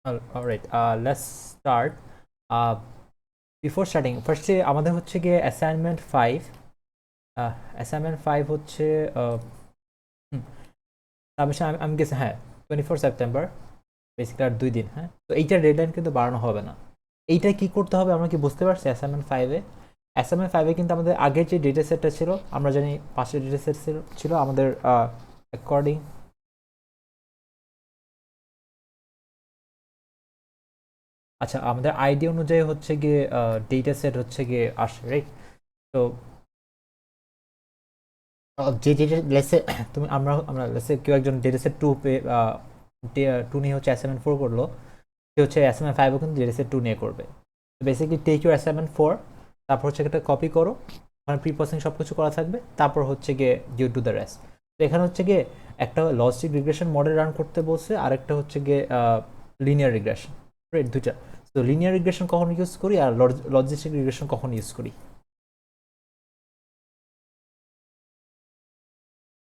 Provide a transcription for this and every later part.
All right, let's start. Uh, Before starting, ফার্স্টে আমাদের হচ্ছে গিয়ে অ্যাসাইনমেন্ট 5 হচ্ছে সাবমিশন আমি গেছি, হ্যাঁ, 24 সেপ্টেম্বর, বেসিক্যালি আর 2 দিন। হ্যাঁ, তো এইটার ডেডলাইন কিন্তু বাড়ানো হবে না। এইটা কি করতে হবে আমরা কি বুঝতে পারছি? অ্যাসাইনমেন্ট 5-এ কিন্তু আমাদের আগের যে ডেটা সেটটা ছিল, আমরা জানি 5টা ডেটা সেট ছিল আমাদের অ্যাকর্ডিং। আচ্ছা, আমাদের আইডি অনুযায়ী হচ্ছে গিয়ে ডেটা সেট হচ্ছে গিয়ে আসে, রাইট? তো যে ডেটা লেসে তুমি আমরা লেসে কেউ একজন ডেটা সেট 2 টু নিয়ে হচ্ছে অ্যাসাইনমেন্ট 4 করলো, সে হচ্ছে অ্যাসাইনমেন্ট 5ও কিন্তু ডেটা সেট 2 নিয়ে করবে। তো বেসিক্যালি টেক ইউর অ্যাসাইনমেন্ট 4, তারপর হচ্ছে একটা কপি করো, ওখানে প্রি প্রসেসিং সব কিছু করা থাকবে, তারপর হচ্ছে গিয়ে ইউ ডু দ্য রেস্ট। তো এখানে হচ্ছে গিয়ে একটা লজিস্টিক রিগ্রেশন মডেল রান করতে বলছে, আরেকটা হচ্ছে গিয়ে লিনিয়ার রিগ্রেশন, রাইট? দুইটা। তো লিনিয়ার রিগ্রেশন কখন ইউজ করি আর লজিস্টিক রিগ্রেশন কখন ইউজ করি?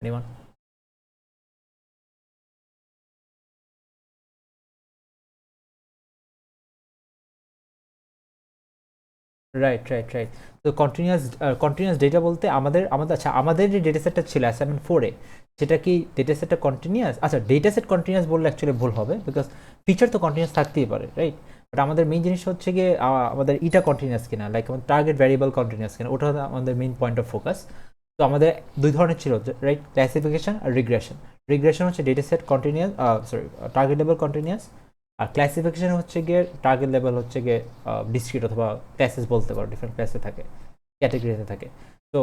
এনিওয়ান? রাইট। তো কন্টিনিউয়াস ডেটা বলতে আমাদের আমাদের আচ্ছা, আমাদের যে ডেটা সেটটা ছিল অ্যাসাইনমেন্ট 4-এ, সেটা কি ডেটা সেটটা কন্টিনিউয়াস? আচ্ছা, ডেটা সেট কন্টিনিউয়াস বললে অ্যাকচুয়ালি ভুল হবে, বিকজ ফিচার তো কন্টিনিউয়াস থাকতেই পারে, রাইট? বাট আমাদের মেইন জিনিস হচ্ছে গিয়ে আমাদের ইটা কন্টিনিউয়াস কিনা, লাইক আমাদের টার্গেট ভ্যারিয়েবল কন্টিনিউয়াস কিনা, ওটা আমাদের মেইন পয়েন্ট অফ ফোকাস। তো আমাদের দুই ধরনের ছিল, রাইট? ক্লাসিফিকেশন আর রিগ্রেশন। রিগ্রেশন হচ্ছে data set continuous, sorry, target লেভেল কন্টিনিউয়াস। আর ক্লাসিফিকেশন হচ্ছে গিয়ে টার্গেট লেভেল হচ্ছে গিয়ে ডিসক্রিট অথবা ক্লাসেস বলতে পারো, ডিফারেন্ট ক্লাসে থাকে, ক্যাটাগরিতে থাকে। তো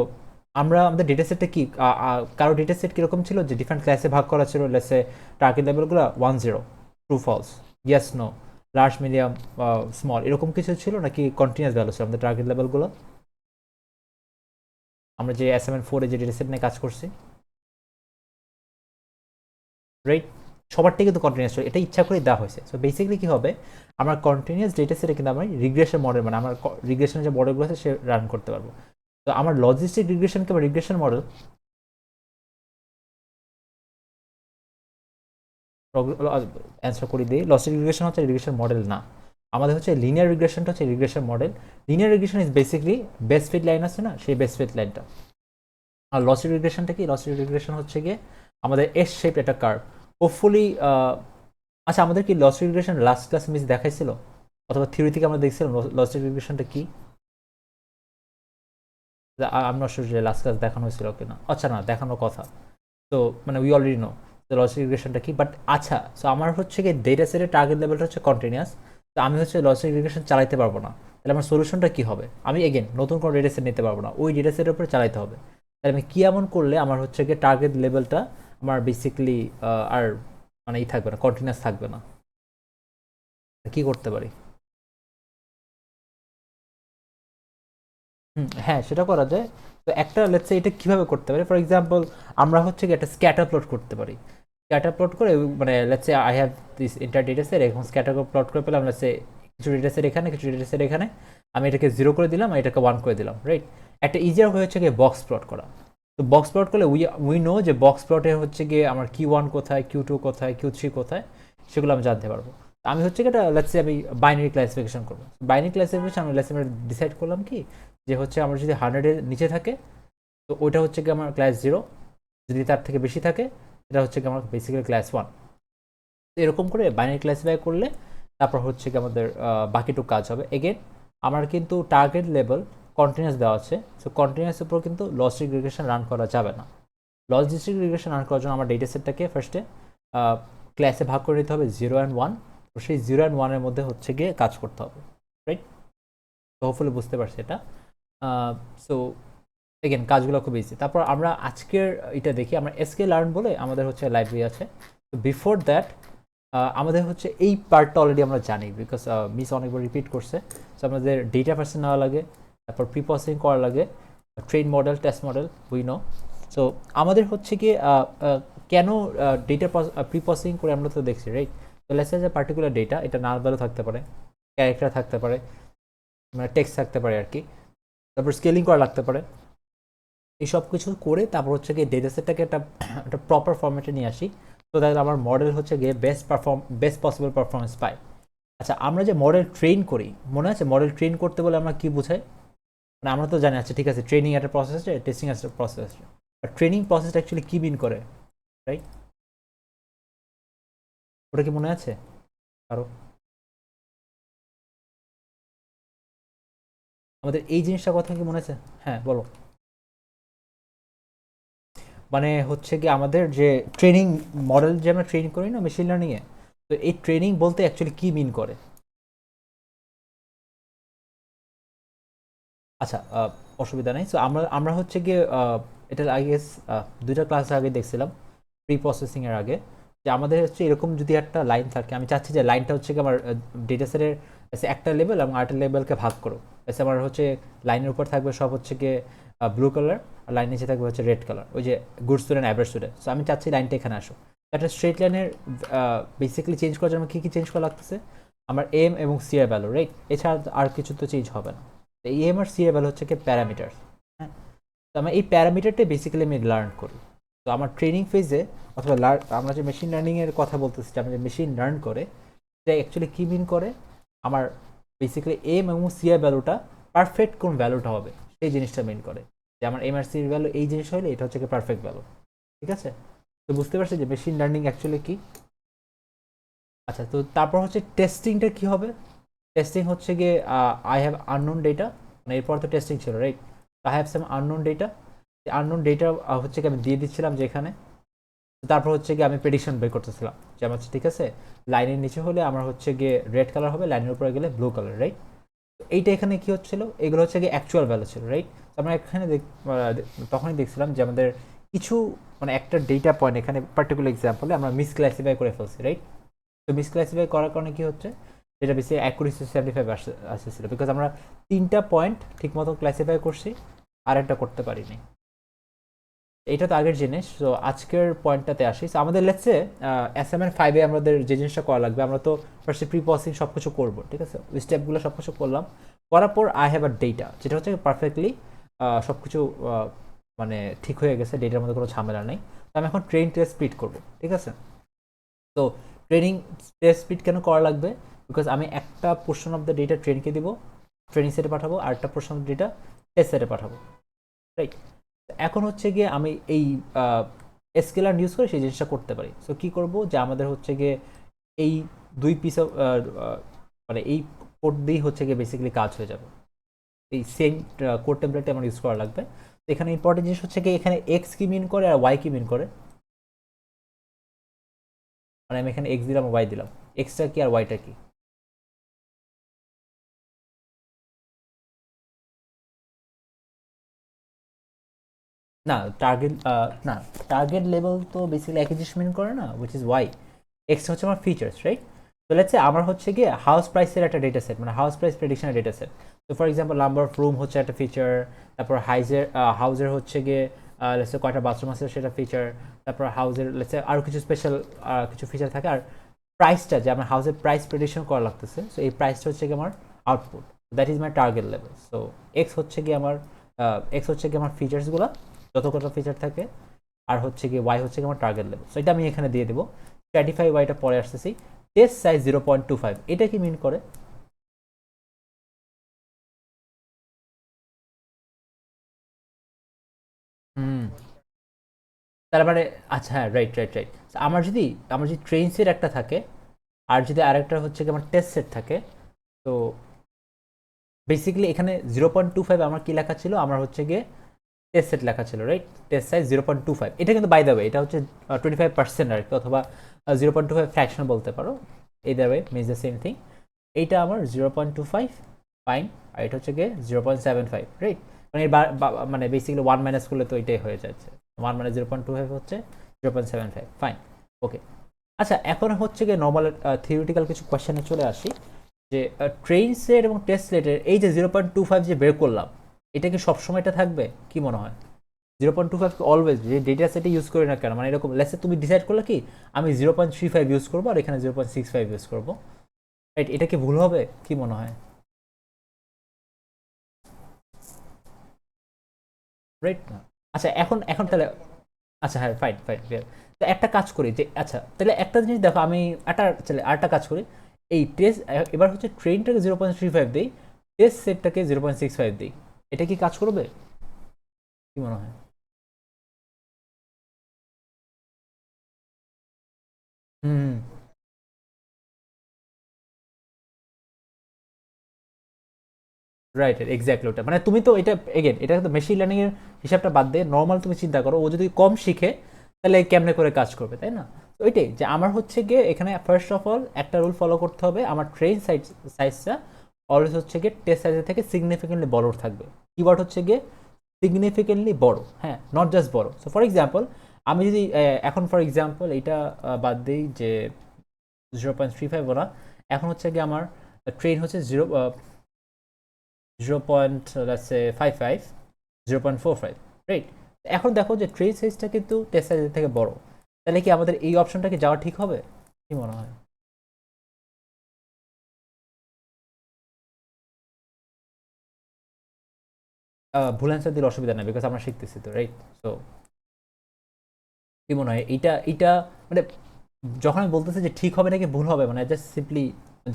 আমরা আমাদের ডেটা সেটটা কি কারো ডেটা সেট কীরকম ছিল যে ডিফারেন্ট ক্লাসে ভাগ করা ছিল, লেসে টার্গেট লেভেলগুলো 1-0, true false, yes no, large medium small, এরকম কিছু ছিল, নাকি কন্টিনিউয়াস ভ্যালু ছিল আমাদের টার্গেট লেভেলগুলো? আমরা যে অ্যাসাইনমেন্ট 4-এ যে ডেটা সেট নিয়ে কাজ করছি, রাইট? সবারটাই কিন্তু কন্টিনিউয়াস ছিল, এটা ইচ্ছা করেই দেওয়া হয়েছে। সো বেসিক্যালি কি হবে, আমার কন্টিনিউয়াস ডেটা সেটে কিন্তু আমি রিগ্রেশন মডেল, মানে আমার রিগ্রেশনের যে মডেলগুলো আছে সে রান করতে পারবো। তো আমার লজিস্টিক রিগ্রেশন কিংবা রিগ্রেশন মডেল অ্যান্সার করে দিই, লজিস্টিক রিগ্রেশন হচ্ছে রিগ্রেশন মডেল না, আমাদের হচ্ছে লিনিয়ার রিগ্রেশনটা হচ্ছে regression model. Linear regression is basically best fit line আছে না, সেই বেস্ট ফিট লাইনটা। আর লজিস্টিক রিগ্রেশনটা কি? লজিস্টিক রিগ্রেশন হচ্ছে গিয়ে আমাদের এস শেপ একটা কার্ভ, হোপফুলি। আচ্ছা, আমাদের কি logistic regression last class miss দেখাইছিল, অথবা থিওরি থেকে আমরা দেখছিলাম লজিস্টিক রিগ্রেশনটা কি? আমি নট শিওর যে লাস্ট ক্লাস দেখানো হয়েছিল কিনা। আচ্ছা, না, দেখানোর কথা। তো মানে উই অলরেডি নো লজিক রিগ্রেশনটা কি। বাট আচ্ছা, সো আমার হচ্ছে কি ডেটা সেটের টার্গেট লেভেলটা হচ্ছে কন্টিনিউয়াস, তো আমি হচ্ছে লজিক রিগ্রেশন চালাইতে পারবো না। তাহলে আমার সলিউশনটা কি হবে? আমি এগেন নতুন কোনো ডেটা সেট নিতে পারবো না, ওই ডেটা সেটের উপরে চালাইতে হবে। তাহলে আমি কি এমন করলে আমার হচ্ছে গিয়ে টার্গেট লেভেলটা আমার বেসিক্যালি আর মানে ই থাকবে না, কন্টিনিউয়াস থাকবে না? কি করতে পারি? হ্যাঁ, সেটা করা যায়। তো একটা লেটস সে এটা কিভাবে করতে পারি, ফর এক্সাম্পল আমরা হচ্ছে কি একটা স্ক্যাটার প্লট করতে পারি। স্ক্যাটার প্লট করে মানে let's say I have this inter data set, এখন স্ক্যাটার প্লট করে পেলাম, লেটস সে কিছু ডেটা সেট এখানে, কিছু ডেটা সেট এখানে, আমি এটাকে 0 করে দিলাম আর এটাকে 1 করে দিলাম, রাইট? একটা ইজিয়ার হচ্ছে গিয়ে বক্স প্লট করা। তো বক্স প্লট করলে উই নো যে বক্স প্লটে হচ্ছে গিয়ে আমার Q1 কোথায়, Q2 কোথায়, Q3 কোথায়, সেগুলো আমি জানতে পারবো। আমি হচ্ছে কি এটা লেটস সে আমি বাইনারি ক্লাসিফিকেশন করবো। বাইনারি ক্লাসিফিকেশন আমি লেটস আমরা ডিসাইড করলাম কি, যে হচ্ছে আমার যদি 100-এর নিচে থাকে, তো ওইটা হচ্ছে কি আমার ক্লাস 0, যদি তার থেকে বেশি থাকে এটা হচ্ছে কি আমার বেসিক্যালি ক্লাস 1। তো এরকম করে বাইনারি ক্লাসিফাই করলে তারপর হচ্ছে কি আমাদের বাকিটুকু কাজ হবে। এগেন আমার কিন্তু টার্গেট লেভেল কন্টিনিউয়াস দেওয়া আছে, সো কন্টিনিউয়াসের উপর কিন্তু লজিস্টিক রিগ্রেশন রান করা যাবে না। লজিস্টিক রিগ্রেশন রান করার জন্য আমার ডেটা সেটটাকে ফার্স্টে ক্লাসে ভাগ করে নিতে হবে 0 and 1, তো সেই 0 and 1-এর মধ্যে হচ্ছে গিয়ে কাজ করতে হবে, রাইট? তো হোপফুলি বুঝতে পারছি এটা। সো এগেন কাজগুলো খুব ইজি। তারপর আমরা আজকের এটা দেখি, আমরা এসকে লার্ন বলে আমাদের হচ্ছে লাইব্রেরি আছে। তো বিফোর দ্যাট আমাদের হচ্ছে এই পার্টটা অলরেডি আমরা জানি, বিকজ মিস অনেকবার রিপিট করছে। সো আমাদের ডেটা পার্সন নেওয়া লাগে, তারপর প্রি প্রসেসিং করা লাগে, train model, test model, we know. So আমাদের হচ্ছে কি কেন ডেটা প্রি প্রসেসিং করে আমরা তো দেখছি, রাইট? তো লেটস সে যে পার্টিকুলার ডেটা, এটা নাল ভ্যালু থাকতে পারে, ক্যারেক্টার থাকতে পারে, মানে টেক্সট থাকতে পারে আর কি, তারপর স্কেলিং করা লাগতে পারে। এই সব কিছু করে তারপর হচ্ছে গিয়ে ডেটা সেটটাকে একটা প্রপার ফর্মেটে নিয়ে আসি, তো দ্যাট আমার মডেল হচ্ছে গিয়ে বেস্ট পসিবল পারফরমেন্স পায়। আচ্ছা, আমরা যে মডেল ট্রেন করি, মনে আছে মডেল ট্রেন করতে বলে আমরা কি বোঝাই? মানে আমরা তো জানি, আচ্ছা ঠিক আছে, ট্রেনিং একটা প্রসেস আছে, টেস্টিং একটা প্রসেস আছে। ট্রেনিং প্রসেসটা অ্যাকচুয়ালি কি মিন করে, রাইট? ওটা কি মনে আছে কারো? আমাদের এই জিনিসটার কথা কি মনে আছে? হ্যাঁ বলো। মানে হচ্ছে কি আমাদের যে ট্রেনিং মডেল যে আমরা ট্রেন করি না মেশিন লার্নিং এ, তো এই ট্রেনিং বলতে অ্যাকচুয়ালি কি মিন করে? আচ্ছা, অসুবিধা নেই। সো আমরা আমরা হচ্ছে গিয়ে এটা আই গেস দুইটা ক্লাস আগে দেখছিলাম প্রি প্রসেসিং এর আগে, যে আমাদের হচ্ছে এরকম যদি একটা লাইন থাকে, আমি চাচ্ছি যে লাইনটা হচ্ছে কি আমার ডেটা সেটের একটা লেভেল এবং আরেকটা লেভেলকে ভাগ করো। এসে আমার হচ্ছে লাইনের উপর থাকবে সব হচ্ছে গিয়ে ব্লু কালার, আর লাইন নিচে থাকবে হচ্ছে রেড কালার, ওই যে good student average student. So আমি চাচ্ছি লাইনটা এখানে আসো। একটা স্ট্রেট লাইনের বেসিক্যালি চেঞ্জ করার জন্য কী কী চেঞ্জ করা লাগতেছে? আমার এম এবং সি এর ভ্যালু, রাইট? এছাড়া আর কিছু তো চেঞ্জ হবে না। এই এম আর সি এর ভ্যালু হচ্ছে কি প্যারামিটার। হ্যাঁ, তো আমি এই প্যারামিটারটা বেসিক্যালি আমি লার্ন করি। তো আমার ট্রেনিং ফেজে অথবা আমরা যে মেশিন লার্নিং এর কথা বলতেছি, যে আমরা যে মেশিন লার্ন করে, এটা অ্যাকচুয়ালি কি মিন করে? আমার বেসিক্যালি এম এবং সি এর ভ্যালুটা পারফেক্ট কোন ভ্যালুটা হবে সেই জিনিসটা মিন করে। যে আমার এম আর সি এর ভ্যালু এই জিনিস হলে এটা হচ্ছে কি পারফেক্ট ভ্যালু। ঠিক আছে? তো বুঝতে পারছি যে মেশিন লার্নিং অ্যাকচুয়ালি কি। আচ্ছা, তো তারপর হচ্ছে টেস্টিংটা কি হবে? টেস্টিং হচ্ছে গিয়ে আই হ্যাভ আননোন ডেটা, মানে এরপর তো টেস্টিং ছিল, right? I have some unknown data. Unknown data হচ্ছে কি আমি দিয়ে দিচ্ছিলাম যে এখানে। তারপর হচ্ছে গিয়ে আমি প্রেডিকশন বের করতেছিলাম যে আমার ঠিক আছে লাইনের নিচে হলে আমার হচ্ছে গিয়ে রেড কালার হবে, লাইনের উপরে গেলে ব্লু কালার, রাইট? এইটা এখানে কি হচ্ছিল, এগুলো হচ্ছে গিয়ে অ্যাকচুয়াল ভ্যালু ছিল, রাইট? আমরা এখানে তখনই দেখছিলাম যে আমাদের কিছু মানে একটা ডেটা পয়েন্ট এখানে পার্টিকুলার এক্সাম্পলে আমরা মিসক্লাসিফাই করে ফেলছি, রাইট? তো মিসক্লাসিফাই করার কারণে কি হচ্ছে, যেটা বেশি অ্যাকুরেসি 75 আসতেছিল, বিকজ আমরা তিনটা পয়েন্ট ঠিক মতো ক্লাসিফাই করছি, আর একটা করতে পারিনি। এটা তো আগের জিনিস। তো আজকের পয়েন্টটাতে আসি। So, আমাদের লেটসে অ্যাসাইনমেন্ট 5-এ আমাদের যে জিনিসটা করা লাগবে, আমরা তো ফার্স্টে প্রি প্রসেসিং সব কিছু করবো, ঠিক আছে? ওই স্টেপগুলো সব কিছু করলাম, করার পর আই হ্যাভ আ ডেটা, যেটা হচ্ছে পারফেক্টলি সব কিছু মানে ঠিক হয়ে গেছে, ডেটার মধ্যে কোনো ঝামেলা নেই। তো আমি এখন ট্রেন টেস্ট স্পিড করবো, ঠিক আছে? তো ট্রেনিং টেস্ট স্পিড কেন করা লাগবে? বিকজ আমি একটা পোর্শন অফ দ্য ডেটা ট্রেনকে দিব, ট্রেনিং সেটে পাঠাবো, আর একটা পোর্শন অফ ডেটা টেস্ট সেটে পাঠাবো, রাইট? এখন হচ্ছে গিয়ে আমি এই স্কেলার ইউজ করে সেই জিনিসটা করতে পারি। সো কি করব, যে আমাদের হচ্ছে গিয়ে এই দুই পিস অফ মানে এই কোড দিয়েই হচ্ছে গিয়ে বেসিক্যালি কাজ হয়ে যাবে। এই সেম কোড টেমপ্লেটে আমার ইউজ করা লাগবে। এখানে ইম্পর্টেন্ট জিনিস হচ্ছে কি, এখানে এক্স কি মিন করে আর ওয়াই কি মিন করে। মানে আমি এখানে এক্স দিলাম, ওয়াই দিলাম, এক্সটা কি আর ওয়াইটা কি? না, টার্গেট না, টার্গেট লেভেল তো বেসিক্যালি একই জিনিস মিন করে না, উইচ ইজ ওয়াই। এক্স হচ্ছে আমার ফিচার্স, রাইট? তো লেটস সে আমার হচ্ছে গিয়ে হাউস প্রাইসের একটা ডেটা সেট, মানে হাউস প্রাইস প্রেডিকশনের ডেটা সেট। তো for example number of room হচ্ছে একটা ফিচার, তারপর হাউজের হচ্ছে গিয়ে লেটস সে কয়টা বাথরুম আছে সেটা ফিচার, তারপর হাউজের লেটস সে আরও কিছু স্পেশাল কিছু ফিচার থাকে, আর প্রাইসটা যে আমার হাউসের প্রাইস প্রেডিকশন করা লাগতেছে, সো এই প্রাইসটা হচ্ছে গিয়ে আমার output. That is my target level. So x হচ্ছে গিয়ে আমার এক্স হচ্ছে গিয়ে আমার ফিচার্সগুলো, যত কটা ফিচার থাকে, আর হচ্ছে গিয়ে ওয়াই হচ্ছে গিয়ে আমার টার্গেট লেভেল। সো এটা আমি এখানে দিয়ে দেবো। স্ট্র্যাটিফাই ওয়াইটা পরে আসতেছি। টেস্ট সাইজ 0.25, এটা কি মিন করে? হুম, তার মানে আচ্ছা, হ্যাঁ, রাইট রাইট রাইট। আমার যদি ট্রেন সেট একটা থাকে, আর যদি আরেকটা হচ্ছে কি আমার টেস্ট সেট থাকে, তো বেসিক্যালি এখানে 0.25 আমার কি লেখা ছিল, আমার হচ্ছে গিয়ে টেস্ট সেট লেখা ছিল, রাইট? টেস্ট সাইজ 0.25, এটা কিন্তু বাই দ্য ওয়ে এটা হচ্ছে 25% আর কি, অথবা 0.25 ফ্র্যাকশন বলতে পারো। এই the way means the same thing. এইটা আমার 0.25, ফাইন। আর এটা হচ্ছে গিয়ে 0.75, রাইট? মানে মানে বেসিক্যালি 1 মাইনাস করলে তো এটাই হয়ে যাচ্ছে, 1 - 0.25 হচ্ছে 0.75, ফাইন, ওকে। আচ্ছা, এখন হচ্ছে গিয়ে নর্মাল থিওরিটিক্যাল কিছু কোয়েশ্চেনে চলে আসি, যে ট্রেন সেট এবং টেস্ট সেটের এই যে 0.25 যে বের করলাম, এটা কি সবসময় এটা থাকবে? কি মনে হয়? 0.25 অলওয়েজ যে ডেটা সেটে ইউজ করি না কেন, মানে এরকম লেসে তুমি ডিসাইড করলে কি আমি 0.35 ইউজ করবো আর এখানে 0.65 ইউজ করবো, রাইট? এটা কি ভুল হবে? কি মনে হয়, রাইট না? আচ্ছা, এখন এখন তাহলে আচ্ছা, হ্যাঁ, ফাইন ফাইন, তো একটা কাজ করি যে, আচ্ছা তাহলে একটা জিনিস দেখো, আমি একটা চলে আরেকটা কাজ করি। এই টেস্ট এবার হচ্ছে ট্রেনটাকে 0.35 দিই, টেস্ট সেটটাকে 0.65 দিই, এটা কি কাজ করবে, কি মনে হয়? হুম, রাইট, এক্স্যাক্টলি ওটা, মানে তুমি তো এটা এগেন এটা তো মেশিন লার্নিং এর হিসাবটা বাদ দিয়ে নর্মাল তুমি চিন্তা করো, ও যদি কম শিখে তাহলে কেমনে করে কাজ করবে, তাই না? তো ওইটাই যে আমার হচ্ছে গিয়ে এখানে ফার্স্ট অফ অল একটা রুল ফলো করতে হবে, আমার ট্রেন সাইজটা অলওয়েজ হচ্ছে গিয়ে টেস্ট সাইজের থেকে সিগনিফিকেন্টলি বড় থাকবে। কিওয়ার্ড হচ্ছে গিয়ে সিগনিফিকেন্টলি বড়, হ্যাঁ, নট জাস্ট বড়। সো ফর এক্সাম্পল আমি যদি এখন ফর এক্সাম্পল এইটা বাদ দিই যে 0.35 ওরা, এখন হচ্ছে গিয়ে আমার ট্রেন হচ্ছে 0.55, 0.45, রাইট? এখন দেখো যে ট্রেন সাইজটা কিন্তু টেস্ট সাইজের থেকে বড়, তাহলে কি আমাদের এই অপশনটা কি যাওয়া ঠিক হবে, কি মনে হয়? ভুল অ্যান্সার দিলে অসুবিধা নেই, বিকজ আমরা শিখতেছি তো, রাইট? সো কি মনে হয় এইটা এইটা মানে যখন আমি বলতেছি যে ঠিক হবে নাকি ভুল হবে, মানে জাস্ট সিম্পলি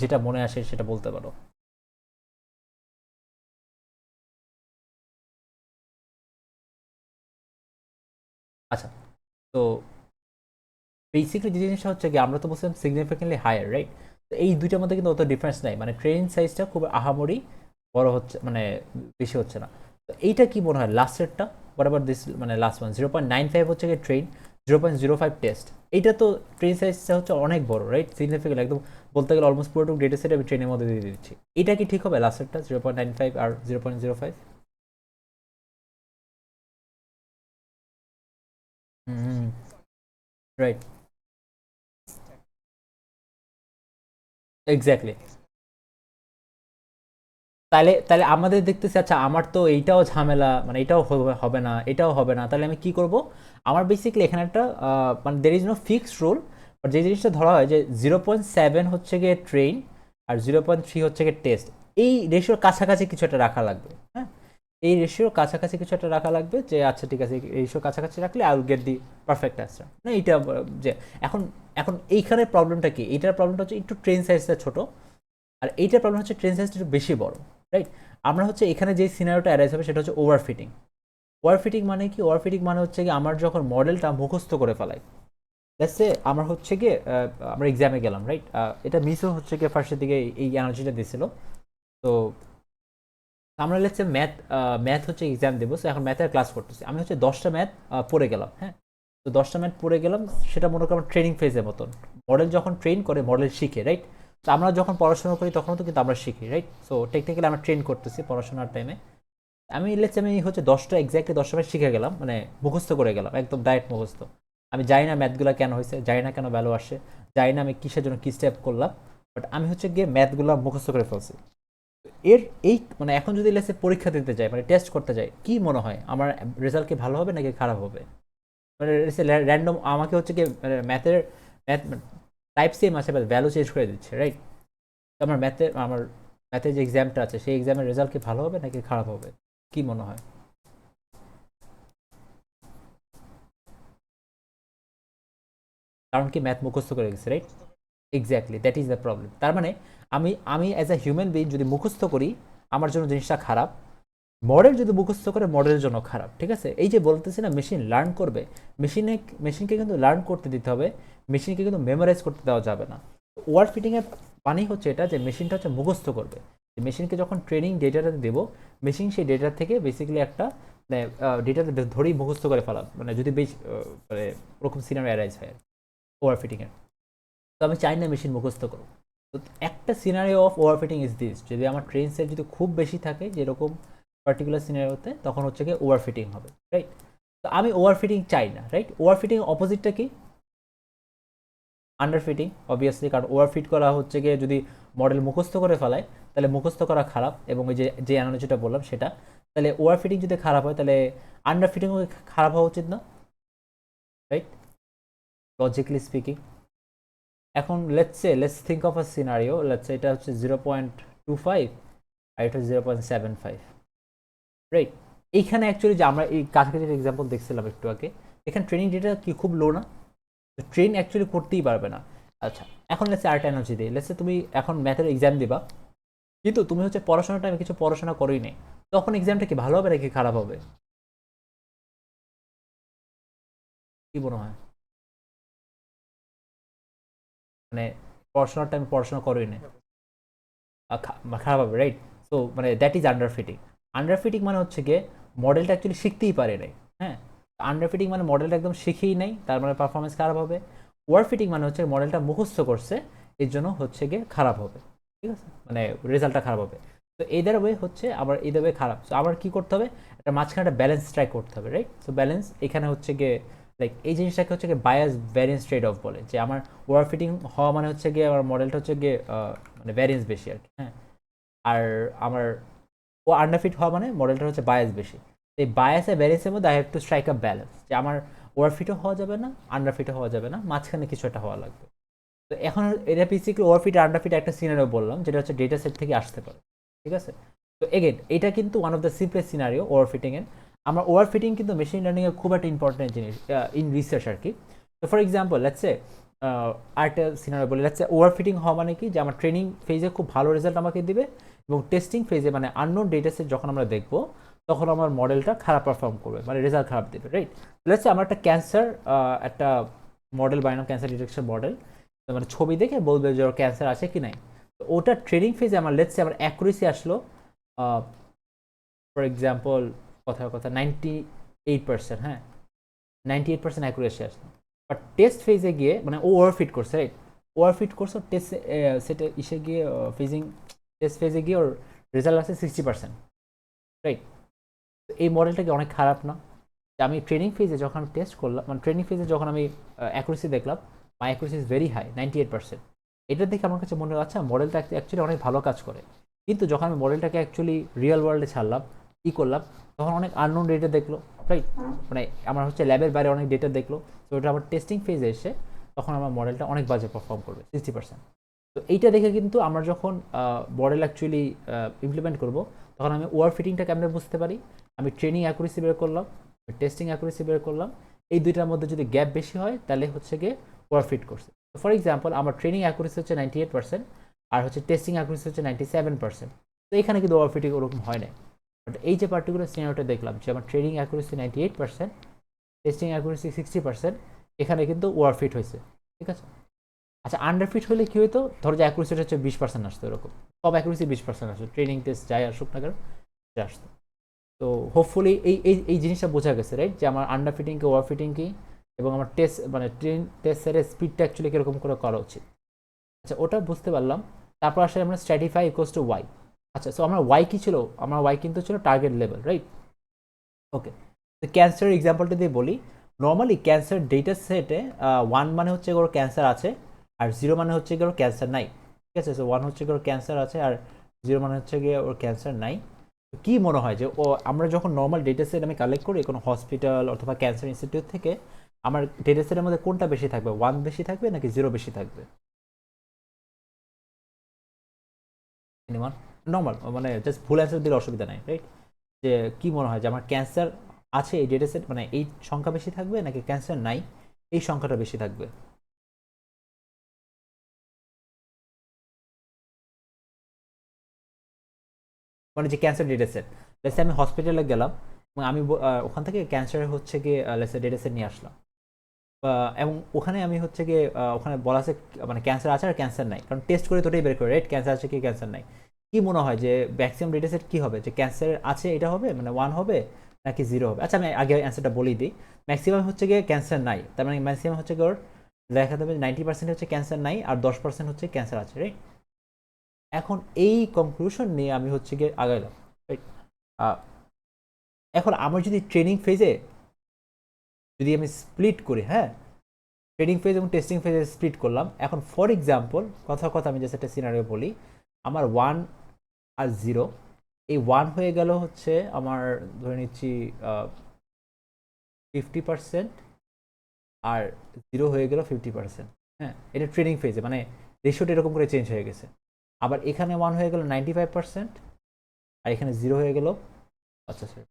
যেটা মনে আসে সেটা বলতে পারো। আচ্ছা, তো বেসিক্যালি যে জিনিসটা হচ্ছে কি আমরা তো বলছিলাম সিগনিফিকেন্টলি হায়ার, রাইট? তো এই দুইটার মধ্যে কিন্তু অত ডিফারেন্স নাই, মানে ট্রেন সাইজটা খুব আহামরি বড় হচ্ছে, মানে বেশি হচ্ছে না। তো এইটা কি মনে হয় লাস্টেরটা, হোয়াট অ্যাবাউট দিস, মানে লাস্ট ওয়ান 0.95 হচ্ছে কি ট্রেন, 0.05 টেস্ট, এইটা তো ট্রেন সাইজটা হচ্ছে অনেক বড়, রাইট? সিগনিফিকেন্ট একদম, বলতে গেলে অলমোস্ট পুরোটুকু ডেটা সেট আমি ট্রেনের মধ্যে দিয়ে দিচ্ছি। এটা কি ঠিক হবে লাস্টেরটা 0.95 আর 0.05? হুম, রাইট, এক্স্যাক্টলি। তাহলে তাহলে আমাদের দেখতেছি আচ্ছা আমার তো এইটাও ঝামেলা, মানে এটাও হবে না, এটাও হবে না, তাহলে আমি কি করব? আমার বেসিক্যালি এখানে একটা মানে there is no fixed rule, but যে জিনিসটা ধরা হয় যে 0.7 হচ্ছে গিয়ে ট্রেন আর 0.3 হচ্ছে গিয়ে টেস্ট, এই রেশিওর কাছাকাছি কিছু একটা রাখা লাগবে, হ্যাঁ? এই রেশিওর কাছাকাছি কিছু একটা রাখা লাগবে, যে আচ্ছা ঠিক আছে এই রেশিওর কাছাকাছি রাখলে I will get the perfect answer, না এইটা যে এখন এখন এইখানে প্রবলেমটা কি, এইটার প্রবলেমটা হচ্ছে একটু ট্রেন সাইজটা ছোট, আর এইটার প্রবলেম হচ্ছে ট্রেন সাইজটা একটু বেশি বড়, রাইট? আমরা হচ্ছে এখানে যে সিনারিওটা অ্যারাইজ হবে সেটা হচ্ছে ওভারফিটিং। ওভারফিটিং মানে কি? ওভারফিটিং মানে হচ্ছে কি আমার যখন মডেলটা মুখস্থ করে ফেলাই, লেটস সে আমার হচ্ছে গিয়ে আমরা এক্সামে গেলাম, রাইট? এটা মিসও হচ্ছে গিয়ে ফার্স্টের দিকে এই এনার্জিটা দিছিল। তো আমরা লেটস সে ম্যাথ হচ্ছে এক্সাম দেবো, সো এখন ম্যাথের ক্লাস করতেছি, আমি হচ্ছে 10টা ম্যাথ পড়ে গেলাম, হ্যাঁ? তো 10টা ম্যাথ পড়ে গেলাম, সেটা মনে করো ট্রেনিং ফেজের মতন, মডেল যখন ট্রেন করে মডেল শিখে, রাইট? তো আমরা যখন পড়াশোনা করি তখন তো কিন্তু আমরা শিখি, রাইট? সো টেকনিক্যালি আমরা ট্রেন করতেছি পড়াশোনার টাইমে। আমি লেটস আমি হচ্ছে 10টা এক্স্যাক্টলি 10টা ম্যাথ শিখে গেলাম, মানে মুখস্থ করে গেলাম, একদম ডাইরেক্ট মুখস্থ। আমি জানি না ম্যাথগুলো কেন হয়েছে, জানি না কেন ভ্যালু আসে, জানি না আমি কিসের জন্য কি স্টেপ করলাম, বাট আমি হচ্ছে গিয়ে ম্যাথগুলো মুখস্থ করে ফেলছি। এর এই মানে এখন যদি লেসে পরীক্ষা দিতে যাই, মানে টেস্ট করতে যাই, কি মনে হয় আমার রেজাল্ট কি ভালো হবে নাকি খারাপ হবে? মানে র্যান্ডম আমাকে হচ্ছে কি ম্যাথের ম্যাথ টাইপ সেম আছে, ভ্যালু চেঞ্জ করে দিচ্ছে, রাইট? তো আমার ম্যাথের যে এক্সামটা আছে সেই এক্সামের রেজাল্ট কি ভালো হবে নাকি খারাপ হবে, কি মনে হয়? কারণ কি ম্যাথ মুখস্থ করে গেছে, right? Exactly, that is the problem. তার মানে আমি আমি অ্যাজ এ হিউম্যান বিং যদি মুখস্থ করি আমার জন্য জিনিসটা খারাপ, মডেল যদি মুখস্থ করে মডেলের জন্য খারাপ, ঠিক আছে? এই যে বলতেছি না মেশিন লার্ন করবে, মেশিনে মেশিনকে কিন্তু লার্ন করতে দিতে হবে, মেশিনকে কিন্তু মেমোরাইজ করতে দেওয়া যাবে না। ওয়ার্ড ফিটিংয়ের মানেই হচ্ছে এটা যে মেশিনটা হচ্ছে মুখস্থ করবে, মেশিনকে যখন ট্রেনিং ডেটাটা দেবো, মেশিন সেই ডেটা থেকে বেসিক্যালি একটা মানে ডেটাটা ধরেই মুখস্থ করে ফেলা, মানে যদি বেশ মানে ওরকম সিনারি অ্যারাইজ হয় ওভার ফিটিংয়ের। তো আমি চাই না মেশিন মুখস্থ করুক। তো একটা scenario of overfitting is this, যদি আমার ট্রেন সেট যদি খুব বেশি থাকে যেরকম পার্টিকুলার সিনারিওতে, তখন হচ্ছে গিয়ে ওভারফিটিং হবে, রাইট? তো আমি ওভারফিটিং চাই না, রাইট? ওভারফিটিং অপোজিটটা কি? আন্ডারফিটিং, অবভিয়াসলি, কারণ ওভারফিট করা হচ্ছে গিয়ে যদি মডেল মুখস্থ করে ফেলায় তাহলে মুখস্থ করা খারাপ, এবং ওই যে যে অ্যানালজিটা বললাম সেটা, তাহলে ওভারফিটিং যদি খারাপ হয় তাহলে আন্ডারফিটিংও খারাপ হওয়া উচিত না, রাইট? Logically speaking. এখন let's think of a scenario, let's এটা হচ্ছে 0.25 আর এটা 0.75, রাইট? এইখানে অ্যাকচুয়ালি যে আমরা এই কাছাকাছি এক্সাম্পল দেখছিলাম একটু আগে, এখানে ট্রেনিং ডেটা কি খুব লো না? ট্রেন অ্যাকচুয়ালি করতেই পারবে না। আচ্ছা, এখন লেটস আরেকটা এনার্জি দিই। লেটস তুমি এখন ম্যাথের এক্সাম দিবা, কিন্তু তুমি হচ্ছে পড়াশোনাটা আমি কিছু পড়াশোনা করি নাই, তখন এক্সামটা কি ভালো হবে নাকি খারাপ হবে, কি মনে হয়? মানে পড়াশোনাটা আমি পড়াশোনা করি নাই, খারাপ হবে, রাইট? সো মানে that is under fitting. Under fitting মানে হচ্ছে গিয়ে মডেলটা অ্যাকচুয়ালি শিখতেই পারে নাই। হ্যাঁ, আন্ডার ফিটিং মানে মডেলটা একদম শিখেই নাই, তার মানে পারফরমেন্স খারাপ হবে। ওভার ফিটিং মানে হচ্ছে মডেলটা মুখস্থ করছে, এর জন্য হচ্ছে গিয়ে খারাপ হবে। ঠিক আছে, মানে রেজাল্টটা খারাপ হবে। তো এদের ওয়ে হচ্ছে আবার এদের ওয়ে খারাপ। সো আবার কি করতে হবে, একটা মাঝখানে একটা ব্যালেন্স ট্রাই করতে হবে, রাইট? সো ব্যালেন্স এখানে হচ্ছে গিয়ে লাইক এই জিনিসটাকে হচ্ছে গিয়ে বায়াস ভ্যারিয়েন্স ট্রেড অফ বলে, যে আমার ওভার ফিটিং হওয়া মানে হচ্ছে গিয়ে আমার মডেলটা হচ্ছে গিয়ে মানে ভ্যারিয়েন্স বেশি আর কি। হ্যাঁ, আর আমার ও আন্ডারফিট হওয়া মানে মডেলটা হচ্ছে বায়াস বেশি। এই বায়াস আর ভ্যারিয়েন্সের মধ্যে I have to strike a balance, যে আমার ওভারফিটও হওয়া যাবে না, আন্ডারফিটও হওয়া যাবে না, মাঝখানে কিছু একটা হওয়া লাগবে। তো এখন এটা বেসিক্যালি ওভারফিট আর আন্ডারফিট একটা সিনারিও বললাম, যেটা হচ্ছে ডেটা সেট থেকে আসতে পারে। ঠিক আছে, তো এগেন এটা কিন্তু one of the simplest scenario overfitting এর। আমরা ওভারফিটিং কিন্তু মেশিন লার্নিং এর খুব একটা ইম্পর্টেন্ট জিনিস ইন রিসার্চ আর কি। তো ফর এক্সাম্পল লেটস সে আরেকটা সিনারিও বলি, লেটস সে ওভারফিটিং হওয়া মানে কি, যে আমার ট্রেনিং ফেজে খুব ভালো রেজাল্ট আমাকে দিবে, এবং টেস্টিং ফেজে মানে আননোন ডেটা সেট যখন আমরা দেখবো, তখন আমার মডেলটা খারাপ পারফর্ম করবে, মানে রেজাল্ট খারাপ দেবে, রাইট? লেটস সে আমার একটা ক্যান্সার একটা মডেল বানানো, ক্যান্সার ডিটেকশন মডেল, মানে ছবি দেখে বলবে যে ওর ক্যান্সার আছে কি নাই। তো ওটা ট্রেনিং ফেজে আমার লেটস সে আমার অ্যাকুরেসি আসলো ফর এক্সাম্পল, কথার কথা 98%, হ্যাঁ 98% অ্যাকুরেসি আসলো। বাট টেস্ট ফেজে গিয়ে মানে ও ওভারফিট করছে, রাইট? ওভারফিট করছে, টেস্ট সেটা ইসে গিয়ে ফেজিং টেস্ট ফেজে গিয়ে ওর রেজাল্ট আছে 60%, রাইট? এই মডেলটা কি অনেক খারাপ না? আমি ট্রেনিং ফেজে যখন আমি টেস্ট করলাম, মানে ট্রেনিং ফেজে যখন আমি অ্যাকুরেসি দেখলাম, মাই অ্যাকুরেসি ইজ ভেরি হাই, 98%। এটা দেখে আমার কাছে মনে হচ্ছে মডেলটা অ্যাকচুয়ালি অনেক ভালো কাজ করে। কিন্তু যখন আমি মডেলটাকে অ্যাকচুয়ালি রিয়েল ওয়ার্ল্ডে ছাড়লাম, ই করলাম, তখন অনেক আননোন ডেটা দেখলো, রাইট? মানে আমার হচ্ছে ল্যাবের বাইরে অনেক ডেটা দেখলো। তো ওটা আমার টেস্টিং ফেজে এসে তখন আমার মডেলটা অনেক বাজে পারফর্ম করবে, 60%। তো এইটা দেখে কিন্তু আমরা যখন মডেল অ্যাকচুয়ালি ইমপ্লিমেন্ট করব, তখন আমি ওভার ফিটিংটা কেমনে বুঝতে পারি, আমি ট্রেনিং অ্যাকুরেসি বের করলাম, টেস্টিং অ্যাকুরেসি বের করলাম, এই দুইটার মধ্যে যদি গ্যাপ বেশি হয় তাহলে হচ্ছে গিয়ে ওভার ফিট করছে। ফর এক্সাম্পল আমার ট্রেনিং অ্যাকুরেসি হচ্ছে 98%, আর হচ্ছে টেস্টিং অ্যাকুরেসি হচ্ছে 97%। তো এখানে কিন্তু ওভার ফিটিং ওরকম হয় নাই। বাট এই যে পার্টিকুলার সিনারিওটা দেখলাম, যে আমার ট্রেনিং অ্যাকুরেসি 98%, টেস্টিং অ্যাকুরেসি 60%, এখানে কিন্তু ওভার ফিট হয়েছে। ঠিক আছে, আচ্ছা আন্ডারফিট হলে কি হতো, ধরো যে অ্যাকুরেসিটা হচ্ছে 20% আসতো, এরকম সব অ্যাকুরেসি 20% আসতো, ট্রেনিং টেস্ট যাই আসুক না কেন আসতো। তো হোপফুলি এই এই এই জিনিসটা বোঝা গেছে, রাইট? যে আমার আন্ডার ফিটিং কি ওভার ফিটিং কি, এবং আমার টেস্ট মানে ট্রেন টেস্ট সেটের স্পিডটা অ্যাকচুয়ালি কীরকম করে করা উচিত। আচ্ছা, ওটা বুঝতে পারলাম। তারপর আসলে আমরা স্ট্র্যাটিফাই ইকুয়ালস টু ওয়াই। আচ্ছা, সো আমার ওয়াই কি ছিল, আমার ওয়াই কিন্তু ছিল টার্গেট লেভেল, রাইট? ওকে, তো ক্যান্সারের এক্সাম্পলটা দিয়ে বলি। নর্মালি ক্যান্সার ডেটা সেটে 1 মানে হচ্ছে ওর ক্যান্সার আছে, আর 0 মানে হচ্ছে গিয়ে ওর ক্যান্সার নাই। ঠিক আছে, সো 1 হচ্ছে গিয়ে ওর ক্যান্সার আছে, আর 0 মানে হচ্ছে গিয়ে ওর ক্যান্সার নাই। কি মনে হয় যে ও আমরা যখন নর্মাল ডেটা সেট আমি কালেক্ট করি কোনো হসপিটাল অথবা ক্যান্সার ইনস্টিটিউট থেকে, আমার ডেটা সেটের মধ্যে কোনটা বেশি থাকবে, 1 বেশি থাকবে নাকি 0 বেশি থাকবে? এনিওয়ান? নর্মাল মানে জাস্ট ভুল অ্যান্সার দিলে অসুবিধা নাই, রাইট? যে কি মনে হয় যে আমার ক্যান্সার আছে এই ডেটা সেট মানে এই সংখ্যা বেশি থাকবে, নাকি ক্যান্সার নাই এই সংখ্যাটা বেশি থাকবে? মানে যে ক্যান্সার ডেটা সেট, লেটস আমি হসপিটালে গেলাম এবং আমি ওখান থেকে ক্যান্সার হচ্ছে গিয়ে লেটস ডেটা সেট নিয়ে আসলাম, এবং ওখানে আমি হচ্ছে গিয়ে ওখানে বলা আছে মানে ক্যান্সার আছে আর ক্যান্সার নাই, কারণ টেস্ট করে তোটাই বের করে, রাইট? ক্যান্সার আছে কি ক্যান্সার নাই। কি মনে হয় যে ম্যাক্সিমাম ডেটা সেট কি হবে, যে ক্যান্সার আছে এটা হবে মানে 1 হবে নাকি 0 হবে? আচ্ছা আমি আগে অ্যান্সারটা বলেই দিই। ম্যাক্সিমাম হচ্ছে গিয়ে ক্যান্সার নাই, তার মানে ম্যাক্সিমাম হচ্ছে গিয়ে ওর দেখা যাবে 90% হচ্ছে ক্যান্সার নাই, আর 10% হচ্ছে ক্যান্সার আছে, রাইট? এখন এই কনক্লুশন নিয়ে আমি হচ্ছে গিয়ে আগাইলাম, রাইট? এখন আমার যদি ট্রেনিং ফেজে যদি আমি স্প্লিট করি, হ্যাঁ, ট্রেনিং ফেজ এবং টেস্টিং ফেজে স্প্লিট করলাম। এখন ফর এক্সাম্পল কথার কথা আমি জাস্ট একটা সিনারিও বলি, আমার 1 আর 0, এই 1 হয়ে গেল হচ্ছে আমার ধরে নিচ্ছি 50%, আর 0 হয়ে গেল 50%। হ্যাঁ, এটা ট্রেনিং ফেজে মানে রেশিওটা এরকম করে চেঞ্জ হয়ে গেছে। আবার এখানে 1 হয়ে গেল 95%, আর এখানে 0 হয়ে গেল, আচ্ছা স্যার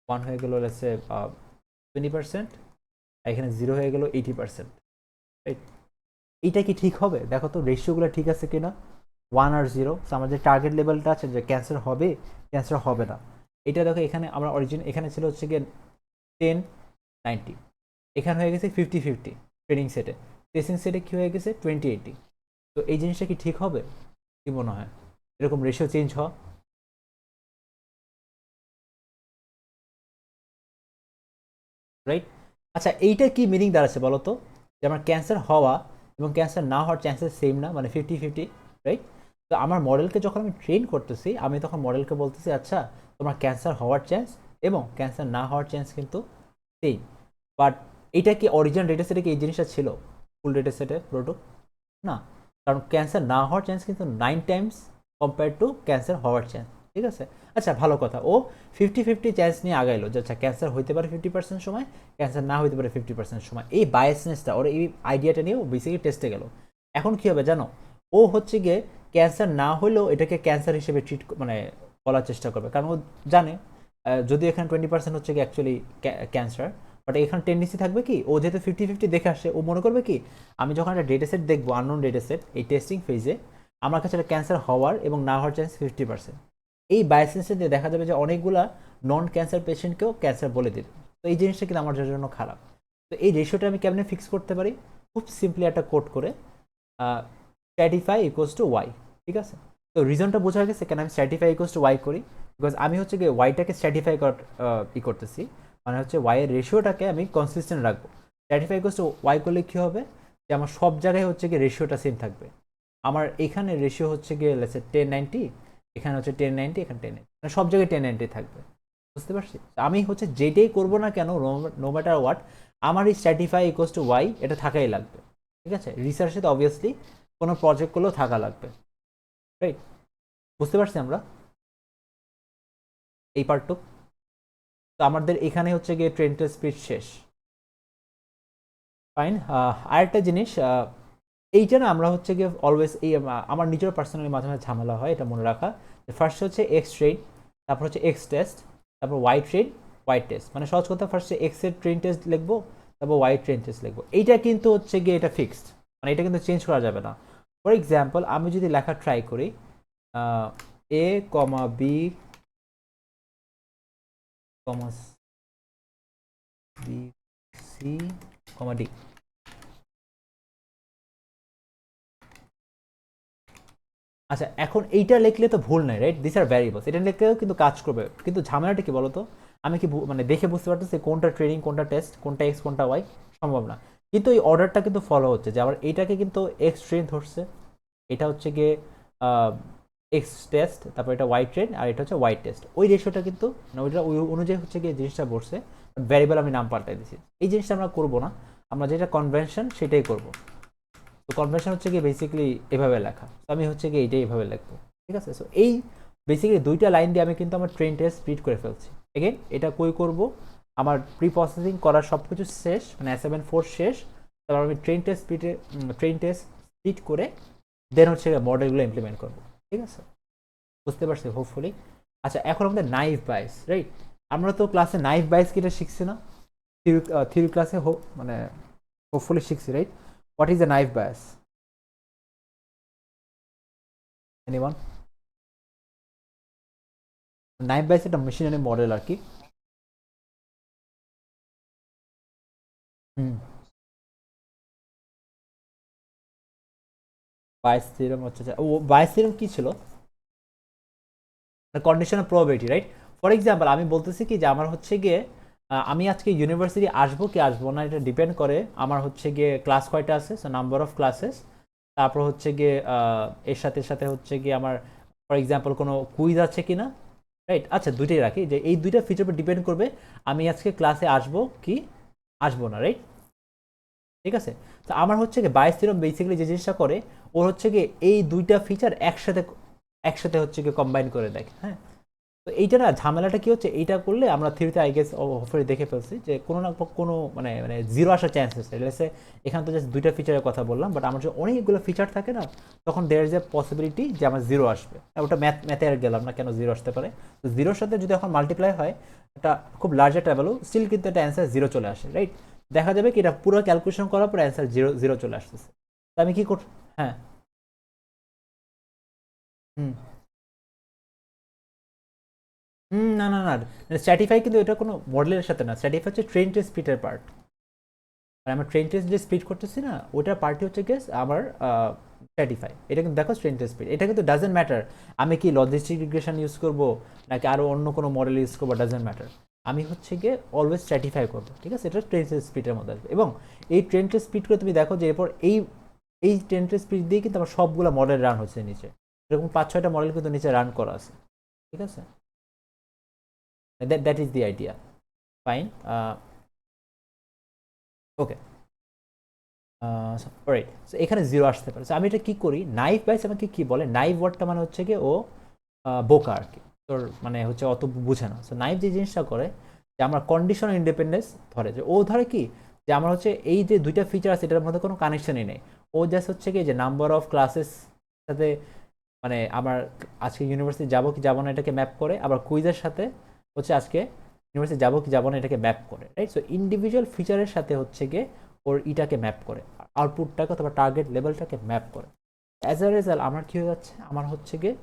1 হয়ে গেল লেটস সে 20%, আর এখানে 0 হয়ে গেল 80%, রাইট? এইটা কি ঠিক হবে? দেখো তো রেশিওগুলো ঠিক আছে কিনা, 1 আর 0। আমাদের টার্গেট লেভেলটা আছে যে ক্যান্সার হবে, ক্যান্সার হবে না। এটা দেখো এখানে আমরা অরিজিন এখানে ছিল হচ্ছে গিয়ে 10-90, এখানে হয়ে গেছে 50-50 ট্রেনিং সেটে। টেস্টিং সেটে কি হয়ে গেছে 20-80। তো এই জিনিসটা কি ঠিক হবে? কি মনে হয় এরকম রেশিও চেঞ্জ হওয়া? রাইট। আচ্ছা এইটা কি মিনিং দাঁড়াচ্ছে বলো তো, যে আমার ক্যান্সার হওয়া এবং ক্যান্সার না হওয়ার চান্সেস সেম না, মানে 50-50, রাইট? তো আমার মডেলকে যখন আমি ট্রেন করতেছি, আমি তখন মডেলকে বলতেছি আচ্ছা তোমার ক্যান্সার হওয়ার চান্স এবং ক্যান্সার না হওয়ার চান্স কিন্তু সেম। বাট এটা কি অরিজিনাল ডেটা সেটে কি এই জিনিসটা ছিল, ফুল ডেটা সেটে পুরোটুক? না। কারণ ক্যান্সার না হওয়ার চান্স কিন্তু 9 টাইমস কম্পেয়ার টু ক্যান্সার হওয়ার চান্স। ঠিক আছে, আচ্ছা ভালো কথা, ও 50-50 চান্স নিয়ে আগাইলো যে আচ্ছা ক্যান্সার হইতে পারে 50% সময়, ক্যান্সার না হইতে পারে 50% সময়। এই বায়াসনেসটা ওর এই আইডিয়াটা নিয়ে ও বেসিক্যালি টেস্টে গেল। এখন কি হবে জানো, ও হচ্ছে গিয়ে ক্যান্সার না হলেও এটাকে ক্যান্সার হিসেবে ট্রিট মানে বলার চেষ্টা করবে, কারণ ও জানে যদি এখানে 20% হচ্ছে কি অ্যাকচুয়ালি ক্যান্সার, বাট এখানে টেন্ডেন্সি থাকবে কি, ও যেহেতু 50-50 দেখে আসে, ও মনে করবে কি আমি যখন একটা ডেটা সেট দেখবো, আননোন ডেটা সেট, এই টেস্টিং ফেজে আমার কাছে একটা ক্যান্সার হওয়ার এবং না হওয়ার চান্স 50%। এই বায়োসেন্সর দিয়ে দেখা যাবে যে অনেকগুলা নন ক্যান্সার পেশেন্টকেও ক্যান্সার বলে দেবে। তো এই জিনিসটা কিন্তু আমার জন্য খারাপ। তো এই রেশিওটা আমি কেমনে ফিক্স করতে পারি? খুব সিম্পলি একটা কোড করে, স্ট্র্যাটিফাই ইকুয়ালস টু ওয়াই। ঠিক আছে, তো রিজনটা বোঝা গেছে কেন আমি স্ট্র্যাটিফাই ইকুয়ালস টু ওয়াই করি। বিকজ আমি হচ্ছে গিয়ে ওয়াইটাকে স্ট্র্যাটিফাই করতেছি, মানে হচ্ছে ওয়াই এর রেশিওটাকে আমি কনসিস্টেন্ট রাখবো। স্ট্র্যাটিফাই ইকুয়ালস টু ওয়াই করলে কী হবে, যে আমার সব জায়গায় হচ্ছে গিয়ে রেশিওটা সেম থাকবে। আমার এখানে রেশিও হচ্ছে গিয়ে লেটস সে 10-90, এখানে হচ্ছে 10-90, এখানে 10-90, মানে সব জায়গায় 10-90 থাকবে। বুঝতে পারছি? আমি হচ্ছে যেটাই করবো না কেন, নো ম্যাটার হোয়াট, আমার এই স্ট্র্যাটিফাই ইকুয়ালস টু ওয়াই এটা থাকাই লাগবে। ঠিক আছে, রিসার্চে তো অবভিয়াসলি কোনো প্রজেক্ট করলেও থাকা লাগবে, রাইট? বুঝতে পারছি আমরা এই পার্টটুক। তো আমাদের এখানে হচ্ছে গিয়ে ট্রেনটা স্পিড শেষ। ফাইন। আরেকটা জিনিস, এইটা না আমরা হচ্ছে গিয়ে অলওয়েজ এই আমার নিজের পার্সোনালি মাঝে মাঝে ঝামেলা হয় এটা মনে রাখা, যে ফার্স্ট হচ্ছে এক্স ট্রেন, তারপর হচ্ছে এক্স টেস্ট, তারপর ওয়াই ট্রেন, ওয়াই টেস্ট। মানে সহজ কথা, ফার্স্টে এক্স এর ট্রেন টেস্ট লিখবো, তারপর ওয়াই ট্রেন টেস্ট লিখবো। এইটা কিন্তু হচ্ছে গিয়ে এটা ফিক্সড, মানে এটা কিন্তু চেঞ্জ করা যাবে না। ফর এক্সাম্পল আমি যদি লেখা ট্রাই করি এ কমা B comma B c comma D, আচ্ছা এখন এইটা লিখলে তো ভুল নাই, রাইট? দিস আর ভ্যারিয়েবলস, এটা লিখলেও কিন্তু কাজ করবে, কিন্তু ঝামেলাটা কি বলতো, আমি কি মানে দেখে বুঝতে পারতেছি কোনটা ট্রেনিং, কোনটা টেস্ট, কোনটা এক্স, কোনটা ওয়াই? সম্ভব না। কিন্তু এই অর্ডারটা কিন্তু ফলো হচ্ছে, যে আবার এইটাকে কিন্তু এক্স ট্রেন ধরছে, এটা হচ্ছে গিয়ে এক্স টেস্ট, তারপর এটা ওয়াই ট্রেন, আর এটা হচ্ছে ওয়াই টেস্ট। ওই রেশিওটা কিন্তু মানে ওইটা ওই অনুযায়ী হচ্ছে গিয়ে জিনিসটা বসছে, ভ্যারিয়েবল আমি নাম পাল্টাই দিছি। এই জিনিসটা আমরা করবো না, আমরা যেটা কনভেনশন সেটাই করবো। তো কনভেনশন হচ্ছে গিয়ে বেসিক্যালি এভাবে লেখা, তো আমি হচ্ছে গিয়ে এইটাই এভাবে লিখবো। ঠিক আছে, সো এই বেসিক্যালি দুইটা লাইন দিয়ে আমি কিন্তু আমার ট্রেন টেস্ট স্প্লিট করে ফেলছি। এগেন এটা কই করব, আমার প্রি প্রসেসিং করার সব কিছু শেষ, মানে অ্যাসাইনমেন্ট 4 শেষ, তারপর আমি ট্রেন টেস্ট স্প্লিট করে দেন হচ্ছে মডেলগুলো ইমপ্লিমেন্ট করবো। ঠিক আছে, বুঝতে পারছি হোপফুলি। আচ্ছা এখন আমাদের নাইফ বাইস, রাইট? আমরা তো ক্লাসে নাইফ বাইস কি এটা শিখছি না? থিওরি ক্লাসে মানে হোপফুলি শিখছি, right? What is the naive Bayes? Anyone? Naive Bayes একটা মেশিনারি মডেল আর কি। হুম, বাইস থিওরেম হচ্ছে, ও বাইস থিওরেম কি ছিল? Condition of probability, right? For example আমি বলতেছি কি যে আমার হচ্ছে গিয়ে আমি আজকে ইউনিভার্সিটি আসবো কি আসবো না, এটা ডিপেন্ড করে আমার হচ্ছে গিয়ে ক্লাস কয়টা আছে, সো নাম্বার অফ ক্লাসেস, তারপর হচ্ছে গিয়ে এর সাথে সাথে হচ্ছে গিয়ে আমার ফর এক্সাম্পল কোনো কুইজ আছে কি না, রাইট? আচ্ছা দুইটাই রাখি, যে এই দুইটা ফিচার উপর ডিপেন্ড করবে আমি আজকে ক্লাসে আসবো কি আসবো না, রাইট? ঠিক আছে, তো আমার হচ্ছে কি বাইস থিওরেম বেসিক্যালি যে জিনিসটা করে, ওর হচ্ছে কি এই দুইটা ফিচার একসাথে একসাথে হচ্ছে কি কম্বাইন করে দেখে। হ্যাঁ, তো এইটা না ঝামেলাটা কি হচ্ছে, এইটা করলে আমরা থিওরিতে আই গেস হোপফুলি দেখে ফেলছি যে কোনো না কোনো মানে মানে জিরো আসার চান্স আছে। লেটস এখানে তো জাস্ট দুইটা ফিচারের কথা বললাম, বাট আমার যে অনেকগুলো ফিচার থাকে না, তখন দেয়ার ইজ এ পসিবিলিটি যে আমার জিরো আসবে। ওটা ম্যাথে আর গেলাম না কেন জিরো আসতে পারে। তো জিরোর সাথে যদি এখন মাল্টিপ্লাই হয় একটা খুব লার্জ একটা ভ্যালু, স্টিল কিন্তু একটা অ্যান্সার জিরো চলে আসে, রাইট? দেখা যাবে কি এটা পুরো ক্যালকুলেশন করার পর অ্যান্সার জিরো জিরো চলে আসতেছে। আমি কি কর হ্যাঁ হুম না না না স্ট্র্যাটিফাই কিন্তু এটা কোনো মডেলের সাথে না, স্ট্র্যাটিফাই হচ্ছে ট্রেন টেস্ট স্পিডের পার্ট। আর আমার ট্রেন টেস্ট যে স্পিড করতেছি না ওটার পার্টি হচ্ছে গেস আমার স্ট্র্যাটিফাই। এটা কিন্তু দেখো ট্রেন টেস্ট স্পিড, এটা কিন্তু ডাজেন্ট ম্যাটার আমি কি লজিস্টিক রিগ্রেশন ইউজ করবো নাকি আরও অন্য কোনো মডেল ইউজ করবো, ডাজেন্ট ম্যাটার। আমি হচ্ছে গিয়ে অলওয়েজ স্ট্র্যাটিফাই করবো, ঠিক আছে? এটা ট্রেন টেস্ট স্পিডের মধ্যে আসবে। এবং এই ট্রেন টেস্ট স্পিড করে তুমি দেখো যে এরপর এই ট্রেন টেস্ট স্পিড দিয়ে কিন্তু আমার সবগুলো মডেল রান হচ্ছে নিচে, এরকম 5-6টা মডেল কিন্তু নিচে রান করা আছে, ঠিক আছে? That is the idea. Fine, okay. Right, so এখানে জিরো আসতে পারে। সো আমি এটা কি করি, নাইফ বাইস আমাকে কি বলে, নাইফ ওয়ার্ডটা মানে হচ্ছে কি ও বোকা আর কি, তোর মানে হচ্ছে অত বুঝে না। সো নাইফ যে জিনিসটা করে যে আমার কন্ডিশন ইন্ডিপেন্ডেন্স ধরে, যে ও ধরে কি যে আমার হচ্ছে এই যে দুইটা ফিচার আছে এটার মধ্যে কোনো কানেকশনই নেই। ও জাস্ট হচ্ছে কি যে নাম্বার অফ ক্লাসেস সাথে মানে আমার আজকে ইউনিভার্সিটি যাবো কি যাবো না এটাকে ম্যাপ করে, আবার কুইজের সাথে হচ্ছে আজকে ইউনিভার্সিটি যাবো কি যাবো না এটাকে ম্যাপ করে, রাইট? সো ইন্ডিভিজুয়াল ফিচারের সাথে হচ্ছে গিয়ে ওর ইটাকে ম্যাপ করে, আউটপুটটাকে অথবা টার্গেট লেভেলটাকে ম্যাপ করে। অ্যাজ আ রেজাল্ট আমার কি হয়ে যাচ্ছে, আমার হচ্ছে গিয়ে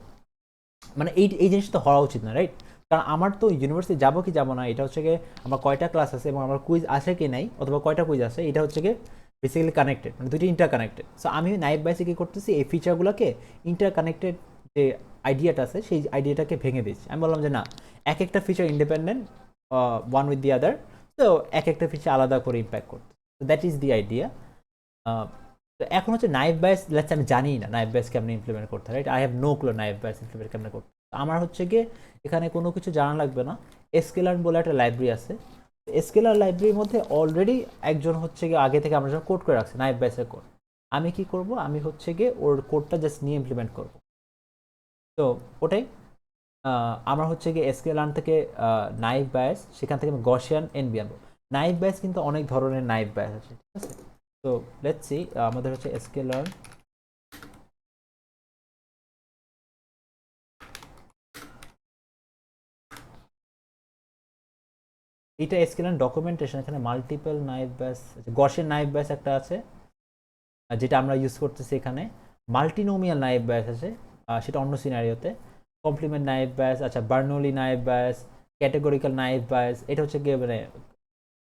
মানে এই জিনিসটা তো হওয়া উচিত না, রাইট? কারণ আমার তো ইউনিভার্সিটি যাবো কি যাবো না এটা হচ্ছে গিয়ে আমার কয়টা ক্লাস আছে এবং আমার কুইজ আছে কি নাই অথবা কয়টা কুইজ আছে এটা হচ্ছে গিয়ে বেসিক্যালি কানেক্টেড, মানে দুইটা ইন্টার কানেক্টেড। সো আমি নাইফ বাইসে কি করতেছি, এই ফিচারগুলোকে ইন্টার কানেক্টেড যে আইডিয়াটা আছে সেই আইডিয়াটাকে ভেঙে দিচ্ছি। আমি বললাম যে না, এক একটা feature independent, one with the other, তো এক একটা ফিচার আলাদা করে ইম্প্যাক্ট করতে, তো দ্যাট ইজ দি আইডিয়া। তো এখন হচ্ছে নাইফ বাইস লেটস আমি জানি না নাইফ বাইস কেমন ইমপ্লিমেন্ট করতে, right? I have no clue naive Bayes implement কেমন করতে। আমার হচ্ছে গিয়ে এখানে কোনো কিছু জানা লাগবে না। এসকেলার বলে একটা লাইব্রেরি আছে, এসকেলার লাইব্রেরির মধ্যে অলরেডি একজন হচ্ছে গিয়ে আগে থেকে আমরা যখন কোড করে রাখছি নাইফ বাইসের কোড। আমি কি করব, আমি হচ্ছে গিয়ে ওর কোডটা জাস্ট নিয়ে ইমপ্লিমেন্ট করব। তো ওটাই আমার হচ্ছে গিয়ে এসকেলার থেকে নাইফ বাইস, সেখান থেকে আমি গসিয়ান এনবি আনবো। নাইফ বাইস কিন্তু অনেক ধরনের নাইফ বাইস আছে, ঠিক আছে? তো লেটস সি, আমাদের হচ্ছে এসকেলার এটা এসকেলার ডকুমেন্টেশন, এখানে মাল্টিপল নাইফ ব্যাস, গসের নাইফ ব্যাস একটা আছে যেটা আমরা ইউজ করতেছি এখানে। মাল্টিনোমিয়াল নাইফ ব্যাস আছে, সেটা অন্য সিনারিওতে। কমপ্লিমেন্ট নাইফ ব্যাস, আচ্ছা বার্নলি নাইফ ব্যাস, ক্যাটেগরিক্যাল নাইফ ব্যাস, এটা হচ্ছে গিয়ে মানে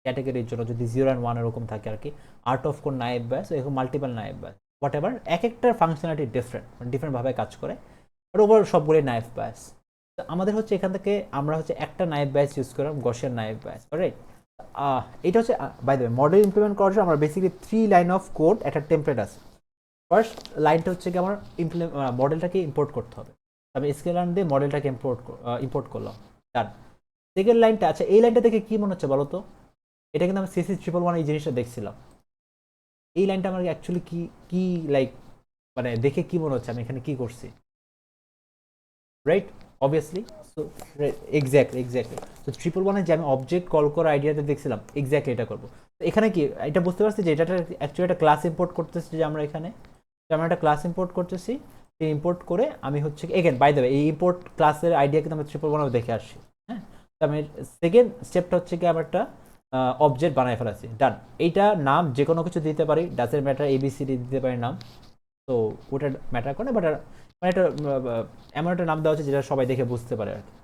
ক্যাটেগরির জন্য যদি 0 and 1 এরকম থাকে আর কি। আর্ট অফ কোন নাইফ ব্যাস, এরকম মাল্টিপল নাইফ ব্যাস, হোয়াট এভার, এক একটার ফাংশনালিটি ডিফারেন্ট, মানে ডিফারেন্টভাবে কাজ করে। আর ওভার সবগুলোই নাইফ ব্যাস। তো আমাদের হচ্ছে এখান থেকে আমরা হচ্ছে একটা নাইফ ব্যাস ইউজ করলাম, গসিয়ান নাইফ ব্যাস, রাইট? এটা হচ্ছে by the way model implement করার জন্য আমরা বেসিক্যালি 3 লাইন অফ কোড একটা টেমপ্লেট আছে। ফার্স্ট লাইনটা হচ্ছে কি আমার মডেলটাকে ইম্পোর্ট করতে হবে, আমি স্কেলার দিয়ে মডেলটাকে ইম্পোর্ট করলাম, ডান। সেকেন্ড লাইনটা, আচ্ছা এই লাইনটা দেখে কি মনে হচ্ছে বলো তো? এটা কিন্তু আমি CC111 এই জিনিসটা দেখছিলাম। এই লাইনটা আমার অ্যাকচুয়ালি কি কি লাইক মানে দেখে কি মনে হচ্ছে আমি এখানে কি করছি, রাইট? অবভিয়াসলি। সো এক্স্যাক্টলি তো 111 যে আমি অবজেক্ট কল করার আইডিয়াতে দেখছিলাম এক্স্যাক্টলি এটা করবো। তো এখানে কি এটা বুঝতে পারছি যে এটা অ্যাকচুয়ালি একটা ক্লাস ইম্পোর্ট করতেছি, যে আমরা এখানে আমরা একটা ক্লাস ইম্পোর্ট করতেছি। সেই ইম্পোর্ট করে আমি হচ্ছে এগেন বাই দ্য ওয়ে এই ইম্পোর্ট ক্লাসের আইডিয়া কিন্তু আমরা 111 দেখে আসছি, হ্যাঁ? তো আমি সেকেন্ড স্টেপটা হচ্ছে কি আমার একটা অবজেক্ট বানায় ফেলাছি, ডান। এইটা নাম যে কোনো কিছু দিতে পারি, ডাজেন্ট ম্যাটার, ABCD দিতে পারি নাম। তো ওটা ম্যাটার করে, বাট মানে একটা এমন একটা নাম দেওয়া হচ্ছে যেটা সবাই দেখে বুঝতে পারে আর কি,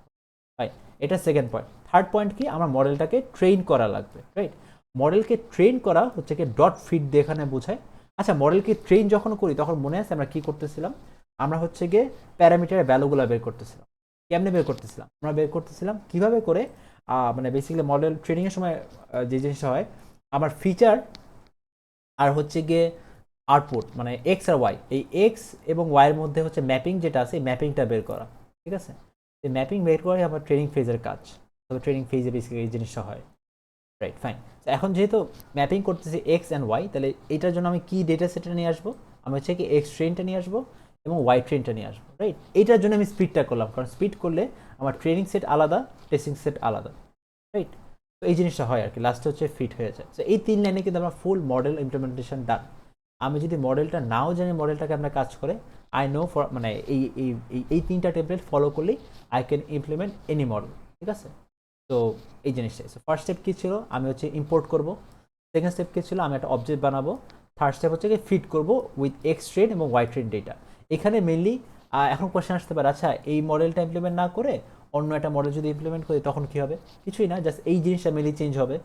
ভাই। এটা সেকেন্ড পয়েন্ট। থার্ড পয়েন্ট কি, আমার মডেলটাকে ট্রেন করা লাগবে, রাইট? মডেলকে ট্রেন করা হচ্ছে কি ডট ফিট দিয়ে এখানে বোঝায়। আচ্ছা মডেলকে ট্রেন যখন করি তখন মনে আছে আমরা কি করতেছিলাম, আমরা হচ্ছে গিয়ে প্যারামিটারের ভ্যালুগুলো বের করতেছিলাম। কেমনে বের করতেছিলাম, আমরা বের করতেছিলাম কিভাবে করে মানে বেসিক্যালি মডেল ট্রেনিংয়ের সময় যে জিনিসটা হয়, আমার ফিচার আর হচ্ছে গিয়ে আউটপুট মানে এক্স আর ওয়াই, এই এক্স এবং ওয়াইয়ের মধ্যে হচ্ছে ম্যাপিং যেটা আছে এই ম্যাপিংটা বের করা, ঠিক আছে? এই ম্যাপিং বের করাই আমার ট্রেনিং ফেজের কাজ। তবে ট্রেনিং ফেজে বেসিক্যালি এই জিনিসটা হয়, রাইট? ফাইন। এখন যেহেতু ম্যাপিং করতেছি এক্স অ্যান্ড ওয়াই, তাহলে এটার জন্য আমি কি ডেটা সেটটা নিয়ে আসবো, আমি হচ্ছে কি এক্স ট্রেনটা নিয়ে আসবো এবং ওয়াই ট্রেনটা নিয়ে আসবো, রাইট? এইটার জন্য আমি স্পিডটা করলাম, কারণ স্পিড করলে আমার ট্রেনিং সেট আলাদা, টেস্টিং সেট আলাদা, রাইট? তো এই জিনিসটা হয় আর কি, লাস্টে হচ্ছে ফিট হয়ে যায়। তো এই 3 লাইনে কিন্তু আমার ফুল মডেল ইমপ্লিমেন্টেশন ডান। আমি যদি মডেলটা নাও জানি মডেলটাকে আপনার কাজ করে, আই নো ফর মানে এই 3টা টেমপ্লেট ফলো করলেই I can implement any model, ঠিক আছে? তো এই জিনিসটাই। সো ফার্স্ট স্টেপ কী ছিল, আমি হচ্ছে ইম্পোর্ট করব। সেকেন্ড স্টেপ কী ছিল, আমি একটা অবজেক্ট বানাবো। থার্ড স্টেপ হচ্ছে কি ফিট করব উইথ এক্স ট্রেন এবং ওয়াই ট্রেন ডেটা। এখানে মেনলি এখন কোয়েশ্চেন আসতে পারে, আচ্ছা এই মডেলটা ইমপ্লিমেন্ট না করে অন্য একটা মডেল যদি ইমপ্লিমেন্ট করি তখন কি হবে? কিছুই না, জাস্ট এই জিনিসটা মেনলি চেঞ্জ হবে,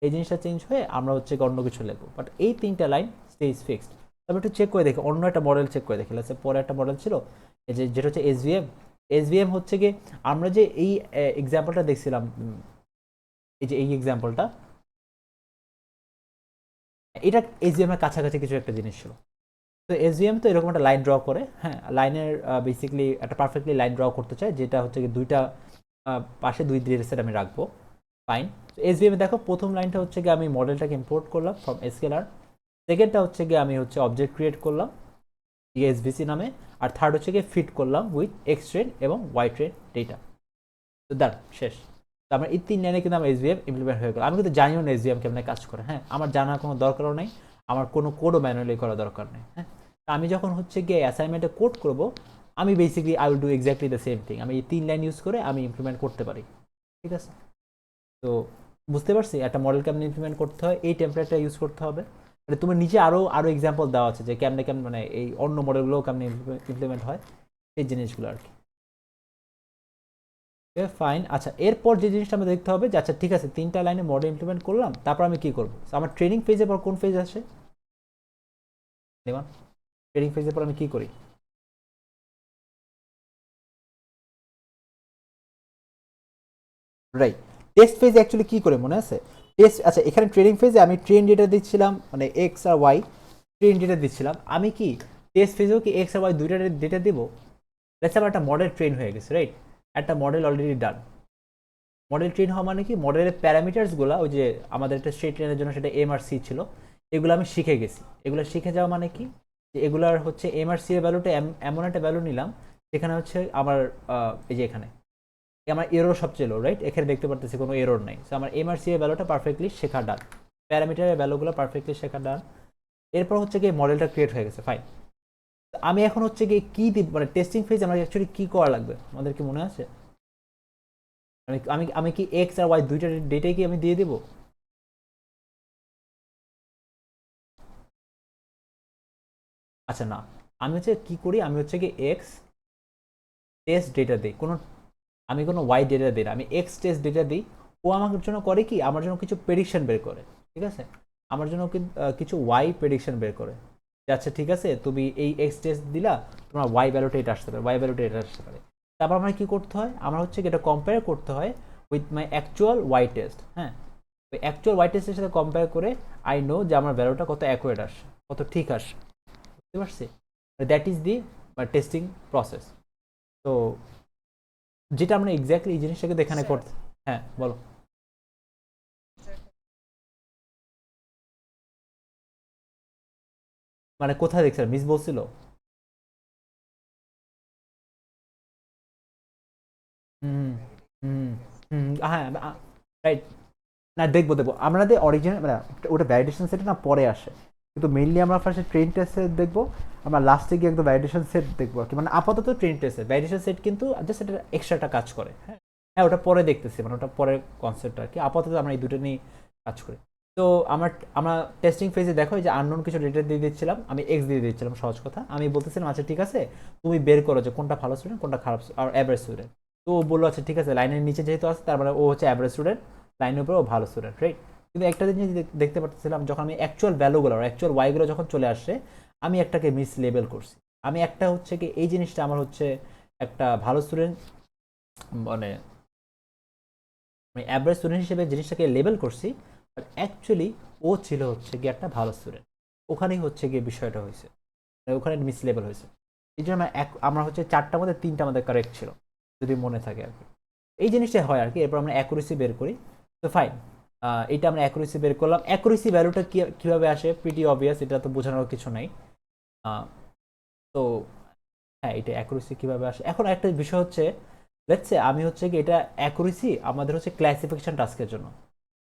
এই জিনিসটা চেঞ্জ হয়ে আমরা হচ্ছে অন্য কিছু লিখবো, বাট এই তিনটা লাইন স্টেজ ফিক্সড। তবে একটু চেক করে দেখি, অন্য একটা মডেল চেক করে দেখি। পরে একটা মডেল ছিল এই যেটা হচ্ছে এসভিএম। এসভিএম হচ্ছে গিয়ে আমরা যে এই এক্সাম্পলটা দেখছিলাম, এই যে এই এক্সাম্পলটা, এটা এসভিএম এর কাছাকাছি কিছু একটা জিনিস ছিল। তো এসভিএম তো এরকম একটা লাইন ড্র করে, হ্যাঁ লাইনের বেসিক্যালি একটা পারফেক্টলি লাইন ড্র করতে চায়, যেটা হচ্ছে কি দুইটা পাশে দুই ডেটা সেট আমি রাখবো। ফাইন। তো এসভিএম দেখো প্রথম লাইনটা হচ্ছে গিয়ে আমি মডেলটাকে ইম্পোর্ট করলাম ফ্রম এসকেলার, সেকেন্ডটা হচ্ছে গিয়ে আমি হচ্ছে অবজেক্ট ক্রিয়েট করলাম এসভিসি নামে, আর থার্ড হচ্ছে গিয়ে ফিট করলাম উইথ এক্স ট্রেন এবং ওয়াই ট্রেন ডেটা। তো দ্যাট শেষ। তো আমার এই 3 লাইনে কিন্তু আমার এসভিএম ইমপ্লিমেন্ট হয়ে গেল। আমি কিন্তু জানিও না এসভিএম কেমন কাজ করে, হ্যাঁ আমার জানার কোনো দরকারও নেই, আমার কোনো কোডও ম্যানুয়ালি করা দরকার নেই। হ্যাঁ, আমি যখন হচ্ছে গিয়ে অ্যাসাইনমেন্টে কোড করব, আমি basically I will do exactly the same thing, আমি এই 3 লাইন ইউজ করে আমি ইমপ্লিমেন্ট করতে পারি। ঠিক আছে, তো বুঝতে পারছি একটা মডেল কেমন ইমপ্লিমেন্ট করতে হয়, এই টেমপ্লেটটা ইউজ করতে হবে। মানে তোমার নিচে আরও এক্সাম্পল দেওয়া আছে যে কেমনে কেমন মানে এই অন্য মডেলগুলো কেমন ইমপ্লিমেন্ট হয়, এই জিনিসগুলো আর কি। ফাইন। আচ্ছা এরপর যে জিনিসটা আমাদের দেখতে হবে যে আচ্ছা ঠিক আছে 3টা লাইনে মডেল ইমপ্লিমেন্ট করলাম, তারপর আমি কি করবো? আমার ট্রেনিং ফেজের পর কোন ফেজ আসে? ট্রেনিং ফেজের পর আমি কি করি? রাইট, টেস্ট ফেজে অ্যাকচুয়ালি কি করে মনে আছে? টেস্ট, আচ্ছা এখানে ট্রেনিং ফেজে আমি ট্রেন ডেটা দিচ্ছিলাম, মানে এক্স আর ওয়াই ট্রেন ডেটা দিচ্ছিলাম। আমি কি টেস্ট ফেজেও কি এক্স আর ওয়াই দুইটা ডেটা দিব? লেটস আমার একটা মডেল ট্রেন হয়ে গেছে, রাইট? একটা model already done. Model train হওয়া মানে কি মডেলের প্যারামিটার্সগুলো, ওই যে আমাদের একটা স্ট্রেট ট্রেনের জন্য সেটা এম আর সি ছিল, এগুলো আমি শিখে গেছি। এগুলো শিখে যাওয়া মানে কি, যে এগুলার হচ্ছে এম আর সি এর ভ্যালুটা এমন একটা ভ্যালু নিলাম যেখানে হচ্ছে আমার এই যে এখানে আমার এরর সবচেয়ে লো, রাইট? এখানে দেখতে পারতেছি কোনো এরর নাই। সো আমার এম আর সি এর ভ্যালুটা পারফেক্টলি শেখা ডান, প্যারামিটারের ভ্যালুগুলো পারফেক্টলি শেখা ডান। এরপর হচ্ছে কি মডেলটা ক্রিয়েট হয়ে গেছে, ফাইন। আমি এখন হচ্ছে কি কি দিব, মানে টেস্টিং ফেজ আমার অ্যাকচুয়ালি কি করা লাগবে আমাদের কি মনে আছে? আমি আমি আমি কি এক্স আর ওয়াই দুইটা ডেটাই কি আমি দিয়ে দেবো? আচ্ছা না, আমি হচ্ছে কি করি, আমি হচ্ছে কি এক্স টেস্ট ডেটা দিই, আমি কোনো ওয়াই ডেটা দিই না, আমি এক্স টেস্ট ডেটা দিই। ও আমার জন্য করে কি, আমার জন্য কিছু প্রেডিকশন বের করে। ঠিক আছে, আমার জন্য কিছু ওয়াই প্রেডিকশন বের করে যে আচ্ছা ঠিক আছে তুমি এই এক্স টেস্ট দিলা, তোমার ওয়াই ভ্যালুটা এটা আসতে পারে, ওয়াই ভ্যালুটা এটা আসতে পারে। তারপর আমার কি করতে হয়, আমার হচ্ছে কি এটা কম্পেয়ার করতে হয় with my actual y test. হ্যাঁ, ওই অ্যাকচুয়াল ওয়াই টেস্টের সাথে কম্পেয়ার করে আই নো যে আমার ভ্যালুটা কত অ্যাকুরেট আসে, কত ঠিক আসে। বুঝতে পারছি? That is the testing process. তো যেটা আমরা এক্স্যাক্টলি এই জিনিসটাকে এখানে করতে। হ্যাঁ বলো। মানে কোথায় দেখছিলাম মিস বলছিল? হুম হুম হুম, হ্যাঁ রাইট। না দেখবো দেখবো আমাদের অরিজিনাল মানে ওটা ভ্যালিডেশন সেট না পরে আসে, কিন্তু মেইনলি আমরা ফার্স্টে ট্রেন টেস্ট সেট দেখবো, আমরা লাস্টে গিয়ে একদম ভ্যালিডেশন সেট দেখবো আর কি। মানে আপাতত ট্রেন টেস্ট ভ্যালিডেশন সেট কিন্তু জাস্ট এটা এক্সট্রাটা কাজ করে। হ্যাঁ হ্যাঁ, ওটা পরে দেখতেছি, মানে ওটা পরের কনসেপ্ট আর কি। আপাতত আমরা এই দুটো নিয়ে কাজ করি। তো আমার আমরা টেস্টিং ফেজে দেখো যে আননোন কিছু ডেটা দিয়ে দিচ্ছিলাম, আমি এক্স দিয়ে দিচ্ছিলাম, সহজ কথা। আমি বলতেছিলাম আচ্ছা ঠিক আছে তুমি বের করো যে কোনটা ভালো স্টুডেন্ট কোনটা খারাপ আর অ্যাভারেজ স্টুডেন্ট। তো ও বললো আচ্ছা ঠিক আছে লাইনের নিচে যেহেতু আছে তার মানে ও হচ্ছে অ্যাভারেজ স্টুডেন্ট, লাইনের উপরে ও ভালো স্টুডেন্ট, রাইট? কিন্তু একটা জিনিস দেখতে পাচ্ছিলাম যখন আমি অ্যাকচুয়াল ভ্যালুগুলো অ্যাকচুয়াল ওয়াইগুলো যখন চলে আসে, আমি একটাকে মিস লেবেল করছি। আমি একটা হচ্ছে কি এই জিনিসটা আমার হচ্ছে একটা ভালো স্টুডেন্ট, মানে আমি অ্যাভারেজ স্টুডেন্ট হিসেবে জিনিসটাকে লেবেল করছি, বাট অ্যাকচুয়ালি ও ছিল হচ্ছে গিয়ে একটা ভালো স্টুডেন্ট। ওখানেই হচ্ছে গিয়ে বিষয়টা হয়েছে, মানে ওখানে মিস লেবেল হয়েছে। এই জন্য আমরা হচ্ছে 4টার মধ্যে 3টা আমাদের কারেক্ট ছিল, যদি মনে থাকে আর কি। এই জিনিসটা হয় আর কি। এরপর আমরা অ্যাকুরেসি বের করি। তো ফাইন, এটা আমরা অ্যাকুরেসি বের করলাম। অ্যাকুরেসি ভ্যালুটা কীভাবে আসে প্রিটি অবভিয়াস, এটা তো বোঝানোর কিছু নাই। তো হ্যাঁ, এটা অ্যাকুরেসি কীভাবে আসে। এখন একটা বিষয় হচ্ছে লেটস সে আমি হচ্ছে কি এটা অ্যাকুরেসি আমাদের হচ্ছে ক্লাসিফিকেশন টাস্কের জন্য,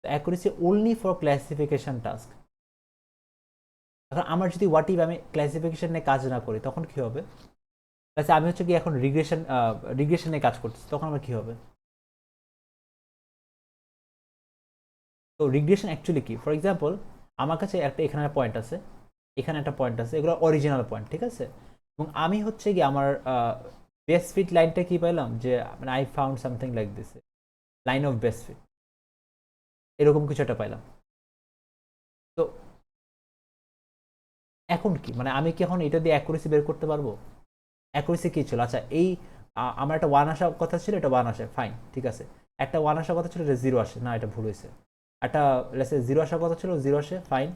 accuracy only for classification task. এখন আমার যদি হোয়াট ইফ আমি ক্লাসিফিকেশন নিয়ে কাজ না করি তখন কি হবে? আচ্ছা আমি হচ্ছে কি এখন রিগ্রেশন নিয়ে কাজ করতেছি, তখন আমার কি হবে? তো রিগ্রেশন অ্যাকচুয়ালি কি, ফর এক্সাম্পল আমার কাছে একটা এখানে পয়েন্ট আছে, এখানে একটা পয়েন্ট আছে, এগুলো অরিজিনাল পয়েন্ট, ঠিক আছে। এবং আমি হচ্ছে কি আমার বেস্ট ফিট লাইনটা কি পাইলাম, যে মানে I found something like this, line of best fit, এরকম কিছু একটা পাইলাম। তো এখন কি মানে আমি কি এখন এটা দিয়ে অ্যাকুরেসি বের করতে পারবো? অ্যাকুরেসি কি ছিল, আচ্ছা এই আমার একটা ওয়ান আসার কথা ছিল, এটা ওয়ান আসে, ফাইন, ঠিক আছে। একটা ওয়ান আসার কথা ছিল, এটা জিরো আসে, না এটা ভুল হয়েছে। একটা লেসে জিরো আসার কথা ছিল, জিরো আসে, ফাইন।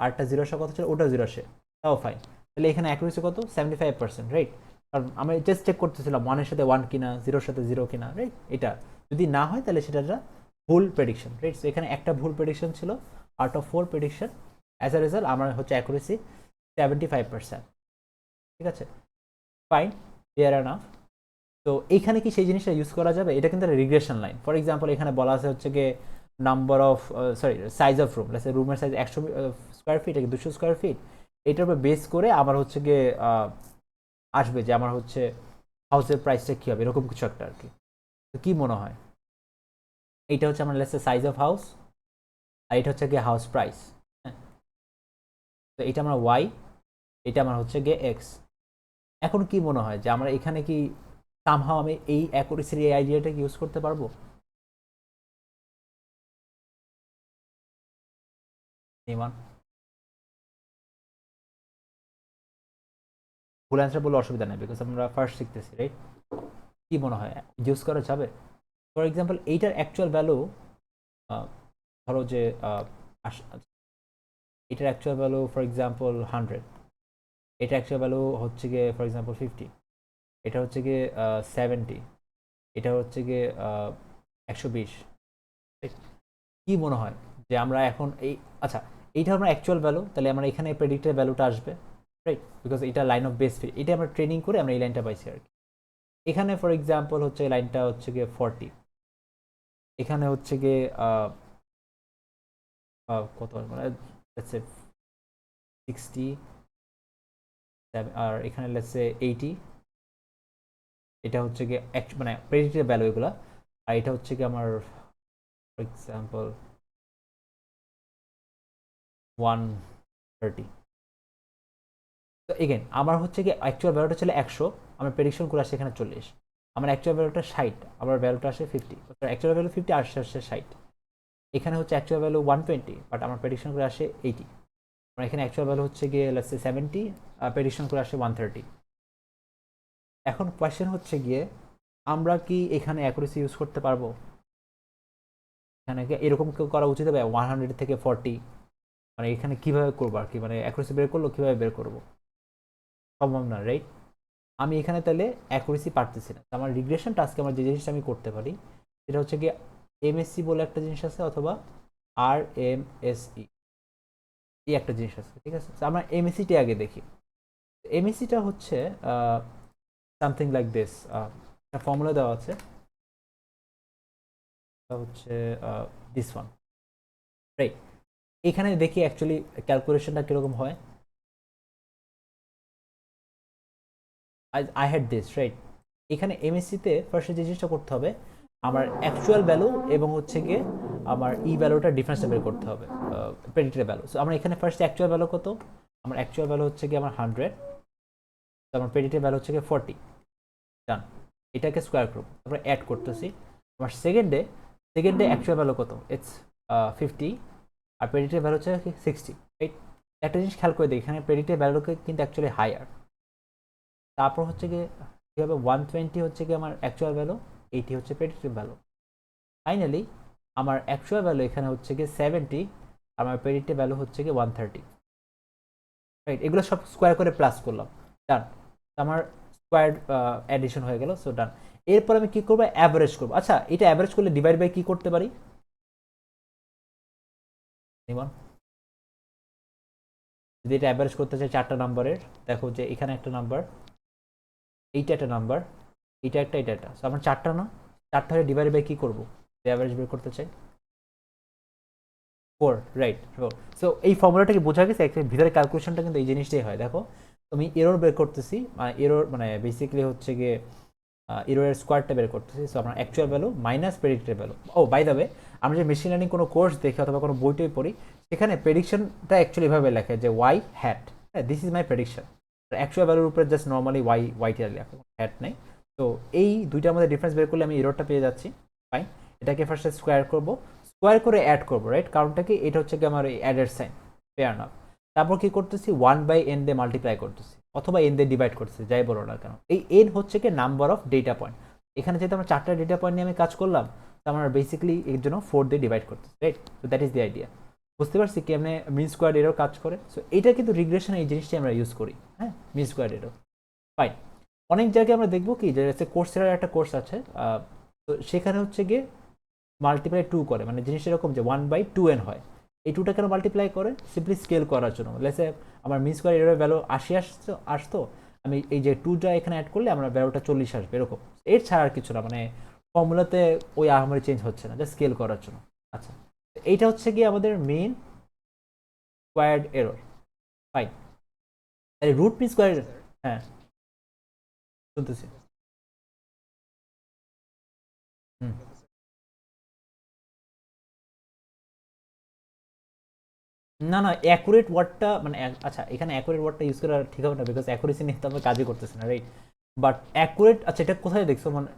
আরেকটা জিরো আসার কথা ছিল, ওটা জিরো আসে, তাও ফাইন। তাহলে এখানে অ্যাকুরেসি কত, 75%, রাইট। কারণ আমি জাস্ট চেক করতেছিলাম ওয়ানের সাথে ওয়ান কিনা, জিরোর সাথে জিরো কিনা, রাইট। এটা যদি না হয় তাহলে সেটা একটা ভুল প্রেডিকশন, রাইট। সো এখানে একটা ভুল প্রেডিকশন ছিল out of 4 prediction. As a result আমার হচ্ছে অ্যাকুরেসি 75%, ঠিক আছে, ফাইন, ফেয়ার এনাফ। তো এইখানে কি সেই জিনিসটা ইউজ করা যাবে? এটা কিন্তু একটা রিগ্রেশন লাইন। ফর এক্সাম্পল এখানে বলা আছে হচ্ছে গিয়ে number of sorry size of room, রুমের size 100 square feet, 200 square feet, এটার উপর বেস করে আমার হচ্ছে গিয়ে আসবে যে আমার হচ্ছে হাউসের প্রাইসটা কী হবে, এরকম কিছু একটা আর কি। তো কী মনে হয়, এইটা হচ্ছে আমার let's say size of house, আর এটা হচ্ছে গিয়ে হাউস প্রাইস, হ্যাঁ। তো এটা আমার ওয়াই, এটা আমার হচ্ছে গিয়ে এক্স। এখন কি মনে হয় যে আমরা এখানে কি সামহাও আমি এই অ্যাকুরেসির এই আইডিয়াটা ইউজ করতে পারবো? নিমান, ভুল অ্যান্সার বলে অসুবিধা নেই, বিকজ আমরা ফার্স্ট শিখতেছি, রাইট। কি মনে হয় ইউজ করা যাবে? ফর এক্সাম্পল এইটার অ্যাকচুয়াল ভ্যালু, ধরো যে এটার অ্যাকচুয়াল ভ্যালু ফর এক্সাম্পল 100, এটা অ্যাকচুয়াল ভ্যালু হচ্ছে গিয়ে ফর এক্সাম্পল 50, এটা হচ্ছে গিয়ে 70, এটা হচ্ছে গিয়ে 120। কি মনে হয় যে আমরা এখন এই, আচ্ছা এইটা আমরা অ্যাকচুয়াল ভ্যালু, তাহলে আমরা এখানে প্রেডিক্টেড ভ্যালুটা আসবে, রাইট, বিকজ এটা লাইন অফ বেস ফিট, এটা আমরা ট্রেনিং করে আমরা এই লাইনটা পাইছি আর কি। এখানে ফর এক্সাম্পল হচ্ছে লাইনটা হচ্ছে গিয়ে 40, এখানে হচ্ছে গিয়ে কত মানে 60, আর এখানে লেটসে 80, এটা হচ্ছে গিয়ে মানে প্রেডিক্টেড ভ্যালু এগুলো, আর এটা হচ্ছে কি আমার ফর এক্সাম্পল 130। তো এগেন আমার হচ্ছে কি অ্যাকচুয়াল ভ্যালুটা ছিল 100, আমার প্রেডিকশন করে আসছে এখানে 40, আমার অ্যাকচুয়াল ভ্যালুটা 60, আমার ভ্যালুটা আসে 50, অ্যাকচুয়াল ভ্যালু 50 আসছে 60। এখানে হচ্ছে অ্যাকচুয়াল ভ্যালু 120, বাট আমার প্রেডিকশন করে আসে 80। আমার এখানে অ্যাকচুয়াল ভ্যালু হচ্ছে গিয়ে লেটস সে 70, প্রেডিকশন করে আসে 130। এখন কোয়েশ্চেন হচ্ছে গিয়ে আমরা কি এখানে অ্যাকুরেসি ইউজ করতে পারবো? এখানে এরকম কেউ করা উচিত হবে 100 থেকে 40, মানে এখানে কিভাবে করবো আর কি, মানে অ্যাকুরেসি বের করলো কিভাবে বের করবো, সম্ভব না, রাইট। আমি এখানে তাহলে অ্যাকুরেসি পারতেছি না, আমার রিগ্রেশন টাস্কে আমার যে জিনিসটা আমি করতে পারি সেটা হচ্ছে গিয়ে এমএসসি বলে একটা জিনিস আছে, অথবা RMSE, এই একটা জিনিস আছে, ঠিক আছে। আমরা এমএসসিটা আগে দেখি। এমএসসিটা হচ্ছে সামথিং লাইক দিস, একটা ফর্মুলা দেওয়া আছে, হচ্ছে দিস ওয়ান, রাইট। এখানে দেখি অ্যাকচুয়ালি ক্যালকুলেশনটা কিরকম হয়। I had this, right. এখানে এমএসসিতে ফার্স্টে যে জিনিসটা করতে হবে, আমার অ্যাকচুয়াল ভ্যালু এবং হচ্ছে গিয়ে আমার ভ্যালুটা ডিফারেন্সটা বের করতে হবে, প্রেডিক্টেড ভ্যালু। সো আমরা এখানে ফার্স্ট অ্যাকচুয়াল ভ্যালু কত, আমার অ্যাকচুয়াল ভ্যালু হচ্ছে গিয়ে আমার 100, তো আমার প্রেডিক্টেড ভ্যালু হচ্ছে গিয়ে 40, ডান। এটাকে স্কোয়ার করব, তারপরে অ্যাড করতেছি। আমার সেকেন্ডে অ্যাকচুয়াল ভ্যালু কত, ইটস 50, আর প্রেডিক্টেড ভ্যালু হচ্ছে 60, রাইট। একটা জিনিস খেয়াল করে দিই, এখানে প্রেডিক্টেড ভ্যালুকে কিন্তু অ্যাকচুয়ালি হায়ার। তারপর হচ্ছে গিয়ে কী হবে, 120 হচ্ছে গিয়ে আমার অ্যাকচুয়াল ভ্যালু, 80 হচ্ছে প্রেডিক্টেড ভ্যালু। ফাইনালি আমার অ্যাকচুয়াল ভ্যালু এখানে হচ্ছে গিয়ে 70, আমার প্রেডিক্টেড ভ্যালু হচ্ছে গিয়ে 130, রাইট। এগুলো সব স্কোয়ার করে প্লাস করলাম, ডান। আমার স্কোয়ার অ্যাডিশন হয়ে গেল, সো ডান। এরপর আমি কি করবো, অ্যাভারেজ করবো। আচ্ছা এটা অ্যাভারেজ করলে ডিভাইড বাই কি করতে পারি, যদি এটা অ্যাভারেজ করতে চাই 4টা নাম্বারের, দেখো যে এখানে একটা নাম্বার, এইটা একটা নাম্বার, এটা একটা, এটা একটা, সো আমার 4টা না, 4টা হলে ডিভাইড বাই কি করবো, অ্যাভারেজ বের করতে চাই 4, রাইট। সো এই ফর্মুলাটাকে বোঝা গেছে, একটা ভিতরে ক্যালকুলেশনটা কিন্তু এই জিনিসটাই হয়। দেখো তুমি এরর বের করতেছি, মানে এরর মানে বেসিক্যালি হচ্ছে গিয়ে এররের স্কোয়ারটা বের করতেছি। সো আমার actual value minus predicted value. ও বাই দ্য ওয়ে, আমরা যে মেশিন লার্নিং কোনো কোর্স দেখি অথবা কোনো বইটই পড়ি, সেখানে প্রেডিকশনটা অ্যাকচুয়ালি এভাবে লেখে যে ওয়াই হ্যাট, হ্যাঁ this is my prediction. Actual ভ্যালুর উপরে জাস্ট নর্মালি ওয়াইটি লেখা, হ্যাট নেই। তো এই দুইটার মধ্যে ডিফারেন্স বের করলে আমি এররটা পেয়ে যাচ্ছি। ফাইন, এটাকে ফার্স্টে স্কোয়ার করবো, স্কোয়ার করে অ্যাড করবো, রাইট? কারণটা কি, এটা হচ্ছে কি আমার এই অ্যাডের সাইন, ফেয়ার না। তারপর কি করতেছি, 1/n দিয়ে মাল্টিপ্লাই করতেছি অথবা n দিয়ে ডিভাইড করতেছি, যাই বলো না কেন। এই n হচ্ছে কি নাম্বার অফ ডেটা পয়েন্ট। এখানে যেহেতু আমরা 4টা ডেটা পয়েন্ট নিয়ে আমি কাজ করলাম, তো আমরা বেসিক্যালি এর জন্য 4 দিয়ে ডিভাইড করতেছি, রাইট? তো দ্যাট ইজ দি আইডিয়া। বুঝতে পারছি কি এমনি মিন স্কোয়ার এরও কাজ করে। সো এটা কিন্তু রিগ্রেশনে এই জিনিসটি আমরা ইউজ করি, হ্যাঁ, মিন স্কোয়ার এরও। ফাইন, অনেক জায়গায় আমরা দেখবো কি যে কোর্সের একটা কোর্স আছে, তো সেখানে হচ্ছে গিয়ে মাল্টিপ্লাই 2 করে, মানে জিনিসটা এরকম যে 1/2n হয়। এই 2টা কেন মাল্টিপ্লাই করে? সিম্পলি স্কেল করার জন্য। লেটসে আমার মিন স্কোয়ার এরর ভ্যালু 80 আসতো, আমি এই যে 2টা এখানে অ্যাড করলে আমার ভ্যালুটা 40 আসবে, এরকম। এর ছাড়া আর কিছু না, মানে ফর্মুলাতে ওই আহামরি চেঞ্জ হচ্ছে না, জাস্ট স্কেল করার জন্য। আচ্ছা, এইটা হচ্ছে কি আমাদের মেইন স্কোয়ার্ড এরর। ফাইন, তাহলে রুট মিন স্কোয়ার, হ্যাঁ শুনতেছি। হুম, না না, অ্যাকুরেট ওয়ার্ডটা মানে আচ্ছা, এখানে অ্যাকুরেট ওয়ার্ডটা ইউজ করা ঠিক হবে না, বিকজ অ্যাকুরেসি নিয়ে তো আমরা কাজই করতেছি না, রাইট? বাট অ্যাকুরেট, আচ্ছা এটা কোথায় দেখছো মানে?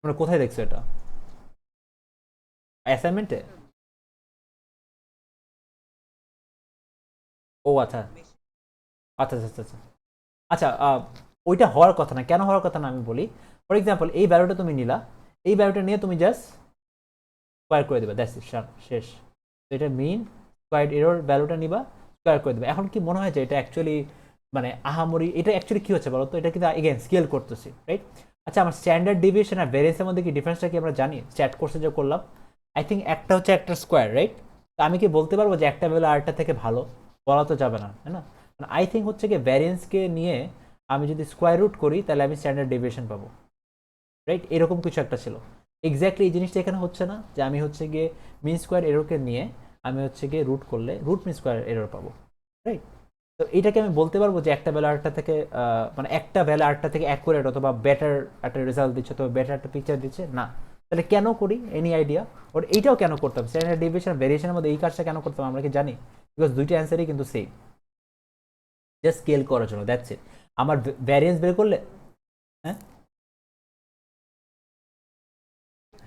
মানে কোথায় দেখছো এটা? অ্যাসাইনমেন্টে? ও আচ্ছা আচ্ছা আচ্ছা আচ্ছা আচ্ছা। ওইটা হওয়ার কথা না, কেন হওয়ার কথা না আমি বলি। ফর এক্সাম্পল এই ভ্যালুটা তুমি নিলা, এই ভ্যালুটা নিয়ে তুমি জাস্ট স্কোয়ার করে দেবে, দ্যাটস ইট, শেষ। তো এটা মিন স্কোয়ার এরর ভ্যালুটা নিবা, স্কোয়ার করে দেবে। এখন কি মনে হয় যে এটা অ্যাকচুয়ালি মানে আহামরি? এটা অ্যাকচুয়ালি কি হচ্ছে বলো তো? এটা কিন্তু এগেন স্কেল করতেছি, রাইট? আচ্ছা, আমার স্ট্যান্ডার্ড ডিভিয়েশন আর ভ্যারিয়েন্সের মধ্যে কি ডিফারেন্সটা কি আমরা জানি স্ট্যাট কোর্সে যে করলাম? আই থিঙ্ক একটা হচ্ছে একটা স্কোয়ার, রাইট? তো আমি কি বলতে পারবো যে একটা ভ্যালু আরেকটা থেকে ভালো? বলা তো যাবে না, তাই না? আই থিঙ্ক হচ্ছে কি ভ্যারিয়েন্সকে নিয়ে আমি যদি স্কোয়ার রুট করি তাহলে আমি স্ট্যান্ডার্ড ডেভিয়েশন পাবো, রাইট? এরকম কিছু একটা ছিল। এক্স্যাক্টলি এই জিনিসটা এখানে হচ্ছে না, যে আমি হচ্ছে গিয়ে মিন স্কোয়ার এররকে নিয়ে আমি হচ্ছে গিয়ে রুট করলে রুট মিন স্কোয়ার এরর পাবো, রাইট? তো এটাকে আমি বলতে পারবো যে একটা ভ্যালু আরেকটা থেকে মানে একটা ভ্যালু আরেকটা থেকে অ্যাকুরেট অথবা বেটার একটা রেজাল্ট দিচ্ছে অথবা বেটার একটা পিকচার দিচ্ছে না। তাহলে কেন করি? Any idea? ওর এইটাও কেন করতাম, স্ট্যান্ডার্ড ডেভিয়েশন ভেরিয়েশনের মধ্যে এই কাজটা কেন করতাম? আমরা কি জানি? বিকজ দুইটা অ্যান্সারই কিন্তু সেম, জাস্ট স্কেল করার জন্য, দ্যাটস ইট। আমার ভ্যারিয়েন্স বের করলে, হ্যাঁ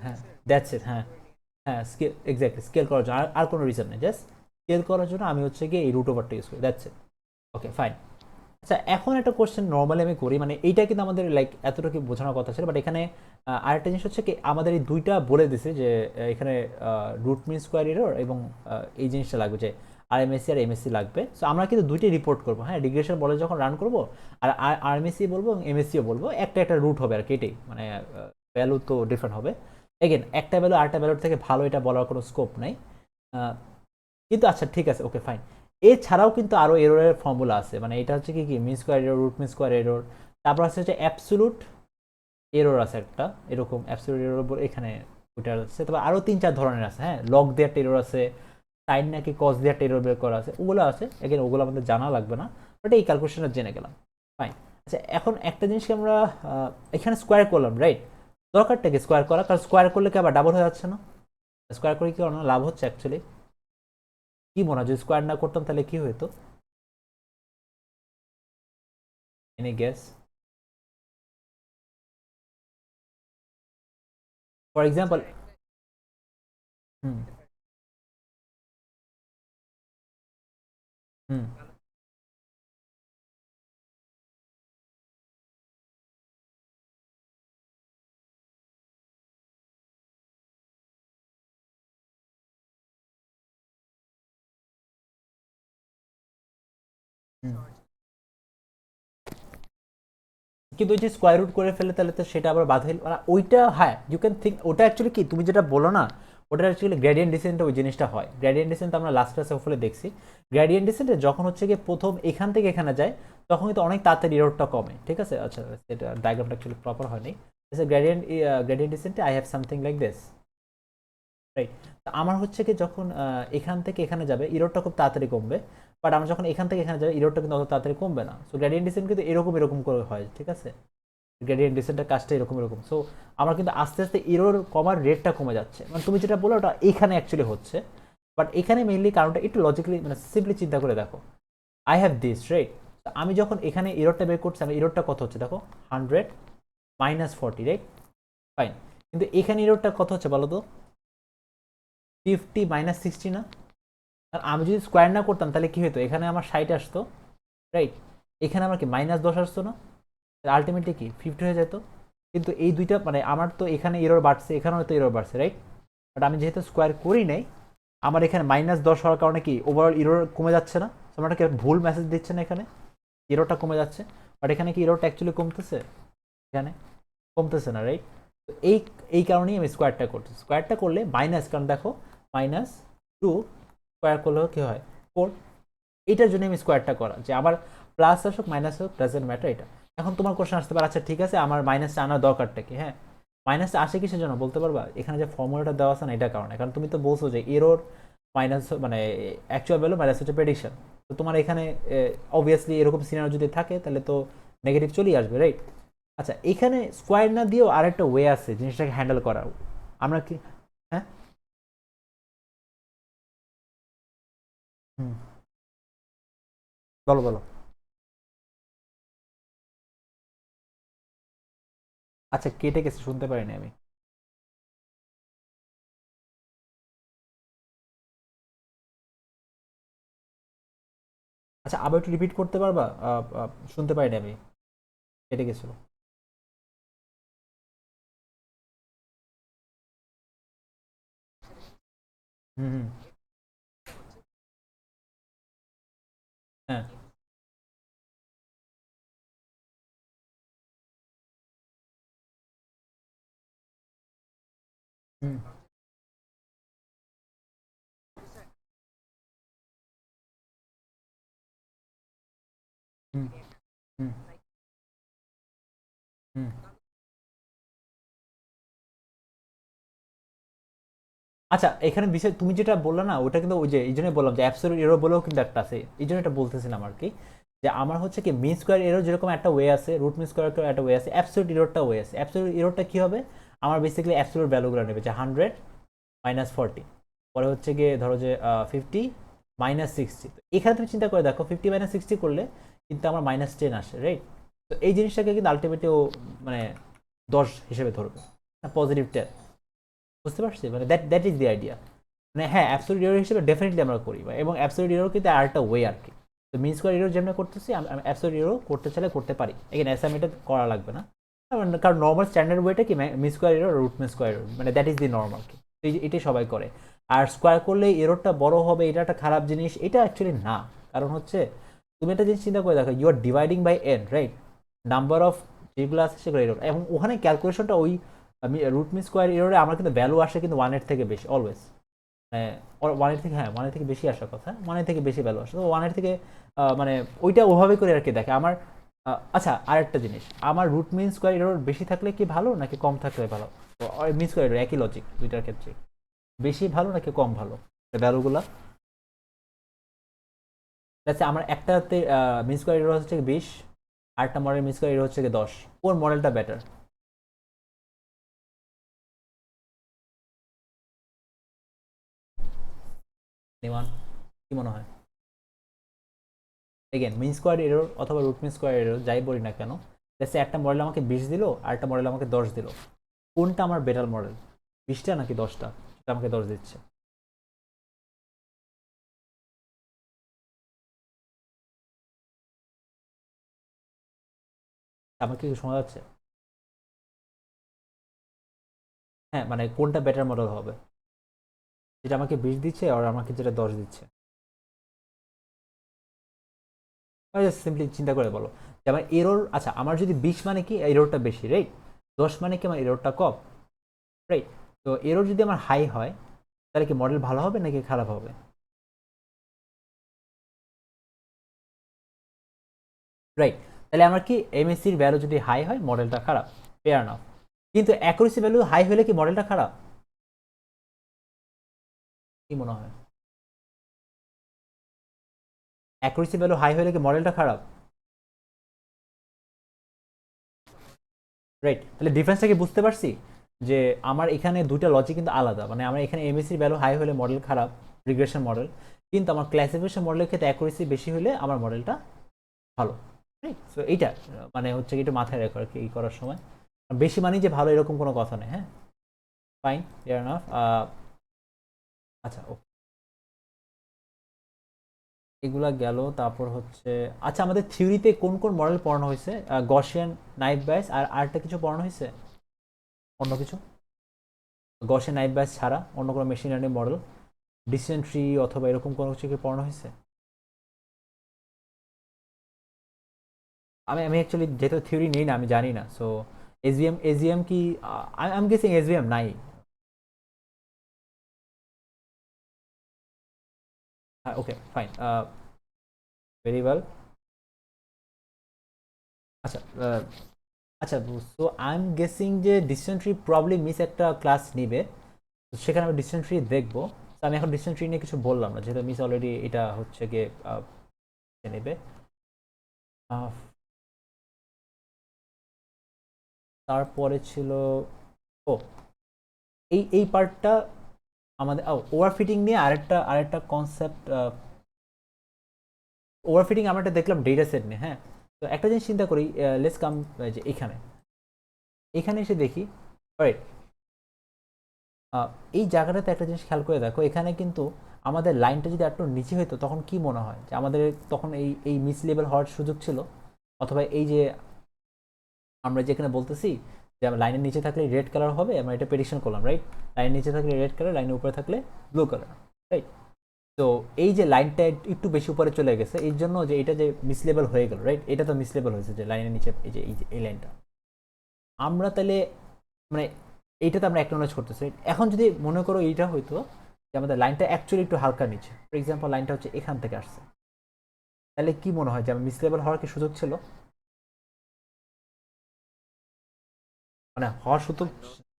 হ্যাঁ দ্যাটস ইট, হ্যাঁ হ্যাঁ, স্কেল, এক্স্যাক্টলি স্কেল করার জন্য, আর কোনো রিজন নেই, জাস্ট স্কেল করার জন্য আমি হচ্ছে গিয়ে এই রুট ওভারটা ইউজ করি, দ্যাটস ইট। Okay fine. আচ্ছা, এখন একটা কোশ্চেন নর্মালি আমি করি, মানে এইটা কিন্তু আমাদের লাইক এতটুকু বোঝানোর কথা ছিল, বাট এখানে আরেকটা জিনিস হচ্ছে কি আমাদের এই দুইটা বলে দিছে যে এখানে রুট মিন স্কোয়ার এরর এবং এই জিনিসটা লাগবে যে আরএমএসসি আর এমএসসি লাগবে। সো আমরা কিন্তু দুইটাই রিপোর্ট করবো, হ্যাঁ, রিগ্রেশন বলে যখন রান করবো, আর আরএমএসসি বলবো এবং এমএসসিও বলবো, একটা একটা রুট হবে আর কি, এটাই মানে ভ্যালু তো ডিফারেন্ট হবে। এগেন একটা ভ্যালু আরেকটা ভ্যালুর থেকে ভালো, এটা বলার কোনো স্কোপ নাই। কিন্তু আচ্ছা ঠিক আছে, ওকে ফাইন। এছাড়াও কিন্তু আরো এররের ফর্মুলা আছে, মানে এটা হচ্ছে কি কি mean square error, root mean square error, তারপর আছে হচ্ছে অ্যাবসোলুট এরর আছে একটা, এরকম অ্যাবসোলুট এরর এখানে ওইটা আছে। তবে আরো 3-4 ধরনের আছে, হ্যাঁ, লগ দেওয়ার এরর আছে, সাইন নাকি কস দেওয়ার এরর বের করা আছে, ওগুলো আছে। এখানে ওগুলো আমাদের জানা লাগবে না, বাট এই ক্যালকুলেশনটা জেনে গেলাম। ফাইন। আচ্ছা, এখন একটা জিনিসকে আমরা এখানে স্কোয়ার করলাম, রাইট? দরকারটা কি স্কোয়ার করা? কারণ স্কোয়ার করলে কি আবার ডাবল হয়ে যাচ্ছে না? স্কোয়ার করে কি অন্য লাভ হচ্ছে অ্যাকচুয়ালি? কি মনে হয় যদি স্কোয়ার না করতাম তাহলে কি হতো? Any guess? ফর এক্সাম্পল, হুম হুম হুম। কিন্তু ওই যে স্কোয়ার রুট করে ফেলে তাহলে তো সেটা আবার বাধা, মানে ওইটা, হ্যাঁ ইউ ক্যান থিঙ্ক ওটা অ্যাকচুয়ালি কি তুমি যেটা বলো না, ওটা অ্যাকচুয়ালি গ্রেডিয়েন্ট ডিসেন্টে ওই জিনিসটা হয়। গ্রেডিয়েন্ট ডিসেন্ট আমরা লাস্ট ক্লাসে ফলে দেখছি। গ্রেডিয়েন্ট ডিসেন্টে যখন হচ্ছে গিয়ে প্রথম এখান থেকে এখানে যায়, তখন কিন্তু অনেক তাড়াতাড়ি এররটা কমে, ঠিক আছে? আচ্ছা, এটা ডায়াগ্রামটা অ্যাকচুয়ালি প্রপার হয়নি। গ্রেডিয়েন্ট গ্রেডিয়েন্ট ডিসেন্টে I have something like this, right. তো আমার হচ্ছে কি যখন এখান থেকে এখানে যাবে ইরোরটা খুব তাড়াতাড়ি কমবে, বাট আমার যখন এখান থেকে এখানে যাবে ইরোরটা কিন্তু অত তাড়াতাড়ি কমবে না। সো গ্রেডিয়েন্ট ডিসেন্ট কিন্তু এরকম এরকম করে হয়, ঠিক আছে? গ্রেডিয়েন্ট ডিসেন্টের কাজটা এরকম এরকম। সো আমার কিন্তু আস্তে আস্তে ইরোর কমার রেটটা কমে যাচ্ছে, মানে তুমি যেটা বলো ওটা এইখানে অ্যাকচুয়ালি হচ্ছে, বাট এখানে মেইনলি কারণটা একটু লজিক্যালি মানে সিম্পলি চিন্তা করে দেখো, আই হ্যাভ দিস রাইট। আমি যখন এখানে ইরোরটা বের করছি, আমি ইরোরটা কত হচ্ছে দেখো, 100 -40 রাইট, ফাইন। কিন্তু এখানে ইরোরটা কত হচ্ছে বলো তো, 50 -60 না? আর আমি যদি স্কোয়ার না করতাম তাহলে কি হতো, এখানে আমার 60 আসতো রাইট, এখানে আমার কি -10 আসতো না? আলটিমেটলি কি 50 হয়ে যেত। কিন্তু এই দুইটা মানে আমার তো এখানে এরর বাড়ছে, এখানেও তো এরর বাড়ছে রাইট, বাট আমি যেহেতু স্কোয়ার করি নাই, আমার এখানে -10 হওয়ার কারণে কি ওভারঅল এরর কমে যাচ্ছে না? তোমরা কি ভুল মেসেজ দিচ্ছে না, এখানে এররটা কমে যাচ্ছে, বাট এখানে কি এররটা অ্যাকচুয়ালি কমতেছে? এখানে কমতেছে না রাইট। তো এই এই কারণেই আমি স্কোয়ারটা করছি। স্কোয়ারটা করলে মাইনাস, কারণ দেখো -2 স্কোয়ার করলেও কি হয় 4, এটার জন্য আমি স্কোয়ারটা করা, যে আমার প্লাস আসুক মাইনাস হোক ডাজেন্ট ম্যাটার এটা। এখন তোমার কোশ্চেন আসতে পারে, আচ্ছা ঠিক আছে আমার মাইনাসটা আনার দরকারটা কি? হ্যাঁ, মাইনাসটা আসে কিসের জন্য বলতে পারবা? এখানে যে ফর্মুলাটা দেওয়া আছে না এটার কারণে, কারণ তুমি তো বলছো যে এরর মাইনাস মানে অ্যাকচুয়াল ভ্যালু মাইনাস হচ্ছে প্রেডিকশন। তো তোমার এখানে অবভিয়াসলি এরকম সিনারিও যদি থাকে তাহলে তো নেগেটিভ চলেই আসবে রাইট। আচ্ছা, এখানে স্কোয়ার না দিয়েও আরেকটা ওয়ে আছে জিনিসটাকে হ্যান্ডেল করার। আমরা কি, হ্যাঁ, হুম, বলো বলো। আচ্ছা, কেটে গেছে, শুনতে পারিনি আমি। আচ্ছা, আবার একটু রিপিট করতে পারবা? শুনতে পারিনি আমি, কেটে গেছিল। হুম হুম। হ্যাঁ। হুম হুম হুম হুম। আচ্ছা, এখানে বিষয় তুমি যেটা বললে না ওটা কিন্তু ওই যে এই জন্যই বললাম যে অ্যাবসলিউট এরর বলেও কিন্তু একটা আছে, এই জন্য এটা বলতেছিলাম আর কি, যে আমার হচ্ছে কি মিন স্কোয়ার এরর যেরকম একটা ওয়ে আছে, রুট মিন স্কোয়ার একটা ওয়ে আছে, অ্যাবসলিউট এররটা ওয়ে আছে। অ্যাবসলিউট এররটা কি হবে, আমার বেসিক্যালি অ্যাবসলিউট ভ্যালুগুলো নেবে, যে 100 -40, পরে হচ্ছে গিয়ে ধরো যে 50 -60। এখানে তুমি চিন্তা করে দেখো 50 -60 করলে কিন্তু আমার -10 আসে রাইট। তো এই জিনিসটাকে কিন্তু আলটিমেটলি ও মানে 10 হিসেবে ধরবে, পজিটিভ 10। বুঝতে পারছি, মানে that that is the idea. মানে হ্যাঁ, অ্যাবসলিউট এরর হিসেবে ডেফিনেটলি আমরা করি, এবং অ্যাবসলিউট এরর কিন্তু আরেকটা ওয়ে আর কি। তো মিন স্কোয়ার এরর যেমন করতেছি, আমি অ্যাবসলিউট এরর করতে চাইলে করতে পারি, এখানে অ্যাসাইনমেন্টে করা লাগবে না। কারণ নর্মাল স্ট্যান্ডার্ড ওয়েটা কি mean square error, root mean square error, মানে দ্যাট ইজ দি নর্মাল কি। এটাই সবাই করে। আর স্কোয়ার করলে এররটা বড় হবে, এটা একটা খারাপ জিনিস, এটা অ্যাকচুয়ালি না। কারণ হচ্ছে তুমি একটা জিনিস চিন্তা করে দেখো, you are dividing by n right, number of যেগুলো আছে সেগুলো এরর, এবং ওখানে ক্যালকুলেশনটা ওই আমি রুট মিন স্কোয়ার এররে আমার কিন্তু ভ্যালু আসে কিন্তু ওয়ানের থেকে বেশি অলওয়েজ, মানে ওয়ানের থেকে, হ্যাঁ ওয়ানের থেকে বেশি আসার কথা, ওয়ানের থেকে বেশি ভ্যালু আসে, তো ওয়ানের থেকে মানে ওইটা ওভাবে করে আর কি দেখে আমার। আচ্ছা, আরেকটা জিনিস, আমার রুট মিন স্কোয়ার এরর বেশি থাকলে কি ভালো নাকি কম থাকলে ভালো? মিন স্কোয়ার এরর একই লজিক দুইটার ক্ষেত্রে, বেশি ভালো নাকি কম ভালো ভ্যালুগুলা? আচ্ছা, আমার একটাতে মিন স্কোয়ার এরর হচ্ছে 20, আরেকটা মডেল মিন স্কোয়ার এরর হচ্ছে 10, কোন মডেলটা বেটার? নিমান, কি মনে হয়? এগেন মিন স্কোয়ার এরর অথবা রুট মিন স্কোয়ার এরর যাই বলি না কেন, জাস্ট একটা মডেল আমাকে 20 দিল আর একটা মডেল আমাকে 10 দিল, কোনটা আমার বেটার মডেল, 20টা নাকি 10টা যেটা আমাকে 10 দিচ্ছে? আমার কি শোনা যাচ্ছে? হ্যাঁ, মানে কোনটা বেটার মডেল হবে, যেটা আমাকে 20 দিচ্ছে আর আমাকে যেটা 10 দিচ্ছে? সিম্পলি চিন্তা করে বলো, যে আমার এরর, আচ্ছা আমার যদি 20 মানে কি এররটা বেশি রাইট, 10 মানে কি আমার এররটা কম রাইট। তো এরর যদি আমার হাই হয় তাহলে কি মডেল ভালো হবে নাকি খারাপ হবে? রাইট। তাহলে আমার কি এমএসসির ভ্যালু যদি হাই হয় মডেলটা খারাপ, ফেয়ার নাও। কিন্তু অ্যাকুরেসি ভ্যালু হাই হলে কি মডেলটা খারাপ? কি মনে হয়? অ্যাকুরেসি ভ্যালু হাই হলে কি মডেলটা খারাপ? রাইট, তাহলে ডিফারেন্সটা কি বুঝতে পারছি? যে আমার এখানে দুইটা লজিক কিন্তু আলাদা, মানে আমার এখানে এমএসসি ভ্যালু হাই হলে মডেল খারাপ, রিগ্রেশন মডেল, কিন্তু আমার ক্লাসিফিকেশন মডেলের ক্ষেত্রে অ্যাকুরেসি বেশি হলে আমার মডেলটা ভালো। রাইট, সো এইটা মানে হচ্ছে কি একটু মাথায় রেখো আর কি এই করার সময়। বেশি মানি যে ভালো এরকম কোনো কথা নেই, হ্যাঁ। Fine, fair enough. আচ্ছা, এগুলা গেল। তারপর হচ্ছে আচ্ছা, আমাদের থিওরিতে কোন কোন মডেল পড়ানো হয়েছে? গসিয়ান, নাইভ বাইস, আর আরেকটা কিছু পড়ানো হয়েছে? অন্য কিছু? গসিয়ান, নাইভ বাইস ছাড়া অন্য কোনো machine learning model, decision tree অথবা এরকম কোনো কিছু কি পড়ানো হয়েছে? আমি আমি অ্যাকচুয়ালি যেহেতু থিওরি নেই না, আমি জানি না। সো এসভিএম কি? আই এম গেসিং এসভিএম নাই। হ্যাঁ, ওকে, ফাইন, ভেরি ওয়েল। আচ্ছা, আচ্ছা, সো আই এম গেসিং যে ডিসিশন ট্রি প্রবলি মিস একটা ক্লাস নিবে, তো সেখানে আমি ডিসিশন ট্রি দেখবো। তো আমি এখন ডিসিশন ট্রি নিয়ে কিছু বললাম না, যেহেতু মিস অলরেডি এটা হচ্ছে গিয়ে নেবে। আহ, তারপরে ছিল, ও, এই পার্টটা আমাদের ওভার ফিটিং নিয়ে আরেকটা আরেকটা কনসেপ্ট। ওভার ফিটিং আমরা একটা দেখলাম ডেটা সেট নিয়ে, হ্যাঁ। তো একটা জিনিস চিন্তা করি, লেটস কাম যে এখানে এখানে এসে দেখি, রাইট। এই জায়গাটাতে একটা জিনিস খেয়াল করে দেখো, এখানে কিন্তু আমাদের লাইনটা যদি একটু নিচে হতো তখন কি মনে হয় যে আমাদের তখন এই এই মিস লেভেল হওয়ার সুযোগ ছিল? অথবা এই যে আমরা যেখানে বলতেছি যে আমরা লাইনের নিচে থাকলে রেড কালার হবে, আমরা এটা প্রেডিকশন করলাম, রাইট? লাইনের নিচে থাকলে রেড কালার, লাইনের উপরে থাকলে ব্লু কালার, রাইট? তো এই যে লাইনটা একটু বেশি উপরে চলে গেছে, এর জন্য যে এটা যে মিসলেবেল হয়ে গেল, রাইট? এটা তো মিসলেবেল হয়েছে যে লাইনের নিচে এই লাইনটা। আমরা তাহলে মানে এইটাতে আমরা অ্যাকনোলেজ করতেছি। এখন যদি মনে করো এইটা হয়তো যে আমাদের লাইনটা অ্যাকচুয়ালি একটু হালকা নিচে, ফর এক্সাম্পল লাইনটা হচ্ছে এখান থেকে আসছে, তাহলে কি মনে হয় যে আমার মিসলেবেল হওয়ার কি সুযোগ ছিল? মানে হওয়ার সুযোগ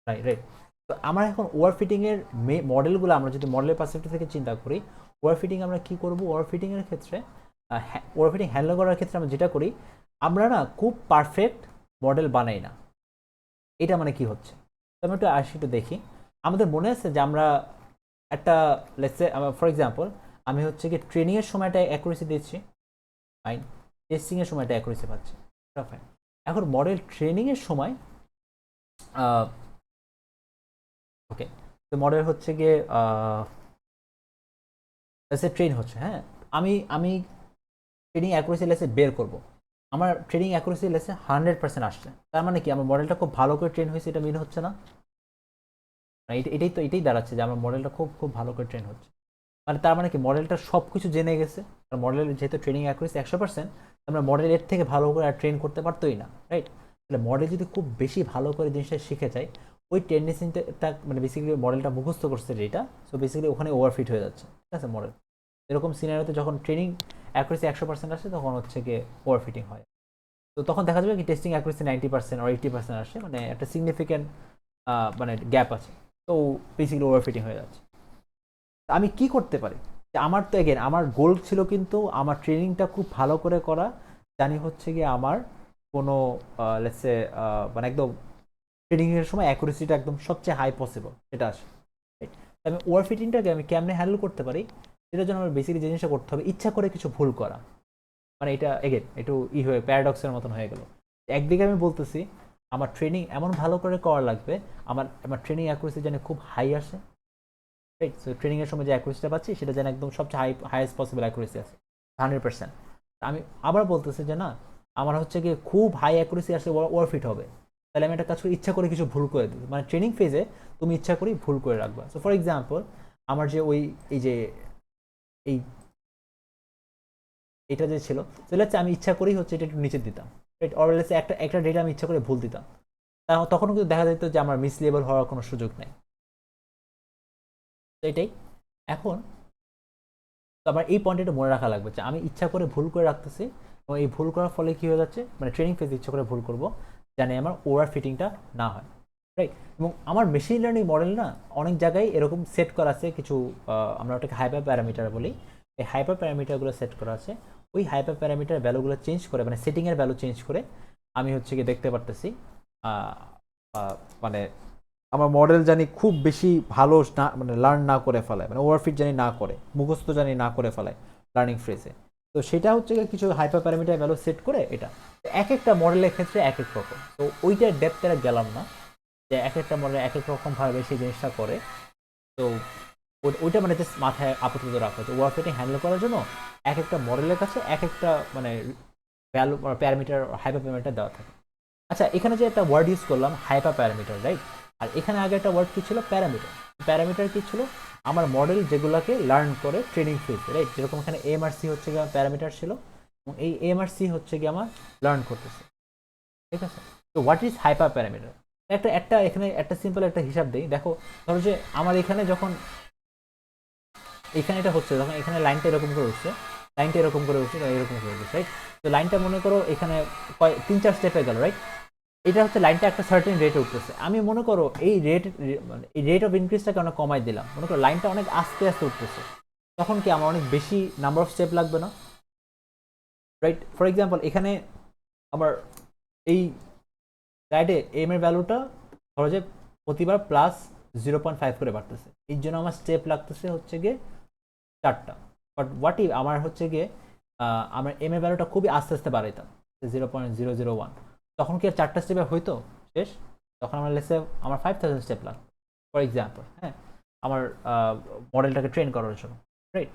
নাই, রাইট? তো আমরা এখন ওভার ফিটিং এর মডেলগুলো আমরা যদি মডেলের পার্সপেক্টিভ থেকে চিন্তা করি, ওভার ফিটিং আমরা কি করব? ওভার ফিটিং এর ক্ষেত্রে ওভার ফিটিং হ্যান্ডেল করার ক্ষেত্রে আমরা যেটা করি, আমরা না খুব পারফেক্ট মডেল বানাই না। এটা মানে কি হচ্ছে? আমি একটু আসি, একটু দেখি। আমাদের মনে আছে যে আমরা একটা, লেটস সে ফর এক্সাম্পল আমি হচ্ছে কি ট্রেনিং এর সময়টা অ্যাকুরেসি দিচ্ছি, ফাইন। টেস্টিং এর সময়টা অ্যাকুরেসি পাচ্ছি, ফাইন। এখন মডেল ট্রেনিং এর সময়, ওকে, তো মডেল হচ্ছে গিয়ে ট্রেন হচ্ছে, হ্যাঁ। আমি আমি ট্রেনিং অ্যাকুরেসি লেসে বের করব, আমার ট্রেনিং অ্যাকুরেসি লেসে 100% আসছে, তার মানে কি আমার মডেলটা খুব ভালো করে ট্রেন হয়েছে, এটা মিন হচ্ছে না? এটাই তো, এটাই দাঁড়াচ্ছে যে আমার মডেলটা খুব খুব ভালো করে ট্রেন হচ্ছে। মানে তার মানে কি মডেলটা সব কিছু জেনে গেছে। মডেলের যেহেতু ট্রেনিং অ্যাকুরেসি 100%, আমরা মডেল এর থেকে ভালো করে আর ট্রেন করতে পারতোই না, রাইট? তাহলে মডেল যদি খুব বেশি ভালো করে জিনিসটা শিখে যায়, ওই টেন্ডেন্সিটা মানে বেসিক্যালি মডেলটা মুখস্থ করছে যেটা, সো বেসিক্যালি ওখানে ওভারফিট হয়ে যাচ্ছে, ঠিক আছে মডেল। এরকম সিনারিওতে যখন ট্রেনিং অ্যাকুরেসি 100% আসে তখন হচ্ছে গিয়ে ওভারফিটিং হয়। তো তখন দেখা যাবে কি টেস্টিং অ্যাকুরেসি 90% আর 80% আসে, মানে একটা সিগনিফিক্যান্ট মানে গ্যাপ আছে। তো বেসিক্যালি ওভারফিটিং হয়ে যাচ্ছে। আমি কি করতে পারি? যে আমার তো এগেন আমার গোল ছিল কিন্তু আমার ট্রেনিংটা খুব ভালো করে করা, জানি হচ্ছে গিয়ে আমার কোনো লেটস সে মানে একদম ট্রেনিং এর সময় অ্যাকুরেসিটা একদম সবচেয়ে হাই পসিবল সেটা আসে, রাইট? আমি ওভার ফিটিংটাকে আমি কেমনে হ্যান্ডেল করতে পারি, সেটার জন্য আমার বেসিক্যালি যে জিনিসটা করতে হবে, ইচ্ছা করে কিছু ভুল করা। মানে এটা এগেন একটু হয়ে প্যারাডক্সের মতন হয়ে গেল। একদিকে আমি বলতেছি আমার ট্রেনিং এমন ভালো করে করা লাগবে, আমার আমার ট্রেনিং অ্যাকুরেসি যেন খুব হাই আসে, রাইট? সো ট্রেনিং এর সময় যে অ্যাকুরেসিটা পাচ্ছি সেটা যেন একদম সবচেয়ে হাইয়েস্ট পসিবল অ্যাকুরেসি আছে, 100%। আমি আবার বলতেছি যে না, আমার হচ্ছে গিয়ে খুব হাই অ্যাকুরেসি আসলে ওভার ফিট হবে, তাহলে আমি একটা কাজ করে ইচ্ছা করে কিছু ভুল করে দিই, মানে ট্রেনিং ফেজে তুমি ইচ্ছা করেই ভুল করে রাখবা। সো ফর এক্সাম্পল আমার যে ওই এই যে এই এটা যে ছিল, তাহলে হচ্ছে আমি ইচ্ছা করেই হচ্ছে এটা একটু নিচে দিতাম, রাইট? অর একটা একটা ডেটা আমি ইচ্ছা করে ভুল দিতাম, তখন কিন্তু দেখা যেত যে আমার মিস লেভেল হওয়ার কোনো সুযোগ নেই। তো এটাই। এখন তো আমার এই পয়েন্টটা মনে রাখা লাগবে যে আমি ইচ্ছা করে ভুল করে রাখতেছি, এবং এই ভুল করার ফলে কি হয়ে যাচ্ছে, মানে ট্রেনিং ফেজ ইচ্ছা করে ভুল করবো জানি আমার ওভার ফিটিংটা না হয়। রাইট। এবং আমার মেশিন লার্নিং মডেল না অনেক জায়গায় এরকম সেট করা আছে কিছু, আমরা ওটাকে হাইপার প্যারামিটার বলি। এই হাইপার প্যারামিটারগুলো সেট করা আছে, ওই হাইপার প্যারামিটার ভ্যালুগুলো চেঞ্জ করে, মানে সেটিংয়ের ভ্যালু চেঞ্জ করে আমি হচ্ছে কি দেখতে পারতেছি মানে আমার মডেল জানি খুব বেশি ভালো না, মানে লার্ন না করে ফেলায়, মানে ওভারফিট জানি না করে, মুখস্থ জানি না করে ফেলায় লার্নিং ফ্রেজে। তো সেটা হচ্ছে কিছু হাইপার প্যারামিটার ভ্যালু সেট করে এটা এক একটা মডেলের ক্ষেত্রে এক এক রকম। তো ওইটার ডেপথে গেলাম না যে এক একটা মডেল এক এক রকম ভাবে সেই জিনিসটা করে। তো ওইটা মানে জাস্ট মাথায় আপাতত রাখো যে ওভারফিটিং হ্যান্ডেল করার জন্য এক একটা মডেলের কাছে এক একটা মানে ভ্যালু প্যারামিটার হাইপার প্যারামিটার দেওয়া থাকে। আচ্ছা, এখানে যে একটা ওয়ার্ড ইউজ করলাম হাইপার প্যারামিটার, রাইট? আর এখানে আগে একটা ওয়ার্ড কি ছিল, প্যারামিটার। প্যারামিটার কি ছিল, আমার মডেল যেগুলোকে লার্ন করে ট্রেনিং ফেজে, রাইট? যেরকম এখানে এম আর সি হচ্ছে গিয়ে প্যারামিটার ছিল, এবং এই এম আর সি হচ্ছে গিয়ে আমার লার্ন করতেছে, ঠিক আছে? তো হোয়াট ইজ হাইপার প্যারামিটার? একটা একটা এখানে একটা সিম্পল একটা হিসাব দিই, দেখো। ধরো যে আমার এখানে যখন এখানে এটা হচ্ছে, যখন এখানে লাইনটা এরকম করে উঠছে, লাইনটা এরকম করে উঠছে, এরকম করে উঠছে, রাইট? তো লাইনটা মনে করো এখানে 3-4 স্টেপে গেল, রাইট? এটা হচ্ছে লাইনটা একটা সার্টেন রেটে উঠতেছে। আমি মনে করো এই মানে এই রেট অফ ইনক্রিজটাকে অনেক কমাই দিলাম, মনে করো লাইনটা অনেক আস্তে আস্তে উঠতেছে, তখন কি আমার অনেক বেশি নাম্বার অফ স্টেপ লাগবে না, রাইট? ফর এক্সাম্পল এখানে আমার এই স্লাইডে এম এর ভ্যালুটা ধরো যে প্রতিবার প্লাস 0.5 করে বাড়তেছে, এই জন্য আমার স্টেপ লাগতেছে হচ্ছে গিয়ে 4টা। বাট হোয়াট ইফ আমার হচ্ছে গিয়ে আমার এম এর ভ্যালুটা খুবই আস্তে আস্তে বাড়াইতাম 0.001, তখন কি আর 4টা স্টেপে হইতো শেষ? তখন আমার লেসে আমার 5000 স্টেপ লাগবে ফর এক্সাম্পল, হ্যাঁ, আমার মডেলটাকে ট্রেন করার জন্য, রাইট?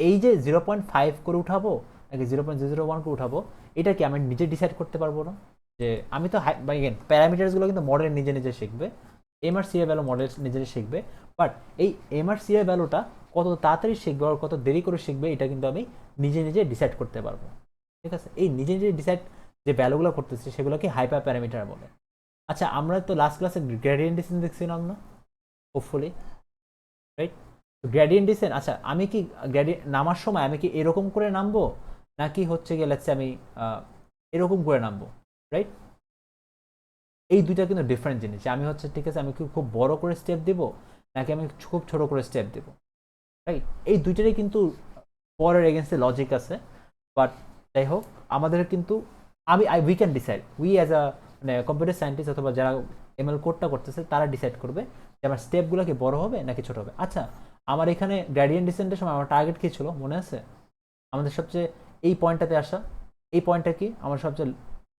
এই যে 0.5 করে উঠাবো নাকি 0.001 করে উঠাবো, এটা কি আমি নিজে ডিসাইড করতে পারবো না? যে আমি তো প্যারামিটারসগুলো কিন্তু মডেল নিজে নিজে শিখবে, এম আর সি এর ভ্যালু মডেল নিজে নিজে শিখবে, বাট এই এম আর সি এর ভ্যালুটা কত তাড়াতাড়ি শিখবে আর কত দেরি করে শিখবে এটা কিন্তু আমি নিজে নিজে ডিসাইড করতে পারবো, ঠিক আছে? এই নিজে নিজে ডিসাইড যে ভ্যালুগুলো করতেছি সেগুলোকে হাইপার প্যারামিটার বলে। আচ্ছা, আমরা তো লাস্ট ক্লাসে গ্রেডিয়েন্ট ডিসেন্ট দেখছিলাম না, হোপফুলি, রাইট? গ্রেডিয়েন্ট ডিসেন্ট, আচ্ছা আমি কি গ্রেডিয়েন্ট নামার সময় আমি কি এরকম করে নামবো, নাকি হচ্ছে গিয়ে লেটস সে আমি এরকম করে নামবো, রাইট? এই দুইটা কিন্তু ডিফারেন্ট জিনিস। আমি হচ্ছে ঠিক আছে আমি কি খুব বড় করে স্টেপ দিব নাকি আমি খুব ছোট করে স্টেপ দিব, রাইট? এই দুইটারই কিন্তু পরের এগেনস্টে লজিক আছে, বাট যাই হোক আমাদের কিন্তু we can decide, we as a মানে কম্পিউটার সায়েন্টিস্ট অথবা যারা এমএল কোডটা করতেছে তারা ডিসাইড করবে যে আমার স্টেপগুলো কি বড় হবে নাকি ছোট হবে। আচ্ছা, আমার এখানে গ্রেডিয়েন্ট ডিসেন্টের সময় আমার টার্গেট কী ছিল মনে আছে? আমাদের সবচেয়ে এই পয়েন্টটাতে আসা, এই পয়েন্টটা কি আমার সবচেয়ে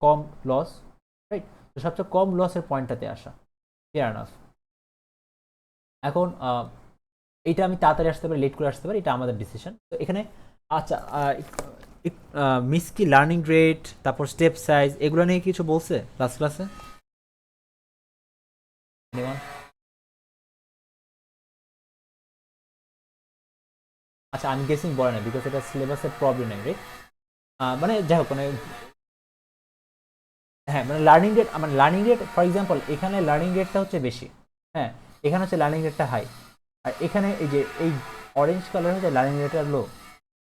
কম লস, রাইট? তো সবচেয়ে কম লসের পয়েন্টটাতে আসা, ফেয়ার এনাফ। এখন এইটা আমি তাড়াতাড়ি আসতে পারি, লেট করে আসতে পারি, এটা আমাদের ডিসিশন। তো এখানে আচ্ছা মিস কি লার্নিং রেট, তারপর স্টেপ সাইজ, এগুলো নিয়ে কিছু বলছে লাস্ট ক্লাসে? আচ্ছা, আমি গেসিং বলে না বিকজ এটা সিলেবাসের প্রবলেম নেই, রাইট? মানে যাই হোক, মানে হ্যাঁ, মানে লার্নিং রেট ফর এক্সাম্পল এখানে লার্নিং রেটটা হচ্ছে বেশি, হ্যাঁ, এখানে হচ্ছে লার্নিং রেটটা হাই, আর এখানে এই যে এই অরেঞ্জ কালার হচ্ছে লার্নিং রেটটা লো,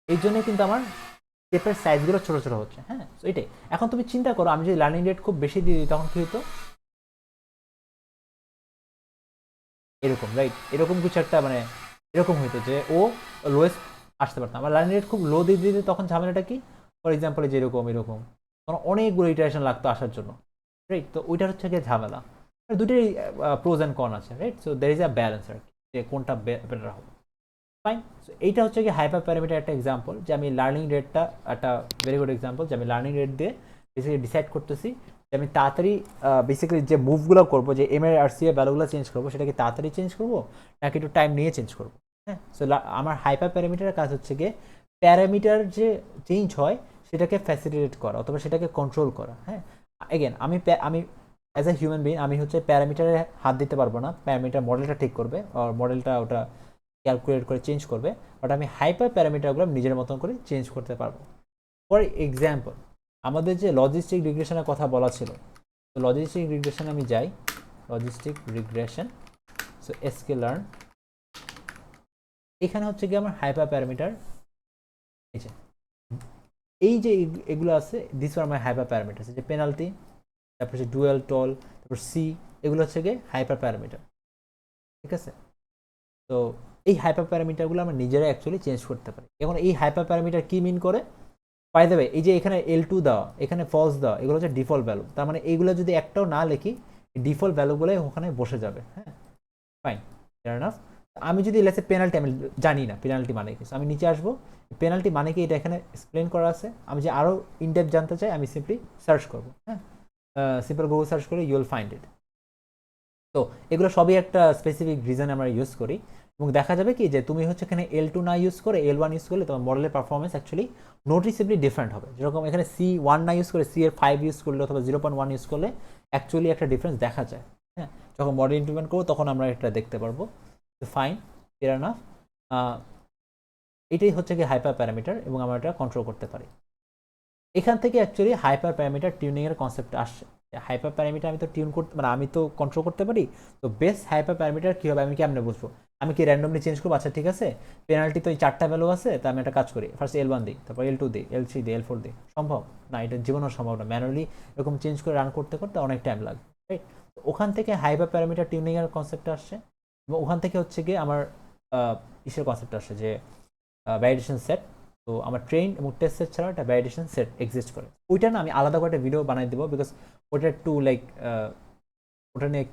এই জন্য কিন্তু আমার স্টেপের সাইজগুলো ছোট ছোট হচ্ছে, হ্যাঁ। তো এটাই, এখন তুমি চিন্তা করো আমি যদি লার্নিং রেট খুব বেশি দিয়ে দিই তখন কি হতো, এরকম, রাইট? এরকম কিছু একটা মানে এরকম হইতো যে ও লোয়েস্ট আসতে পারতাম। আমার লার্নিং রেট খুব লো দিয়ে দিতে তখন ঝামেলাটা কি, ফর এক্সাম্পল যে এরকম এরকম তখন অনেকগুলো ইটারেশন লাগতো আসার জন্য, রাইট? তো ওইটার হচ্ছে গিয়ে ঝামেলা। দুটোই প্রোজ অ্যান্ড কন আছে, right? So there is a balance আর কি, যে কোনটা বেটার হবে। ফাইন। সো এইটা হচ্ছে কি হাইপার প্যারামিটার একটা এক্সাম্পল, যে আমি লার্নিং রেটটা একটা ভেরি গুড এক্সাম্পল, যে আমি লার্নিং রেট দিয়ে বেসিক্যালি ডিসাইড করতেছি যে আমি তাড়াতাড়ি বেসিক্যালি যে মুভগুলো করবো, যে এম এর আর সি এর ভ্যালুগুলো চেঞ্জ করবো, সেটা কি তাড়াতাড়ি চেঞ্জ করবো নাকি একটু টাইম নিয়ে চেঞ্জ করবো, হ্যাঁ। সো আমার হাইপার প্যারামিটারের কাজ হচ্ছে গিয়ে প্যারামিটার যে চেঞ্জ হয় সেটাকে ফ্যাসিলিটেট করা অথবা সেটাকে কন্ট্রোল করা, হ্যাঁ। এগেন আমি অ্যাজ এ হিউম্যান বিং আমি হচ্ছে প্যারামিটারে হাত দিতে পারবো না, প্যারামিটার মডেলটা ঠিক করবে আর মডেলটা ওটা ক্যালকুলেট করে চেঞ্জ করবে, বাট আমি হাইপার প্যারামিটারগুলো নিজের মতন করে চেঞ্জ করতে পারবো। ফর এক্সাম্পল আমাদের যে লজিস্টিক রিগ্রেশনের কথা বলা ছিল, তো লজিস্টিক রিগ্রেশন আমি যাই, logistic regression, so SK learn, এখানে হচ্ছে কি আমার হাইপার প্যারামিটার, এই যে এগুলো আছে this are my hyperparameter, যে পেনাল্টি, তারপর হচ্ছে ডুয়েল টল, তারপর সি, এগুলো হচ্ছে গিয়ে হাইপার প্যারামিটার, ঠিক আছে। তো এই হাইপার প্যারামিটারগুলো আমরা নিজেরাই অ্যাকচুয়ালি চেঞ্জ করতে পারি। এখন এই হাইপার প্যারামিটার কি মিন করে, বাই দ্য ওয়ে, এই যে এখানে L2 দেওয়া, এখানে ফলস দেওয়া, এগুলো হচ্ছে ডিফল্ট ভ্যালু। তার মানে এইগুলো যদি একটাও না লিখি, ডিফল্ট ভ্যালুগুলোই ওখানে বসে যাবে। হ্যাঁ, ফাইন, ফেয়ার এনাফ। আমি যদি লেটস সে পেনাল্টি, আমি জানি না পেনাল্টি মানে কি, আমি নিচে আসবো, পেনাল্টি মানে কি এটা এখানে এক্সপ্লেন করা আছে। আমি যে আরও ইনডেপথ জানতে চাই, আমি সিম্পলি সার্চ করবো। হ্যাঁ, সিম্পল গুগল সার্চ করে ইউ উইল ফাইন্ড ইট। তো এগুলো সবই একটা স্পেসিফিক রিজন আমরা ইউজ করি, এবং দেখা যাবে কি যে তুমি হচ্ছে এখানে L2 না ইউজ করে L1 ইউজ করলে তোমার মডেলের পারফরমেন্স অ্যাকচুয়ালি নোটিসেবলি ডিফারেন্ট হবে। যেরকম এখানে C1 না ইউজ করে C5 ইউজ করলে অথবা 0.1 ইউজ করলে অ্যাকচুয়ালি একটা ডিফারেন্স দেখা যায়। হ্যাঁ, যখন মডেল ইমপ্লিমেন্ট করবো তখন আমরা এটা দেখতে পারবো। Fine, fair enough. এটাই হচ্ছে কি হাইপার প্যারামিটার, এবং আমরা এটা কন্ট্রোল করতে পারি। এখান থেকে অ্যাকচুয়ালি হাইপার প্যারামিটার টিউনিং এর কনসেপ্ট আসছে। হাইপার প্যারামিটার আমি তো টিউন করতে, মানে আমি তো কন্ট্রোল করতে পারি। তো বেস্ট হাইপার প্যারামিটার কী হবে আমি কেমনে বুঝবো? আমি কি র্যান্ডমলি চেঞ্জ করবো? আচ্ছা ঠিক আছে, পেনাল্টি তো এই 4টা ভ্যালু আছে, তা আমি একটা কাজ করি, ফার্স্ট L1 দিই, তারপর L2 দিই, L3 দিই, L4 দিই। সম্ভব না, এটা জীবনও সম্ভব না। ম্যানুয়ালি এরকম চেঞ্জ করে রান করতে করতে অনেক টাইম লাগবে, রাইট? ওখান থেকে হাইপার প্যারামিটার টিউনিং এর কনসেপ্ট আসছে, এবং ওখান থেকে হচ্ছে গিয়ে আমার ইসের কনসেপ্ট আসছে যে ভ্যালিডেশন সেট। তো আমার ট্রেন এবং টেস্ট সেট ছাড়া একটা ভ্যালিডেশন সেট এক্সিস্ট করে। ওইটা না আমি আলাদা করে একটা ভিডিও বানাই দেবো, বিকজ ওটা একটু লাইক ওটা নিয়ে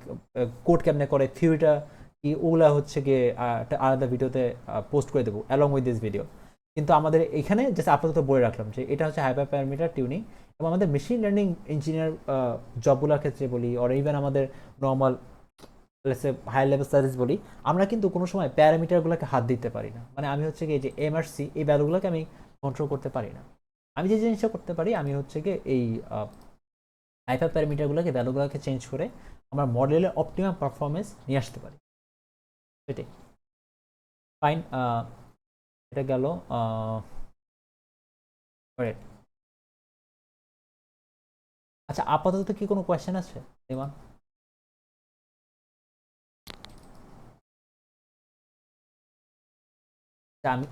কোড কেমনে করে, থিওরিটা কি, ওগুলা হচ্ছে গিয়ে একটা আলাদা ভিডিওতে পোস্ট করে দেবো অ্যালং উইথ দিস ভিডিও। কিন্তু আমাদের এখানে জাস্ট আপাতত বলে রাখলাম যে এটা হচ্ছে হাইপার প্যারামিটার টিউনিং। এবং আমাদের মেশিন লার্নিং ইঞ্জিনিয়ার জবগুলোর ক্ষেত্রে বলি, অর ইভেন আমাদের নর্মাল হাই লেভেল সার্ভিস বলি, আমরা কিন্তু কোনো সময় প্যারামিটারগুলোকে হাত দিতে পারি না। মানে আমি হচ্ছে কি যে MRC এই ভ্যালুগুলোকে আমি কন্ট্রোল করতে পারি না। আমি যে জিনিসটা করতে পারি, আমি হচ্ছে কি এই হাইপার প্যারামিটারগুলোকে ভ্যালুগুলোকে চেঞ্জ করে আমার মডেলের অপটিমাম পারফরমেন্স নিয়ে আসতে পারি। সেটাই, ফাইন। এটা গেল। আচ্ছা, আপাতত কি কোনো কোয়েশ্চেন আছে ইমান?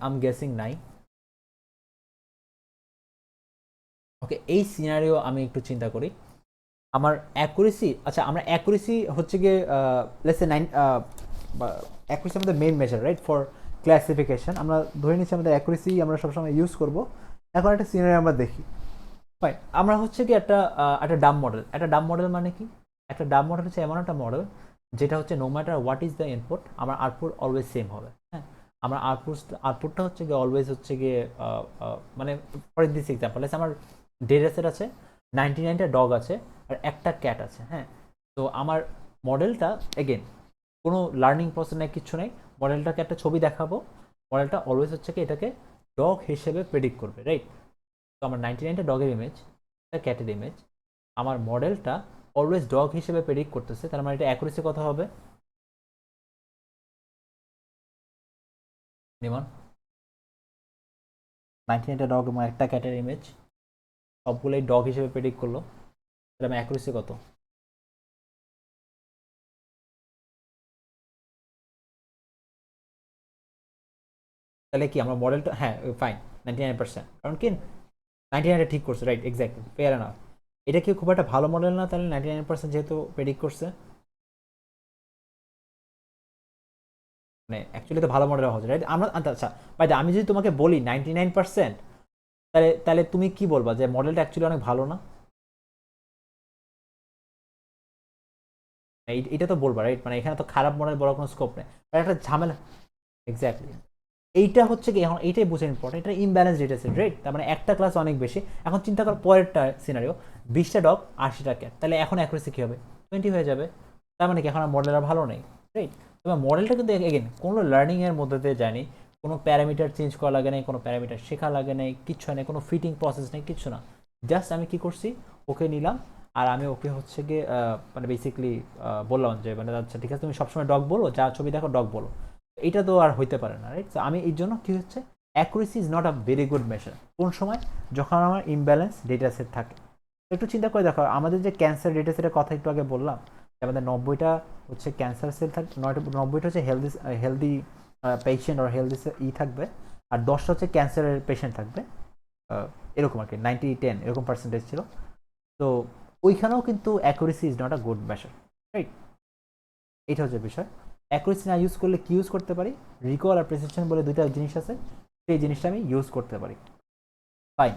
আমি গেসিং নাই। ওকে, এই সিনারিও আমি একটু চিন্তা করি। আমার অ্যাকুরেসি, আচ্ছা আমরা অ্যাকুরেসি হচ্ছে গিয়ে লেটস সে 9, অ্যাকুরেসি আমাদের main measure, right, for classification. আমরা ধরে নিচ্ছি আমাদের অ্যাকুরেসি আমরা সবসময় ইউজ করব। এখন একটা সিনারি আমরা দেখি, ফাইন। আমরা হচ্ছে কি একটা একটা ডাম মডেল। একটা ডাম মডেল মানে কি? একটা ডাম মডেল হচ্ছে এমন একটা মডেল যেটা হচ্ছে no matter what is the input, আমার আউটপুট অলওয়েজ সেম হবে। হ্যাঁ, আমার আউটপুটটা হচ্ছে গিয়ে অলওয়েজ হচ্ছে গিয়ে মানে ফর দিস এক্সাম্পল, আমার ডেটা সেট আছে, 99টা ডগ আছে আর একটা ক্যাট আছে। হ্যাঁ, তো আমার মডেলটা এগেন কোনো লার্নিং প্রসেস নেই, কিচ্ছু নেই। মডেলটাকে একটা ছবি দেখাবো, মডেলটা অলওয়েজ হচ্ছে কি এটাকে ডগ হিসেবে প্রেডিক্ট করবে, রাইট? তো আমার 99টা ডগের ইমেজ, একটা ক্যাটের ইমেজ, আমার মডেলটা অলওয়েজ ডগ হিসেবে প্রেডিক্ট করতেছে। তার মানে এটা অ্যাকুরেসি কত হবে নিমন? 99টা ডগ এবং একটা ক্যাটের ইমেজ সবগুলোই ডগ হিসেবে প্রেডিক্ট করলো, তাহলে আমার অ্যাকুরেসি কত? তাহলে কি আমার মডেলটা, হ্যাঁ ফাইন, 99%, কারণ কি 99টা ঠিক করছে, রাইট, এক্স্যাক্টলি, ফেয়ার এনাফ। এটা কি খুব একটা ভালো মডেল না তাহলে 99% যেহেতু প্রেডিক্ট করছে? মানে অ্যাকচুয়ালি তো ভালো মডেল হওয়া যায়, রাইট? আমরা আচ্ছা ভাই, আমি যদি তোমাকে বলি 99%, তাহলে তাহলে তুমি কি বলবা যে মডেলটা অ্যাকচুয়ালি অনেক ভালো না? এটা তো বলবা, রাইট? মানে এখানে তো খারাপ মডেল বলার কোনো স্কোপ নেই, একটা ঝামেলা। এক্স্যাক্টলি, এইটা হচ্ছে কি এখন এইটাই বুঝে ইম্পর্টেন্ট, এটা ইমব্যালেন্স ডেটা সেট, রাইট? তার মানে একটা ক্লাস অনেক বেশি। এখন চিন্তা কর পরেরটা সিনারিও, 20টা ডগ 80টা ক্যাট, তাহলে এখন অ্যাকুরেসি কী হবে? 20 হয়ে যাবে। তার মানে কি এখন আর মডেল আর ভালো নেই, রাইট? তবে মডেলটা কিন্তু এগেন কোনো লার্নিংয়ের মধ্যে দিয়ে যায়নি, কোনো প্যারামিটার চেঞ্জ করা লাগে নাই, কোনো প্যারামিটার শেখা লাগে নাই, কিচ্ছু নেই, কোনো ফিটিং প্রসেস নেই, কিচ্ছু না। জাস্ট আমি কি করছি, ওকে নিলাম, আর আমি ওকে হচ্ছে গিয়ে মানে বেসিক্যালি বললাম যে মানে আচ্ছা ঠিক আছে তুমি সবসময় ডগ বলো, যা ছবি দেখো ডগ বলো। এটা তো আর হইতে পারে না, রাইট? আমি এই জন্য কি হচ্ছে, accuracy is not a very good মেশার। কোন সময়? যখন আমার ইমব্যালেন্স ডেটা সেট থাকে। একটু চিন্তা করে দেখো, আমাদের যে ক্যান্সার ডেটা সেটের কথা একটু আগে বললাম, আমাদের 90টা হচ্ছে ক্যান্সার সেল থাকবে, 90টা হচ্ছে হেলদি হেলদি পেশেন্ট আর হেলদি থাকবে, আর 10টা হচ্ছে ক্যান্সারের পেশেন্ট থাকবে। এরকম আর কি 90-10 এরকম পার্সেন্টেজ ছিল। তো ওইখানেও কিন্তু accuracy is not a good মেশার, রাইট? এটা হচ্ছে বিষয়। অ্যাকুরেসি না ইউজ করলে কি ইউজ করতে পারি? রিকল আর প্রেসিশন বলে দুইটা জিনিস আছে, সেই জিনিসটা আমি ইউজ করতে পারি। ফাইন,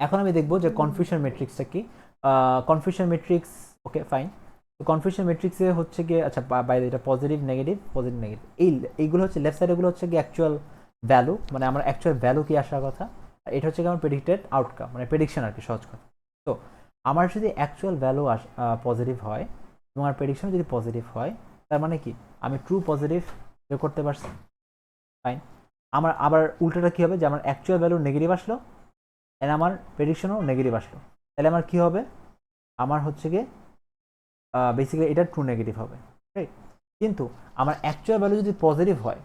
এখন আমি দেখবো যে কনফিউশন ম্যাট্রিক্সটা কি। Confusion matrix, okay fine. তো কনফিউশন ম্যাট্রিক্সে হচ্ছে গিয়ে, আচ্ছা বাইরে এটা পজিটিভ নেগেটিভ পজিটিভ নেগেটিভ, এইগুলো হচ্ছে লেফট সাইডেগুলো হচ্ছে গিয়ে অ্যাকচুয়াল ভ্যালু, মানে আমার অ্যাকচুয়াল ভ্যালু কি আসার কথা, আর এটা হচ্ছে কি আমার প্রেডিক্টেড আউটকাম, মানে প্রেডিকশন আর কি, সহজ কথা। তো আমার যদি অ্যাকচুয়াল ভ্যালু পজিটিভ হয় এবং আমার প্রেডিকশন যদি পজিটিভ হয়, তার মানে কি আমি ট্রু পজিটিভ বের করতে পারছি। ফাইন, আমার আবার উল্টোটা কী হবে, যে আমার অ্যাকচুয়াল ভ্যালু নেগেটিভ আসলো এন্ড আমার প্রেডিকশনও নেগেটিভ আসলো, তাহলে আমার কী হবে, আমার হচ্ছে গিয়ে বেসিক্যালি এটা ট্রু নেগেটিভ হবে, রাইট। কিন্তু আমার অ্যাকচুয়াল ভ্যালু যদি পজিটিভ হয়,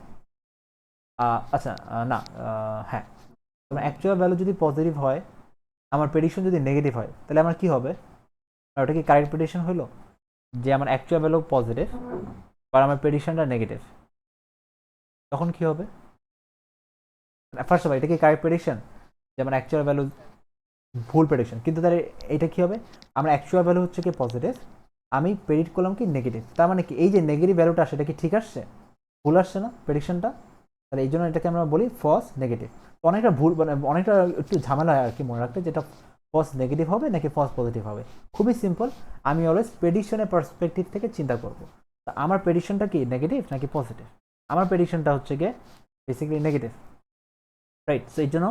আচ্ছা না, হ্যাঁ, আমার অ্যাকচুয়াল ভ্যালু যদি পজিটিভ হয়, আমার প্রেডিকশন যদি নেগেটিভ হয়, তাহলে আমার কী হবে, ওটা কি কারেক্ট প্রেডিকশন হলো, যে আমার অ্যাকচুয়াল ভ্যালু পজিটিভ আর আমার প্রেডিকশনটা নেগেটিভ, তখন কী হবে? ফার্স্ট অফ অল এটা কি কারেক্ট প্রেডিকশন, যে আমার অ্যাকচুয়াল ভ্যালু ভুল প্রেডিকশন, কিন্তু তাহলে এটা কী হবে, আমার অ্যাকচুয়াল ভ্যালু হচ্ছে কি পজিটিভ, আমি প্রেডিক্ট করলাম কি নেগেটিভ, তার মানে কি এই যে নেগেটিভ ভ্যালুটা সেটা কি ঠিক আসছে, ভুল আসছে না প্রেডিকশনটা, তাহলে এই জন্য এটাকে আমরা বলি ফলস নেগেটিভ। অনেকটা ভুল, মানে অনেকটা একটু ঝামেলা হয় আর কি মনে রাখতে, যেটা ফলস নেগেটিভ হবে নাকি ফলস পজিটিভ হবে। খুবই সিম্পল, আমি অলওয়েজ প্রেডিকশনের পার্সপেক্টিভ থেকে চিন্তা করব, আমার প্রেডিকশনটা কি নেগেটিভ নাকি পজিটিভ, আমার প্রেডিকশনটা হচ্ছে গিয়ে বেসিক্যালি নেগেটিভ, রাইট। সো এই জন্য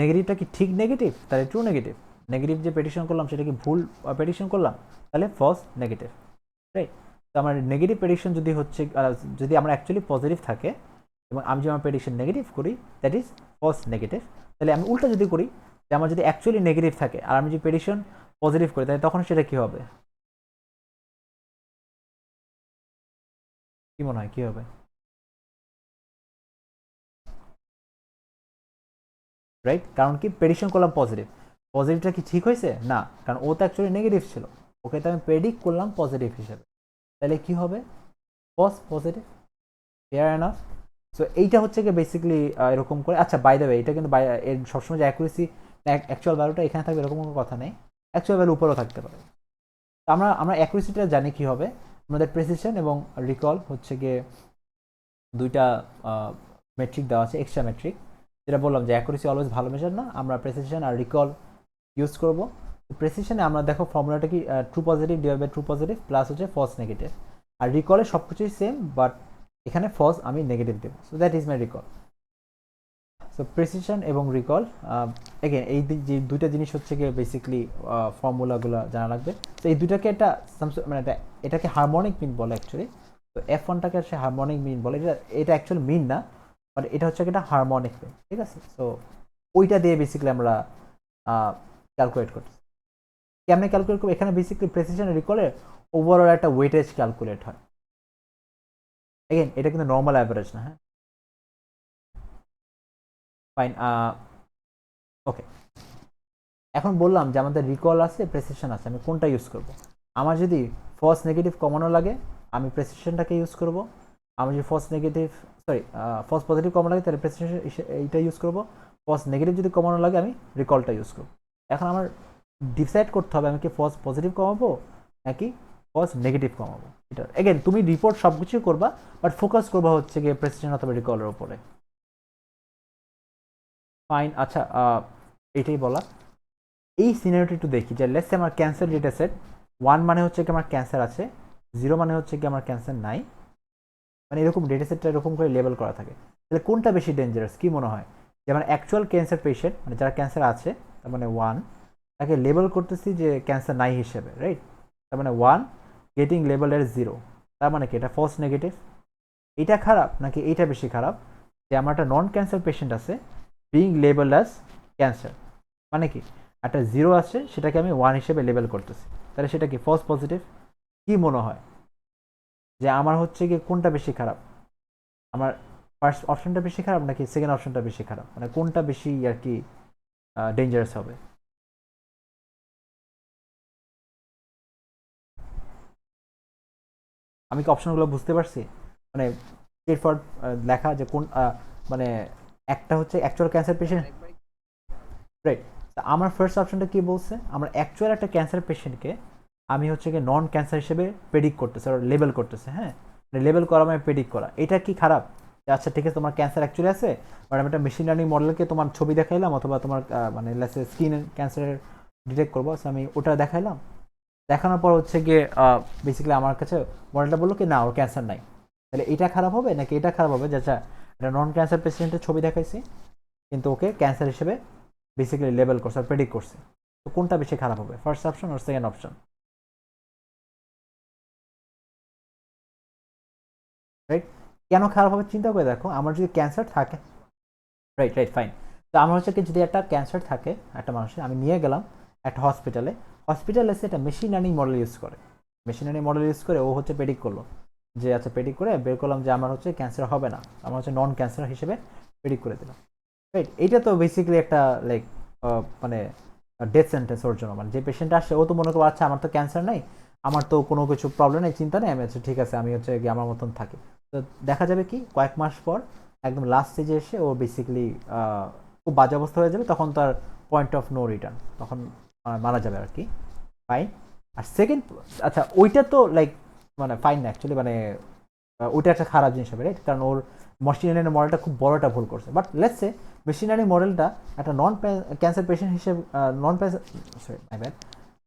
নেগেটিভটা কি ঠিক নেগেটিভ, তাহলে ট্রু নেগেটিভ, নেগেটিভ যে প্রেডিকশন করলাম সেটা কি ভুল প্রেডিকশন করলাম, তাহলে ফলস নেগেটিভ, রাইট। তো আমার নেগেটিভ প্রেডিকশন যদি হচ্ছে, যদি আমার অ্যাকচুয়ালি পজিটিভ থাকে এবং আমি যদি আমার প্রেডিকশন নেগেটিভ করি, দ্যাট ইজ ফলস নেগেটিভ। তাহলে আমি উল্টা যদি করি, যে আমার যদি অ্যাকচুয়ালি নেগেটিভ থাকে আর আমি যদি প্রেডিকশন পজিটিভ করি, তাহলে তখন সেটা কি হবে, কি মনে হয় কি হবে? রাইট, কারণ কি প্রেডিকশন করলাম পজিটিভ, পজিটিভটা কি ঠিক হয়েছে না, কারণ ও তো অ্যাকচুয়ালি নেগেটিভ ছিল, ওকে তো আমি প্রেডিক্ট করলাম পজিটিভ হিসেবে, তাহলে কি হবে, false positive, fair enough. So এইটা হচ্ছে কি বেসিক্যালি এরকম করে। আচ্ছা বাই দ্য ওয়ে, এটা কিন্তু এর সবসময় যে অ্যাকুরেসি অ্যাকচুয়াল ভ্যালুটা এখানে থাকবে এরকম কোনো কথা নেই, অ্যাকচুয়াল ভ্যালু উপরেও থাকতে পারে। আমরা আমরা অ্যাকুরেসিটা জানি কি হবে, আমাদের প্রেসিশন এবং রিকল হচ্ছে গিয়ে দুইটা মেট্রিক দেওয়া আছে, এক্সট্রা মেট্রিক, যেটা বললাম যে অ্যাকুরেসি অলওয়েজ ভালো মেজার না, আমরা প্রেসিশন আর রিকল ইউজ করব। প্রেসিশনে আমরা দেখো ফর্মুলাটা কি, true positive divide by true positive plus হচ্ছে ফলস নেগেটিভ, আর রিকলে সব কিছুই সেম, বাট এখানে ফলস আমি নেগেটিভ দেবো, so that is my recall. So precision এবং রিকল, এগেন এই যে দুইটা জিনিস হচ্ছে গিয়ে বেসিক্যালি ফর্মুলাগুলো জানা লাগবে। তো এই দুইটাকে একটা মানে এটাকে হারমোনিক মিন বলে অ্যাকচুয়ালি। তো F1টাকে সে হারমোনিক মিন বলে, এটা এটা অ্যাকচুয়ালি মিন না, বাট এটা হচ্ছে একটা হারমোনিক মিন, ঠিক আছে। সো ওইটা দিয়ে বেসিক্যালি আমরা ক্যালকুলেট করছি। কেমনে ক্যালকুলেট করবো, এখানে বেসিক্যালি প্রেসিশন রিকলের ওভারঅল একটা ওয়েটেজ ক্যালকুলেট হয়। এগেন এটা কিন্তু নর্মাল অ্যাভারেজ না, হ্যাঁ, ফাইন, ওকে। এখন বললাম যে আমাদের রিকল আছে প্রেসিশন আছে, আমি কোনটা ইউজ করব। আমার যদি ফলস নেগেটিভ কমানো লাগে আমি প্রেসিশনটাকে ইউজ করব, আমার যদি ফলস নেগেটিভ ফলস পজিটিভ কমানো লাগে তাহলে প্রেসিশন এইটা ইউজ করব, ফলস নেগেটিভ যদি কমানো লাগে আমি রিকলটা ইউজ করব। এখন আমার ডিসাইড করতে হবে আমি কি ফলস পজিটিভ কমাবো নাকি ফলস নেগেটিভ কমাবো। এটা এগেন তুমি রিপোর্ট সব কিছু করবা, বাট ফোকাস করবা হচ্ছে গিয়ে প্রেসিশন অথবা রিকলের উপরে। ফাইন, আচ্ছা এটাই বলা। এই সিনারিওটা একটু দেখি, যে লেটস সে আমার ক্যান্সার ডেটা সেট 1 মানে হচ্ছে কি আমার ক্যান্সার আছে, 0 মানে হচ্ছে কি আমার ক্যান্সার নাই, মানে এরকম ডেটা সেটটা এরকম করে লেবেল করা থাকে। তাহলে কোনটা বেশি ডেঞ্জারাস কি মনে হয়, যে আমার অ্যাকচুয়াল ক্যান্সার পেশেন্ট, মানে যারা ক্যান্সার আছে তার মানে 1, তাকে লেবেল করতেছি যে ক্যান্সার নাই হিসেবে, রাইট। তার মানে 1 গেটিং লেবেল এর 0, তার মানে কি এটা ফলস নেগেটিভ। এইটা খারাপ নাকি এইটা বেশি খারাপ, যে আমার একটা নন ক্যান্সার পেশেন্ট আছে বিং লেবেল অ্যাজ ক্যান্সার, মানে কি একটা 0 আছে সেটাকে আমি 1 হিসেবে লেবেল করতেছি, তাহলে সেটা কি ফলস পজিটিভ। কি মনে হয় যে আমার হচ্ছে কি কোনটা বেশি খারাপ, আমার ফার্স্ট অপশনটা বেশি খারাপ নাকি সেকেন্ড অপশনটা বেশি খারাপ, মানে কোনটা বেশি আর কি ডেঞ্জারাস হবে? আমি কি অপশনগুলো বুঝতে পারছি, মানে স্ট্রেট ফরওয়ার্ড লেখা যে কোন মানে একটা হচ্ছে অ্যাকচুয়াল ক্যান্সার পেশেন্ট, রাইট। আমার ফার্স্ট অপশনটা কি বলছে, আমার অ্যাকচুয়াল একটা ক্যান্সার পেশেন্টকে আমি হচ্ছে কি নন ক্যান্সার হিসেবে প্রেডিক্ট করতেছে আর লেবেল করতেছে, হ্যাঁ। লেবেল করা মানে প্রেডিক্ট করা, এটা কি খারাপ? আচ্ছা ঠিক আছে, তোমার ক্যান্সার অ্যাকচুয়ালি আছে, বাট আমি একটা মেশিন লার্নিং মডেলকে তোমার ছবি দেখাইলাম, অথবা তোমার মানে স্কিন ক্যান্সারের ডিটেক্ট করবো, আমি ওটা দেখাইলাম, দেখানোর পর হচ্ছে গিয়ে বেসিক্যালি আমার কাছে মডেলটা বললো কি না ওর ক্যান্সার নাই, তাহলে এটা খারাপ হবে নাকি এটা খারাপ হবে? আচ্ছা এটা নন ক্যান্সার পেশেন্টের ছবি দেখাইছি কিন্তু ওকে ক্যান্সার হিসেবে বেসিক্যালি লেবেল করছে আর প্রেডিক্ট করছে, তো কোনটা বেশি খারাপ হবে, ফার্স্ট অপশন আর সেকেন্ড অপশন? রাইট? কেন খারাপ হবে চিন্তা করে দেখো, আমার যদি ক্যান্সার থাকে, রাইট রাইট ফাইন, তো আমার হচ্ছে কি যদি একটা ক্যান্সার থাকে একটা মানুষের, আমি নিয়ে গেলাম একটা হসপিটালে, হসপিটালে এসে একটা মেশিন লার্নিং মডেল ইউজ করে, মেশিন লার্নিং মডেল ইউজ করে ও হচ্ছে প্রেডিক্ট করলো যে আচ্ছা প্রেডিক্ট করে বের করলাম যে আমার হচ্ছে ক্যান্সার হবে না, আমার হচ্ছে নন ক্যান্সার হিসেবে প্রেডিক্ট করে দিলাম। রাইট? এটা তো বেসিক্যালি একটা লাইক মানে ডেথ সেন্টেন্স ওর জন্য, মানে যে পেশেন্ট আসে ও তো মনে করো আচ্ছা আমার তো ক্যান্সার নাই, আমার তো কোনো কিছু প্রবলেম নেই, চিন্তা নেই, আমি হচ্ছে ঠিক আছে আমি হচ্ছে গিয়ে আমার মতন থাকি। তো দেখা যাবে কি কয়েক মাস পর একদম লাস্ট স্টেজে এসে ও বেসিক্যালি খুব বাজে অবস্থা হয়ে যাবে, তখন তার পয়েন্ট অফ নো রিটার্ন, তখন মারা যাবে আর কি। ফাইন। আর সেকেন্ড, আচ্ছা ওইটা তো লাইক মানে ফাইন না অ্যাকচুয়ালি, মানে ওইটা একটা খারাপ জিনিস হবে, রাইট? কারণ ওর মেশিন লার্নিং মডেলটা খুব বড় একটা ভুল করছে, but let's say machine learning মডেলটা একটা নন ক্যান্সার পেশেন্ট হিসেবে, non sorry my bad,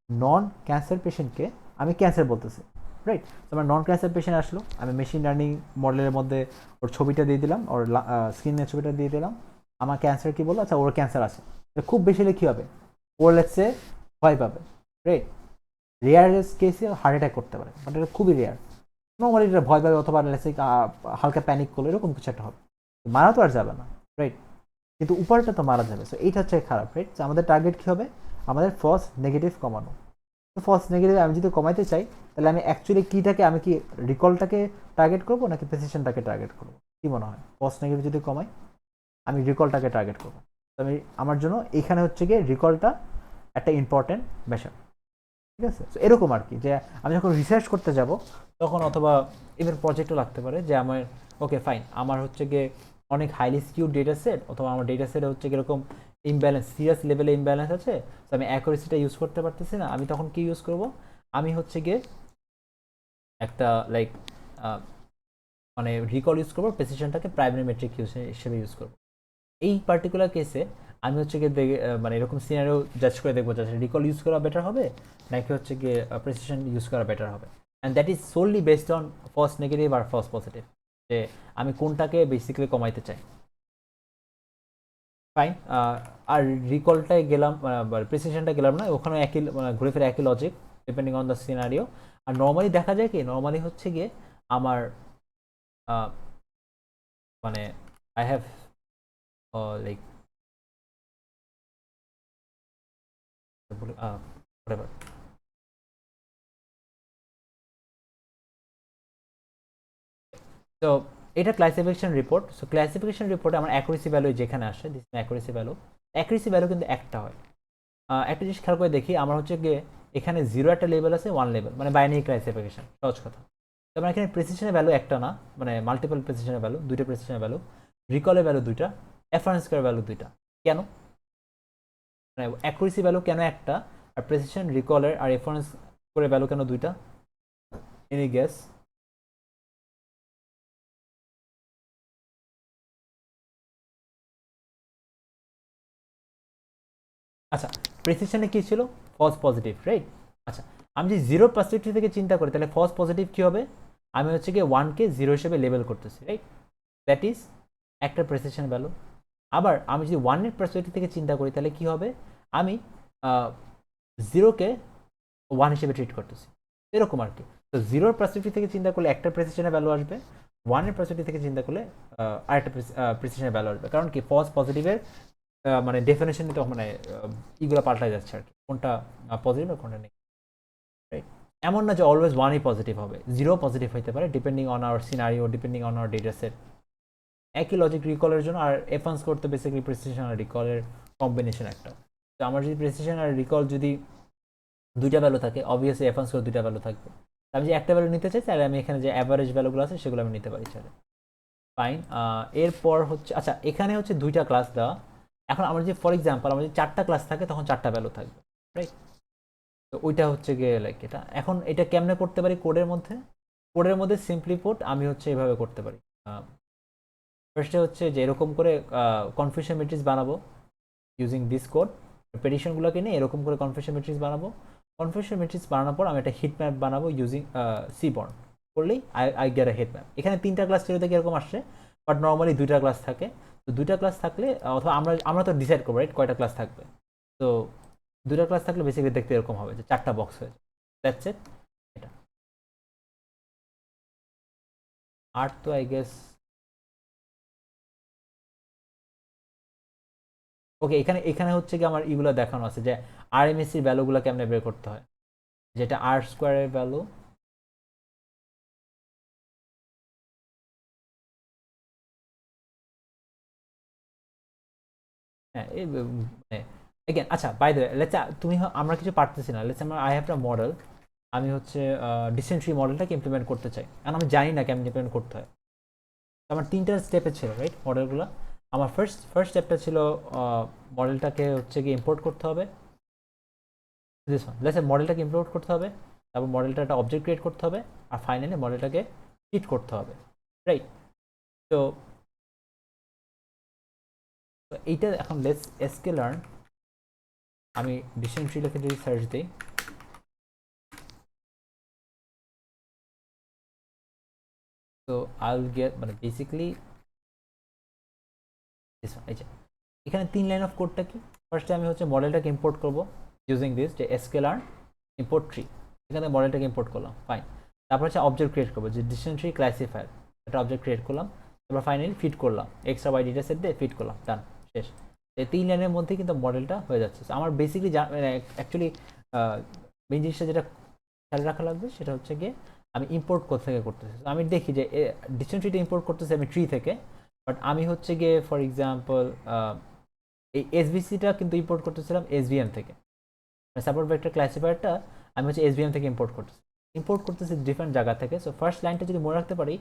non cancer পেশেন্টকে আমি ক্যান্সার বলতেছি, রাইট? তো আমার নন ক্যান্সার পেশেন্ট আসলো, আমি মেশিন লার্নিং মডেলের মধ্যে ওর ছবিটা দিয়ে দিলাম, ওর স্ক্রিনের ছবিটা দিয়ে দিলাম, আমার ক্যান্সার কি বললো, আচ্ছা ওর ক্যান্সার আছে, খুব বেশি হলে কী হবে, ওর লেটসে ভয় পাবে, রাইট? রেয়ার কেসে হার্ট অ্যাটাক করতে পারে, বাট এটা খুবই রেয়ার, নর্মালি এটা ভয় পাবে অথবা লেটসে হালকা প্যানিক করলো, এরকম কিছু একটা হবে, মারা তো আর যাবে না, রাইট? কিন্তু উপরটা তো মারা যাবে, সো এইটা হচ্ছে খারাপ, রাইট? আমাদের টার্গেট কী হবে, আমাদের ফলস নেগেটিভ কমানো। তো ফলস নেগেটিভ আমি যদি কমাইতে চাই, তাহলে আমি অ্যাকচুয়ালি কীটাকে, আমি কি রিকলটাকে টার্গেট করবো নাকি প্রেসিশনটাকে টার্গেট করবো? কী মনে হয়, ফলস নেগেটিভ যদি কমাই আমি রিকলটাকে টার্গেট করবো, তো আমি আমার জন্য এখানে হচ্ছে গিয়ে রিকলটা একটা ইম্পর্টেন্ট বিষয়, ঠিক আছে? তো এরকম আর কি, যে আমি যখন রিসার্চ করতে যাব তখন, অথবা ইভেন প্রজেক্টও লাগতে পারে, যে আমার ওকে ফাইন আমার হচ্ছে গিয়ে অনেক হাইলি স্কিউড ডেটা সেট, অথবা আমার ডেটা সেটে হচ্ছে কীরকম ইমব্যালেন্স, সিরিয়াস লেভেলে ইমব্যালেন্স আছে, তো আমি অ্যাকুরেসিটা ইউজ করতে পারতেছি না, আমি তখন কি ইউজ করব, আমি হচ্ছে গিয়ে একটা লাইক মানে রিকল ইউজ করবো, প্রেসিশনটাকে প্রাইমারি মেট্রিক হিসেবে ইউজ করবো। এই পার্টিকুলার কেসে আমি হচ্ছে গিয়ে মানে এরকম সিনারিও জাজ করে দেখবো যে রিকল ইউজ করা বেটার হবে নাকি হচ্ছে গিয়ে প্রেসিশন ইউজ করা বেটার হবে, and that is solely based on false negative আর ফলস পজিটিভ, যে আমি কোনটাকে বেসিক্যালি কমাইতে চাই। ফাইন। আর রিকলটায় গেলাম, প্রেসিশনটা গেলাম না, ওখানে একই ঘুরে ফিরে একই logic depending on the scenario. আর নর্মালি দেখা যায় কি, নর্মালি হচ্ছে গিয়ে আমার মানে আই হ্যাভ লাইক whatever. তো এটা ক্লাসিফিকেশন রিপোর্ট, সো ক্লাসিফিকেশন রিপোর্টে আমার অ্যাকুরেসি ভ্যালু যেখানে আসে, this accuracy value, accuracy value কিন্তু একটা হয়। একটা জিনিস খেয়াল করে দেখি, আমার হচ্ছে গিয়ে এখানে 0 একটা লেভেল আছে, 1 লেভেল, মানে বাইনারি ক্লাসিফিকেশন, সহজ কথা। তো আমার এখানে প্রেসিশনের ভ্যালু একটা না, মানে মাল্টিপল প্রেসিশনের ভ্যালু, দুইটা প্রেসিশনের ভ্যালু, রিকলের ভ্যালু দুইটা, এফারেন্স করার ভ্যালু দুইটা। কেন? মানে অ্যাকুরেসি ভ্যালু কেন একটা, আর প্রেসিশন, রিকলের আর এফারেন্স করে ভ্যালু কেন দুইটা? Any guess? আচ্ছা, প্রেসিশনে কি ছিল? False positive, right? আচ্ছা, আমি যদি জিরো পার্সপেক্টিভ থেকে চিন্তা করি, তাহলে ফলস পজিটিভ কি হবে? আমি হচ্ছে গিয়ে 1কে 0 হিসেবে লেবেল করতেছি, রাইট? দ্যাট ইজ একটা প্রেসিশন ভ্যালু। আবার আমি যদি 1-এর পার্সপেক্টিভ থেকে চিন্তা করি, তাহলে কি হবে? আমি 0কে 1 হিসেবে ট্রিট করতেছি, এরকম আর কি। তো 0-র পার্সপেক্টিভ থেকে চিন্তা করলে একটা প্রেসিশনের ভ্যালু আসবে, 1-এর পার্সপেক্টিভ থেকে চিন্তা করলে আরেকটা প্রেসিশনের ভ্যালু আসবে, কারণ কি ফলস পজিটিভের মানে ডেফিনেশন তো মানে ইগুলো পাল্টা যাচ্ছে আর কি, কোনটা পজিটিভ আর কোনটা নেই, রাইট? এমন না যে অলওয়েজ 1ই পজিটিভ হবে, 0 পজিটিভ হতে পারে, depending on our scenario, depending on our data set. একই লজিক রিকলের জন্য, আর এফান্স করতে বেসিক্যালি প্রেসিশন আর রিকলের কম্বিনেশন একটা। তো আমার যদি প্রেসিশন আর রিকল যদি দুইটা ভ্যালু থাকে, অবভিয়াসলি এফান্স করে দুইটা ভ্যালু থাকবে। আমি যে একটা ভ্যালু নিতে চাই, তাহলে আমি এখানে যে অ্যাভারেজ ভ্যালুগুলো আছে সেগুলো আমি নিতে পারি, চাইলে। ফাইন। এরপর হচ্ছে, আচ্ছা এখানে হচ্ছে দুইটা ক্লাস দেওয়া, এখন আমার যে ফর এক্সাম্পল আমার যদি 4টা ক্লাস থাকে, তখন 4টা ভ্যালু থাকবে, রাইট? তো ওইটা হচ্ছে গিয়ে লাইক এটা, এখন এটা কেমনে করতে পারি কোডের মধ্যে? কোডের মধ্যে সিম্পলি পুট আমি হচ্ছে এভাবে করতে পারি। ফার্স্টে হচ্ছে যে এরকম করে কনফিউশন ম্যাট্রিক্স বানাবো ইউজিং দিস কোড। প্রেডিকশনগুলোকে নিয়ে এরকম করে কনফিউশন ম্যাট্রিক্স বানাবো। কনফিউশন ম্যাট্রিক্স বানানোর পর আমি একটা হিট ম্যাপ বানাবো ইউজিং সিবর্ন। করলেই I get a hit map. এখানে 3টা ক্লাস ছিল থেকে এরকম আসছে, বাট নর্মালি 2টা ক্লাস থাকে। তো 2টা ক্লাস থাকলে অথবা আমরা তো ডিসাইড করবো রাইট কয়টা ক্লাস থাকবে। তো 2টা ক্লাস থাকলে বেসিক্যালি দেখতে এরকম হবে যে 4টা বক্স হয়ে যায়। That's it. এটা আর তো আই গেস ওকে। এখানে এখানে হচ্ছে কি আমার ইগুলো দেখানো আছে যে আরএমএসসির ভ্যালুগুলো কেমনে বের করতে হয়, যেটা আর স্কোয়ারের ভ্যালু। হ্যাঁ এই মানে এগেন আচ্ছা বাই দ্য ওয়ে লেটস তুমি আমরা কিছু পারতেছি না, লেটস আমরা আই হ্যাভ একটা মডেল। আমি হচ্ছে ডিসেন্ট্রি মডেলটাকে ইমপ্লিমেন্ট করতে চাই, কারণ আমি জানি না কেমন ইমপ্লিমেন্ট করতে হয়। তো আমার 3টা স্টেপে ছিল রাইট মডেলগুলো। আমার ফার্স্ট ফার্স্ট স্টেপটা ছিল মডেলটাকে হচ্ছে কি ইম্পোর্ট করতে হবে। দিস ওয়ান লেটস মডেলটাকে ইম্পোর্ট করতে হবে, তারপর মডেলটা একটা অবজেক্ট ক্রিয়েট করতে হবে, আর ফাইনালি মডেলটাকে ফিট করতে হবে, রাইট? তো এইটা এখন লেটস এসকে লার্ন। আমি ডিসেন্ট্রি লিখে যদি সার্চ দিই, তো আই উইল গেট মানে বেসিক্যালি দিস ওয়ান। এই যে এখানে 3 লাইন অফ কোডটা কি, ফার্স্টে আমি হচ্ছে মডেলটাকে ইম্পোর্ট করব ইউজিং দিস যে এসকেলার ইম্পোর্ট ট্রি। এখানে মডেলটাকে ইম্পোর্ট করলাম, ফাইন। তারপর হচ্ছে অবজেক্ট ক্রিয়েট করবো যে ডিসটেন্সি ক্লাসিফায়ার, একটা অবজেক্ট ক্রিয়েট করলাম। তারপর ফাইনালি ফিট করলাম, এক্সট্রা ওয়াই ডেটা সেট দিয়ে ফিট করলাম, ডান, শেষ। এই 3 লাইনের মধ্যে কিন্তু মডেলটা হয়ে যাচ্ছে। আমার বেসিকলি অ্যাকচুয়ালি মেন জিনিসটা যেটা খেয়াল রাখা লাগবে সেটা হচ্ছে গিয়ে আমি ইম্পোর্ট কোথা থেকে করতেছি। আমি দেখি যে ডিসটেন্সিটা ইম্পোর্ট করতেছি আমি ট্রি থেকে, বাট আমি হচ্ছে গিয়ে ফর এক্সাম্পল এই এসবিসিটা কিন্তু ইম্পোর্ট করতেছিলাম এসভিএম থেকে। সাপোর্ট ভেক্টর ক্লাসিফায়ারটা আমি হচ্ছে এসভিএম থেকে ইম্পোর্ট করতেছি ডিফারেন্ট জায়গা থেকে। সো ফার্স্ট লাইনটা যদি মনে রাখতে পারি,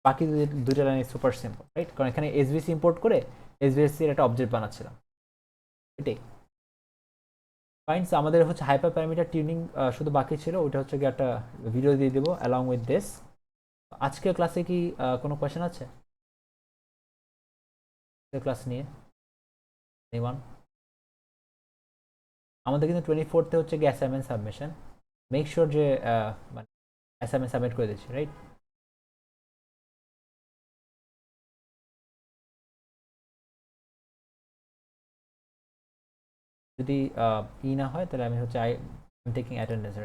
বাকি দুইটা লাইন সুপার সিম্পল, রাইট? কারণ এখানে এসবিসি ইম্পোর্ট করে এসবিএসসি এর একটা অবজেক্ট বানাচ্ছিলাম, এটাই। ফাইন। সো আমাদের হচ্ছে হাইপার প্যারামিটার টিউনিং শুধু বাকি ছিল, ওইটা হচ্ছে কি একটা ভিডিও দিয়ে দেবো অ্যালং উইথ দিস। আজকের ক্লাসে কি কোনো কোয়েশ্চেন আছে ক্লাস নিয়ে? এনিওয়ান? আমাদের কিন্তু 24th হচ্ছে কি অ্যাসাইনমেন্ট সাবমিশন। মেক শিওর যে মানে অ্যাসাইনমেন্ট সাবমিট করে দিচ্ছি, রাইট? যদি ই না হয় তাহলে আমি হচ্ছে I am taking attendance.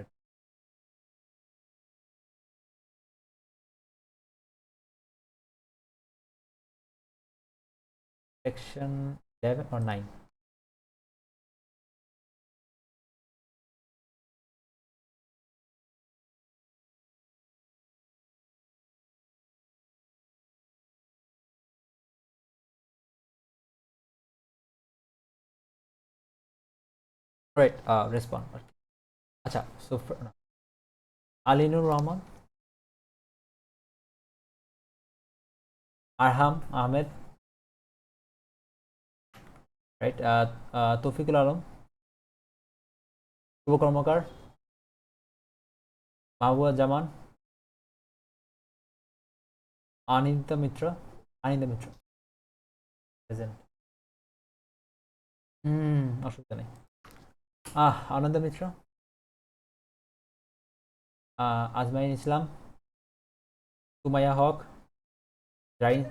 Section 11 or 9? Right, respond. আচ্ছা, so আলিনুর রহমান, আরহাম আহমেদ, রাইট, তৌফিকুল আলম, শুভ কর্মকার, মাহবুবা জামান, আনিন্দিতা মিত্র, আনিন্দা মিত্র প্রেজেন্ট। অসুবিধা নেই। আনন্দ মিত্র, আজমাইন ইসলাম, সুমাইয়া হক, জারিন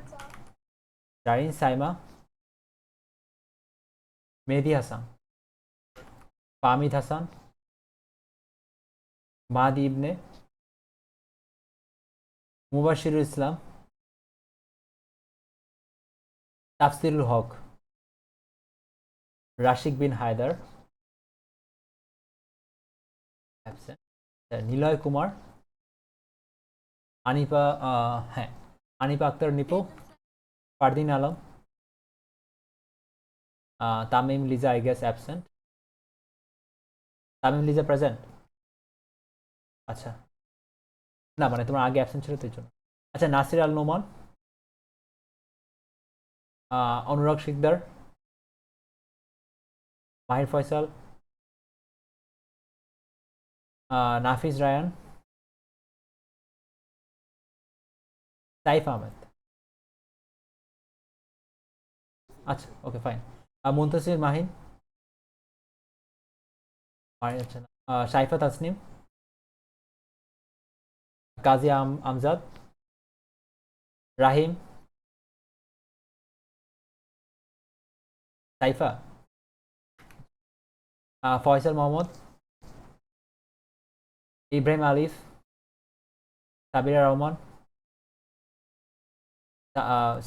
জারিন সাইমা, মেহেদি হাসান, ফাহমিদ হাসান, মাহাদি ইবনে, মুবাশিরুল ইসলাম, তাফসিরুল হক, রাশিক বিন হায়দার, অ্যাবসেন্ট, নিলয় কুমার, আনিফা, হ্যাঁ, Anifa Akter Nipu, Fardin Alam, Tamim Liza I guess absent. Tamim Liza present? আচ্ছা, না মানে তোমার আগে অ্যাবসেন্ট ছিল তো এই জন্য। আচ্ছা, নাসির আল নোমান, অনুরাগ শিকদার, মাহির ফয়সাল, নাফিজ রায়ান, সাইফ আহমেদ। আচ্ছা ওকে ফাইন। মুনতাসির মাহিন। মাহিন হচ্ছে না। সাইফা তাসনিম। কাজী আমজাদ। রাহিম। সাইফা। ফয়সাল মোহাম্মদ। ইব্রাহিম আলিফ। সাবিরা রহমান।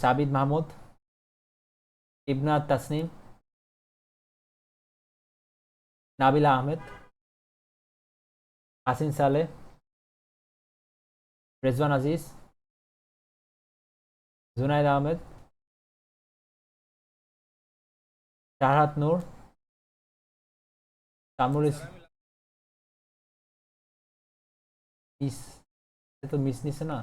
সাবিদ মাহমুদ। ইবনাত তাসনিম। নাবিলা আহমেদ। হাসিন সালে। রেজওয়ান আজিজ। জুনাইদ আহমেদ। শাহরাত নূর। কামরুল মিস, তো মিস নিছে না।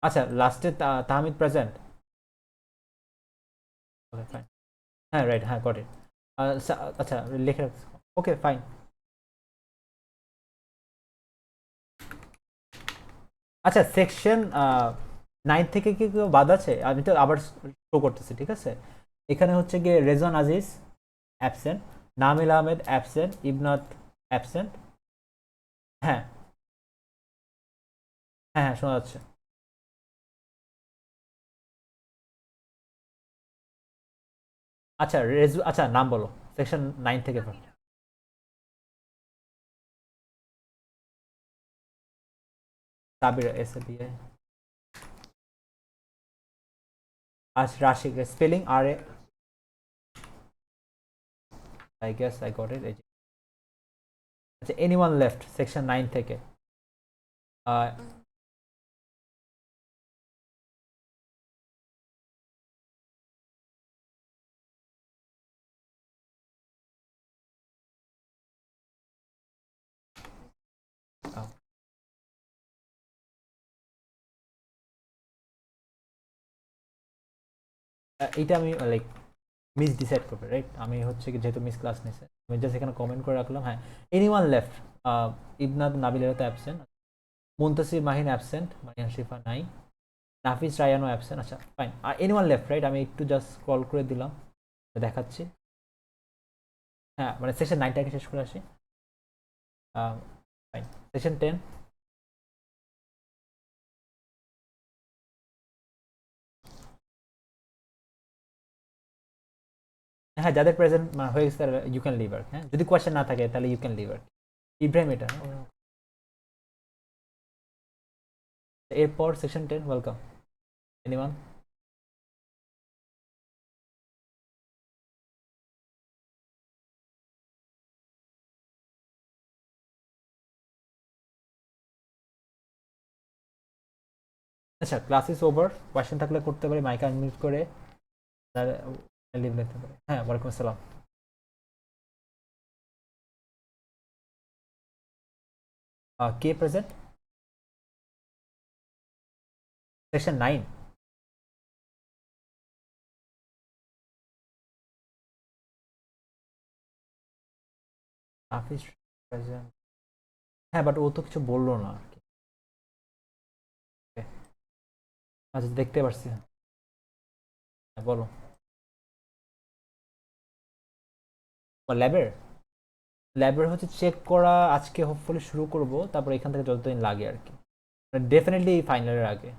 আচ্ছা লাস্টে তাহমিদ প্রেজেন্ট। Okay fine. হ্যাঁ রাইট, হ্যাঁ গট ইট। আচ্ছা লিখে রাখছি। Okay fine. আচ্ছা সেকশন 9 থেকে কি কেউ বাদ আছে? আমি তো আবার শো করতেছি, ঠিক আছে। এখানে হচ্ছে গিয়ে রেজন আজিজ অ্যাবসেন্ট, নামিল আহমেদ অ্যাবসেন্ট, ইবনাত অ্যাবসেন্ট। হ্যাঁ হ্যাঁ হ্যাঁ শোনা যাচ্ছে। আচ্ছা আচ্ছা নাম বলো সেকশন 9 থেকে। Sabir S B A. আচ্ছা Rashik spelling R A. I guess I got it. আচ্ছা এনিওয়ান লেফট সেকশন 9 থেকে? আহ, এইটা আমি লাইক মিস ডিসাইড করবে রাইট। আমি হচ্ছে কি যেহেতু মিস ক্লাস নিছে আমি জাস্ট এখানে কমেন্ট করে রাখলাম। হ্যাঁ এনিওয়ান লেফট। ইবনাদ নাবিলের তো অ্যাবসেন্ট। মুনতাসির মাহিন অ্যাবসেন্ট, মারিয়ান শিফা নাই। নাফিস রায়ানও অ্যাবসেন্ট। আচ্ছা ফাইন। আর এনিওয়ান লেফট রাইট, আমি একটু জাস্ট স্ক্রল করে দিলাম, দেখাচ্ছি। হ্যাঁ মানে সেকশন 9টাকে শেষ করে আসি। ফাইন। সেকশন 10। হ্যাঁ যাদের প্রেজেন্ট হয়ে গেছে তারা ইউ ক্যান লিভ আর। হ্যাঁ যদি কোয়েশ্চেন না থাকে তাহলে ইউ ক্যান লিভ আর। ইব্রাহিম এটা। এরপর সেকশন 10 ওয়েলকাম। এনিওয়ান? আচ্ছা ক্লাস ইজ ওভার। কোয়েশ্চেন থাকলে করতে পারি, মাইক আনমিউট করে লিভ লিখতে পারি। হ্যাঁ ওয়ালাইকুম আসসালাম। কে প্রেজেন্ট? সেকশন 9। হাফিজ প্রেজেন্ট। হ্যাঁ বাট ও তো কিছু বললো না আর কি। আচ্ছা দেখতে পারছি। হ্যাঁ বলো। ল্যাবের? ল্যাবের হচ্ছে চেক করা আজকে হোপফুলি শুরু করব, তারপর এখান থেকে যতদিন লাগে আর কি, ডেফিনেটলি ফাইনালের আগে।